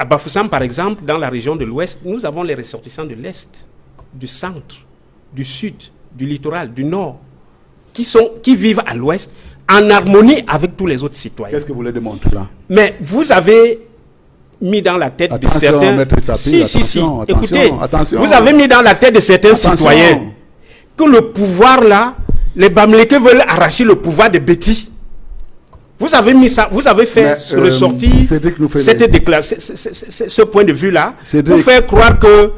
à Bafoussam, par exemple, dans la région de l'Ouest, nous avons les ressortissants de l'Est, du centre, du sud, du littoral, du nord, qui vivent à l'Ouest en harmonie avec tous les autres citoyens. Qu'est-ce que vous voulez démontrer là? Mais vous avez mis dans la tête de certains... Écoutez, vous avez mis dans la tête de certains citoyens que le pouvoir là, les Bamlékés veulent arracher le pouvoir de Betty. Vous avez mis ça, vous avez fait ressortir ce point de vue-là pour faire croire que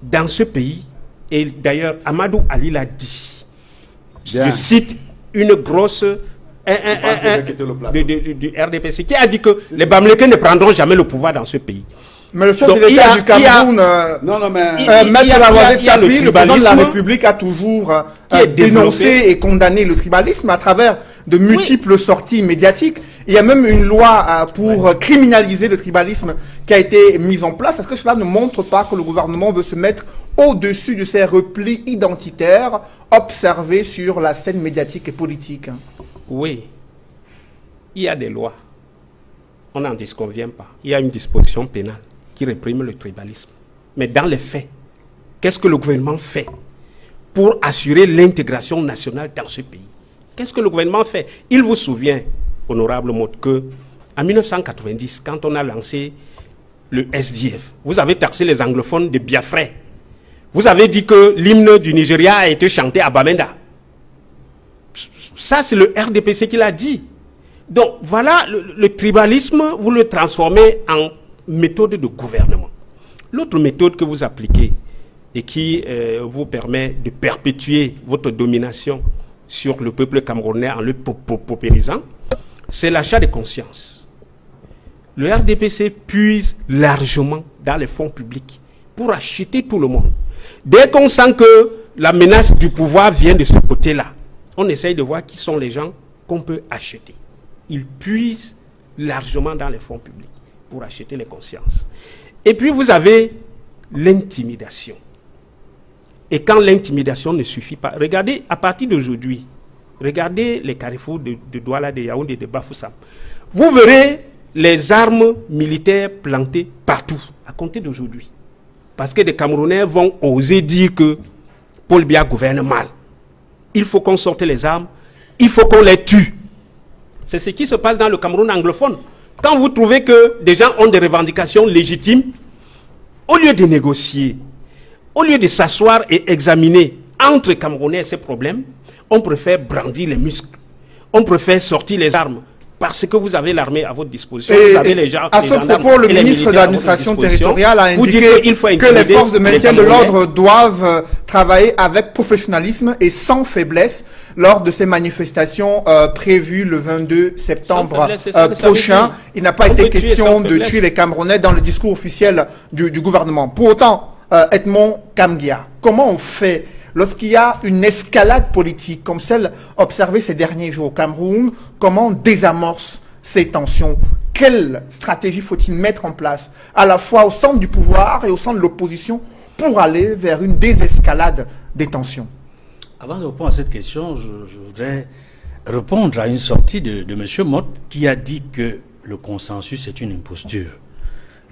dans ce pays, et d'ailleurs Amadou Ali l'a dit, je cite, une grosse du RDPC qui a dit que les Bamileke ne prendront jamais le pouvoir dans ce pays. Mais le chef de l'État du Cameroun, Maître Lawazé Tchapi, le président de la République, a toujours dénoncé et condamné le tribalisme à travers de multiples sorties médiatiques. Il y a même une loi pour criminaliser le tribalisme qui a été mise en place. Est-ce que cela ne montre pas que le gouvernement veut se mettre au-dessus de ces replis identitaires observés sur la scène médiatique et politique? Oui, il y a des lois. On n'en disconvient pas. Il y a une disposition pénale qui réprime le tribalisme. Mais dans les faits, qu'est-ce que le gouvernement fait pour assurer l'intégration nationale dans ce pays? Qu'est-ce que le gouvernement fait? Il vous souvient, honorable Motte, que en 1990, quand on a lancé le SDF, vous avez taxé les anglophones de Biafrais. Vous avez dit que l'hymne du Nigeria a été chanté à Bamenda. Ça, c'est le RDPC qui l'a dit. Donc, voilà, le tribalisme, vous le transformez en méthode de gouvernement. L'autre méthode que vous appliquez et qui vous permet de perpétuer votre domination sur le peuple camerounais en le paupérisant, c'est l'achat de conscience. Le RDPC puise largement dans les fonds publics pour acheter tout le monde. Dès qu'on sent que la menace du pouvoir vient de ce côté-là, on essaye de voir qui sont les gens qu'on peut acheter. Ils puisent largement dans les fonds publics pour acheter les consciences. Et puis vous avez l'intimidation. Et quand l'intimidation ne suffit pas, regardez, à partir d'aujourd'hui, regardez les carrefours de Douala, de Yaoundé, de Bafoussam. Vous verrez les armes militaires plantées partout, à compter d'aujourd'hui. Parce que des Camerounais vont oser dire que Paul Biya gouverne mal. Il faut qu'on sorte les armes, il faut qu'on les tue. C'est ce qui se passe dans le Cameroun anglophone. Quand vous trouvez que des gens ont des revendications légitimes, au lieu de négocier, au lieu de s'asseoir et examiner entre Camerounais ces problèmes, on préfère brandir les muscles. On préfère sortir les armes. Parce que vous avez l'armée à votre disposition. Vous avez les gens, à ce propos, le ministre de l'administration territoriale a indiqué que les forces de maintien de l'ordre doivent travailler avec professionnalisme et sans faiblesse lors de ces manifestations prévues le 22 septembre prochain. Il n'a pas été question de tuer les Camerounais dans le discours officiel du gouvernement. Pour autant, Edmond Kamgia, comment on fait lorsqu'il y a une escalade politique comme celle observée ces derniers jours au Cameroun? Comment on désamorce ces tensions? Quelle stratégie faut-il mettre en place, à la fois au centre du pouvoir et au centre de l'opposition, pour aller vers une désescalade des tensions? Avant de répondre à cette question, je voudrais répondre à une sortie de M. Motte qui a dit que le consensus est une imposture.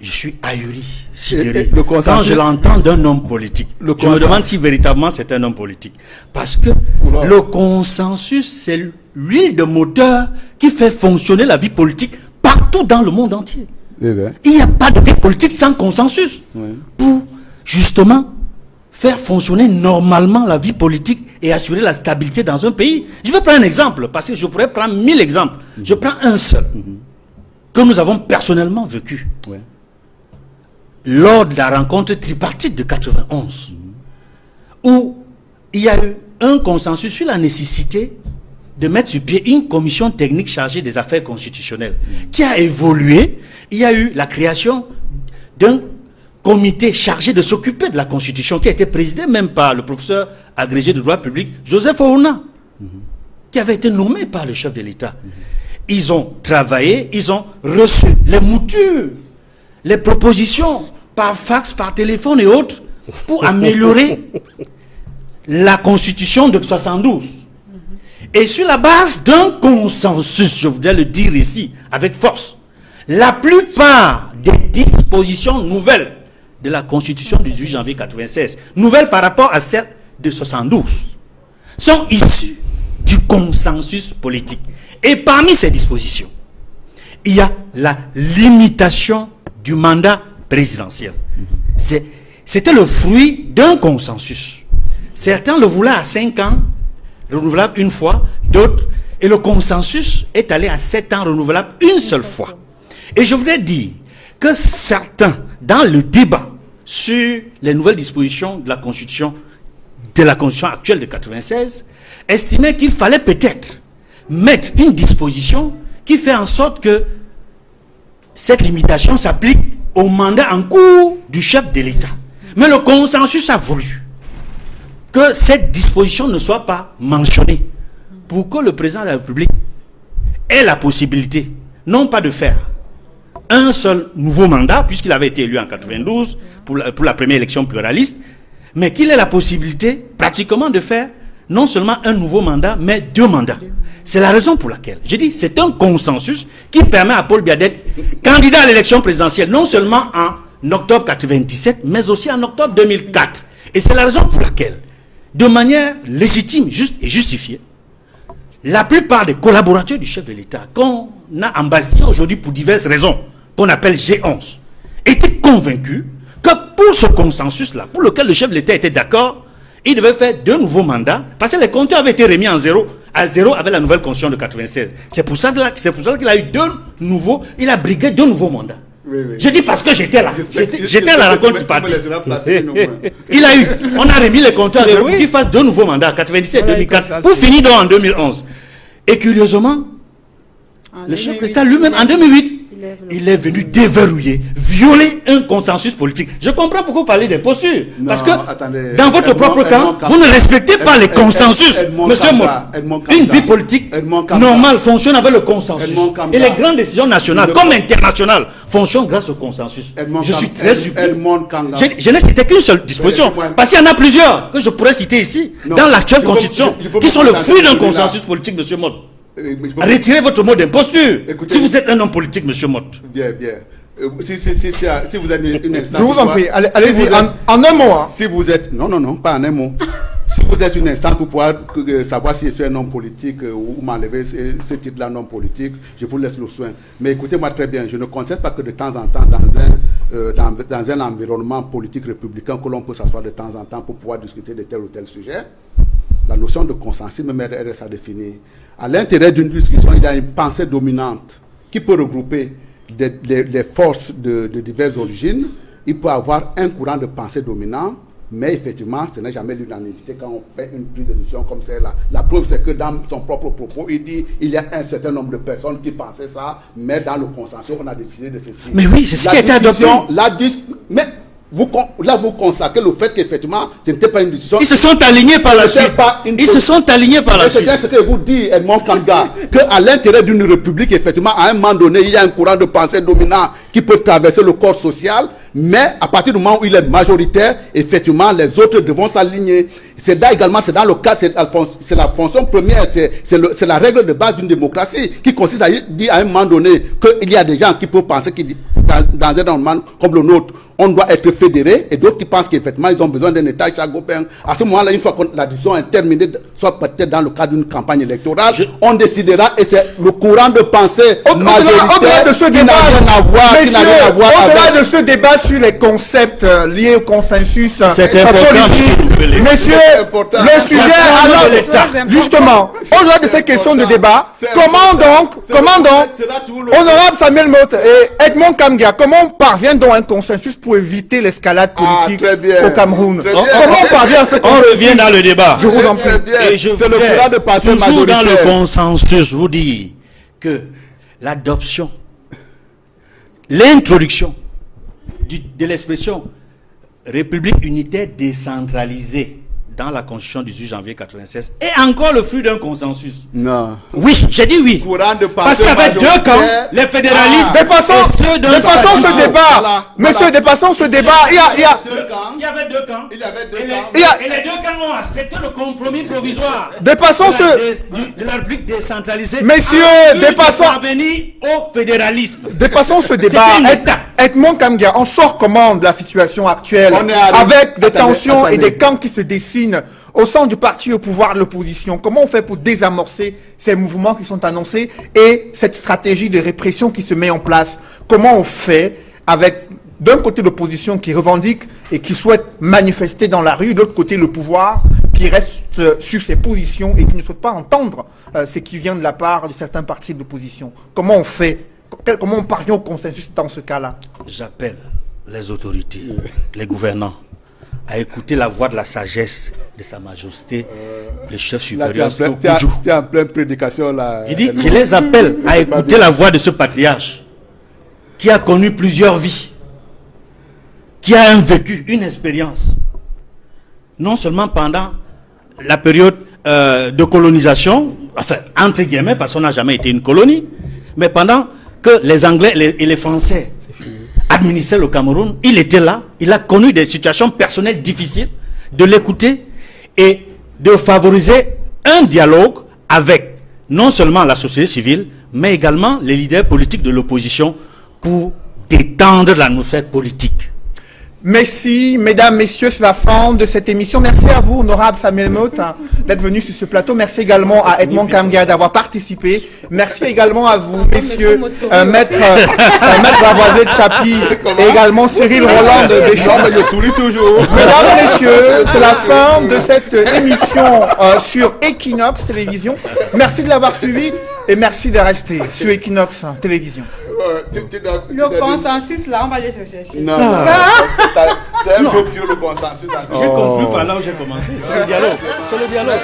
Je suis ahuri, sidéré, quand je l'entends d'un homme politique. Je me demande si véritablement c'est un homme politique. Parce que le consensus, c'est l'huile de moteur qui fait fonctionner la vie politique partout dans le monde entier. Il n'y a pas de vie politique sans consensus. Pour justement faire fonctionner normalement la vie politique et assurer la stabilité dans un pays. Je vais prendre un exemple, parce que je pourrais prendre 1000 exemples. Je prends un seul, que nous avons personnellement vécu. Lors de la rencontre tripartite de 91, où il y a eu un consensus sur la nécessité de mettre sur pied une commission technique chargée des affaires constitutionnelles, qui a évolué. Il y a eu la création d'un comité chargé de s'occuper de la Constitution, qui a été présidé même par le professeur agrégé de droit public, Joseph Ouna, qui avait été nommé par le chef de l'État. Ils ont travaillé, ils ont reçu les moutures, les propositions par fax, par téléphone et autres pour améliorer la constitution de 72. Et sur la base d'un consensus, je voudrais le dire ici avec force, la plupart des dispositions nouvelles de la constitution du 18 janvier 96, nouvelles par rapport à celle de 72, sont issues du consensus politique. Et parmi ces dispositions, il y a la limitation du mandat présidentiel. C'était le fruit d'un consensus. Certains le voulaient à 5 ans, renouvelable une fois, d'autres, et le consensus est allé à 7 ans, renouvelable une seule fois. Et je voudrais dire que certains, dans le débat sur les nouvelles dispositions de la Constitution actuelle de 96, estimaient qu'il fallait peut-être mettre une disposition qui fait en sorte que cette limitation s'applique au mandat en cours du chef de l'État. Mais le consensus a voulu que cette disposition ne soit pas mentionnée pour que le président de la République ait la possibilité, non pas de faire un seul nouveau mandat, puisqu'il avait été élu en 92 pour la première élection pluraliste, mais qu'il ait la possibilité pratiquement de faire non seulement un nouveau mandat, mais 2 mandats. C'est la raison pour laquelle, j'ai dit, c'est un consensus qui permet à Paul Biya d'être candidat à l'élection présidentielle, non seulement en octobre 97, mais aussi en octobre 2004. Et c'est la raison pour laquelle, de manière légitime, juste et justifiée, la plupart des collaborateurs du chef de l'État, qu'on a embassés aujourd'hui pour diverses raisons, qu'on appelle G11, étaient convaincus que pour ce consensus-là, pour lequel le chef de l'État était d'accord, il devait faire 2 nouveaux mandats, parce que les compteurs avaient été remis à zéro avec la nouvelle constitution de 96. C'est pour ça qu'il a eu 2 nouveaux, il a brigué 2 nouveaux mandats. Oui. Je dis parce que j'étais là. J'étais à la rencontre du parti. Il a eu, on a remis les compteurs à zéro pour qu'il fasse 2 nouveaux mandats, 97 et 2004, pour finir donc en 2011. Et curieusement, le chef de l'État lui-même, en 2008, il est venu déverrouiller, violer un consensus politique. Je comprends pourquoi vous parlez d'imposture. Parce que dans votre propre camp, vous ne respectez pas les consensus. Monsieur Mott, une vie politique normale fonctionne avec le consensus. Et les grandes décisions nationales comme internationales fonctionnent grâce au consensus. Je suis très surpris. Je n'ai cité qu'une seule disposition. Parce qu'il y en a plusieurs que je pourrais citer ici, dans l'actuelle constitution, qui sont le fruit d'un consensus politique, monsieur Mott. Retirez votre mot d'imposture. Si vous êtes un homme politique, monsieur Mott. Bien. Si vous êtes une instance... Je vous en prie, allez-y, en un mot. Hein. Si vous êtes... Non, pas en un mot. Si vous êtes une instance pour pouvoir savoir si je suis un homme politique ou m'enlever ce titre-là, non politique, je vous laisse le soin. Mais écoutez-moi très bien, je ne concède pas que de temps en temps, dans un environnement politique républicain, que l'on peut s'asseoir de temps en temps pour pouvoir discuter de tel ou tel sujet. La notion de consensus même reste à définir. À l'intérieur d'une discussion, il y a une pensée dominante qui peut regrouper des forces de diverses origines. Il peut avoir un courant de pensée dominant, mais effectivement, ce n'est jamais l'unanimité quand on fait une prise de décision comme celle-là. La preuve, c'est que dans son propre propos, il dit il y a un certain nombre de personnes qui pensaient ça, mais dans le consensus, on a décidé de ceci. Mais oui, c'est ce qui a été adopté. Mais vous consacrez le fait qu'effectivement, ce n'était pas une décision. Ils se sont alignés par la suite. Ils se sont alignés par la suite. C'est ce que vous dit Edmond Kanga, qu'à l'intérieur d'une république, effectivement, à un moment donné, il y a un courant de pensée dominant qui peut traverser le corps social, mais à partir du moment où il est majoritaire, effectivement, les autres devront s'aligner. C'est là également, c'est dans le cas, c'est la fonction première, c'est la règle de base d'une démocratie qui consiste à dire à un moment donné qu'il y a des gens qui peuvent penser que dans un environnement comme le nôtre, on doit être fédéré, et d'autres qui pensent qu'effectivement ils ont besoin d'un État chagopin. À ce moment-là, une fois que la décision est terminée, soit peut-être dans le cadre d'une campagne électorale, on décidera, et c'est le courant de pensée au-delà de ce débat, au-delà de ce débat sur les concepts liés au consensus politique, messieurs, le sujet, alors, justement, au-delà de ces questions de débat, comment donc, honorable Samuel Mott et Edmond Kanga, comment on parvient donc à un consensus pour éviter l'escalade politique au Cameroun? Comment on parvient à ce consensus? On revient dans le débat. Je vous en prie. Et je voudrais toujours dans le consensus vous dire que l'adoption, l'introduction de l'expression République unitaire décentralisée dans la Constitution du 18 janvier 1996 est encore le fruit d'un consensus. Non. Oui, j'ai dit oui. Parce qu'il y avait 2 camps, les fédéralistes. Dépassons ce débat. Monsieur, dépassons ce débat. Il y avait 2 camps. Et les 2 camps ont accepté le compromis provisoire. Dépassons de la République décentralisée. Messieurs, dépassons. Au fédéralisme. Dépassons ce débat. Edmond Kanga, on sort comment de la situation actuelle avec des tensions et des camps qui se dessinent au sein du parti au pouvoir de l'opposition? Comment on fait pour désamorcer ces mouvements qui sont annoncés et cette stratégie de répression qui se met en place? Comment on fait avec d'un côté l'opposition qui revendique et qui souhaite manifester dans la rue, de l'autre côté le pouvoir qui reste sur ses positions et qui ne souhaite pas entendre ce qui vient de la part de certains partis de l'opposition? Comment on fait? Comment on parvient au consensus dans ce cas-là? J'appelle les autorités, les gouvernants, à écouter la voix de la sagesse de Sa Majesté, le chef Là, supérieur tu es Sokudju. en pleine prédication là. Il dit, je les appelle à écouter la voix de ce patriarche qui a connu plusieurs vies, qui a un vécu, une expérience. Non seulement pendant la période de colonisation, enfin, entre guillemets, parce qu'on n'a jamais été une colonie, mais pendant que les Anglais et les Français administraient le Cameroun, il était là, il a connu des situations personnelles difficiles, de l'écouter et de favoriser un dialogue avec non seulement la société civile, mais également les leaders politiques de l'opposition pour détendre l'atmosphère politique. Merci, mesdames, messieurs, c'est la fin de cette émission. Merci à vous, honorable Samuel Motte, d'être venu sur ce plateau. Merci également à Edmond Kamgia d'avoir participé. Merci également à vous, messieurs, maître Lavoisier de Chapi et également Cyril Roland de Deschamps. Je souris toujours. Mesdames, messieurs, c'est la fin de cette émission sur Equinox Télévision. Merci de l'avoir suivi et merci de rester sur Equinox Télévision. Le consensus, là, on va aller chercher. Non, c'est un peu pur le consensus. J'ai conclu par là où j'ai commencé. C'est le dialogue. C'est le dialogue.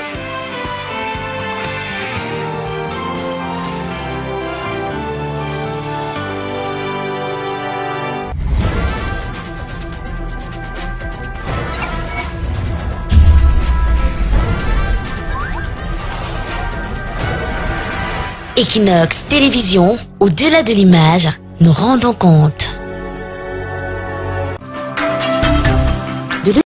Equinox Télévision, au-delà de l'image, nous rendons compte.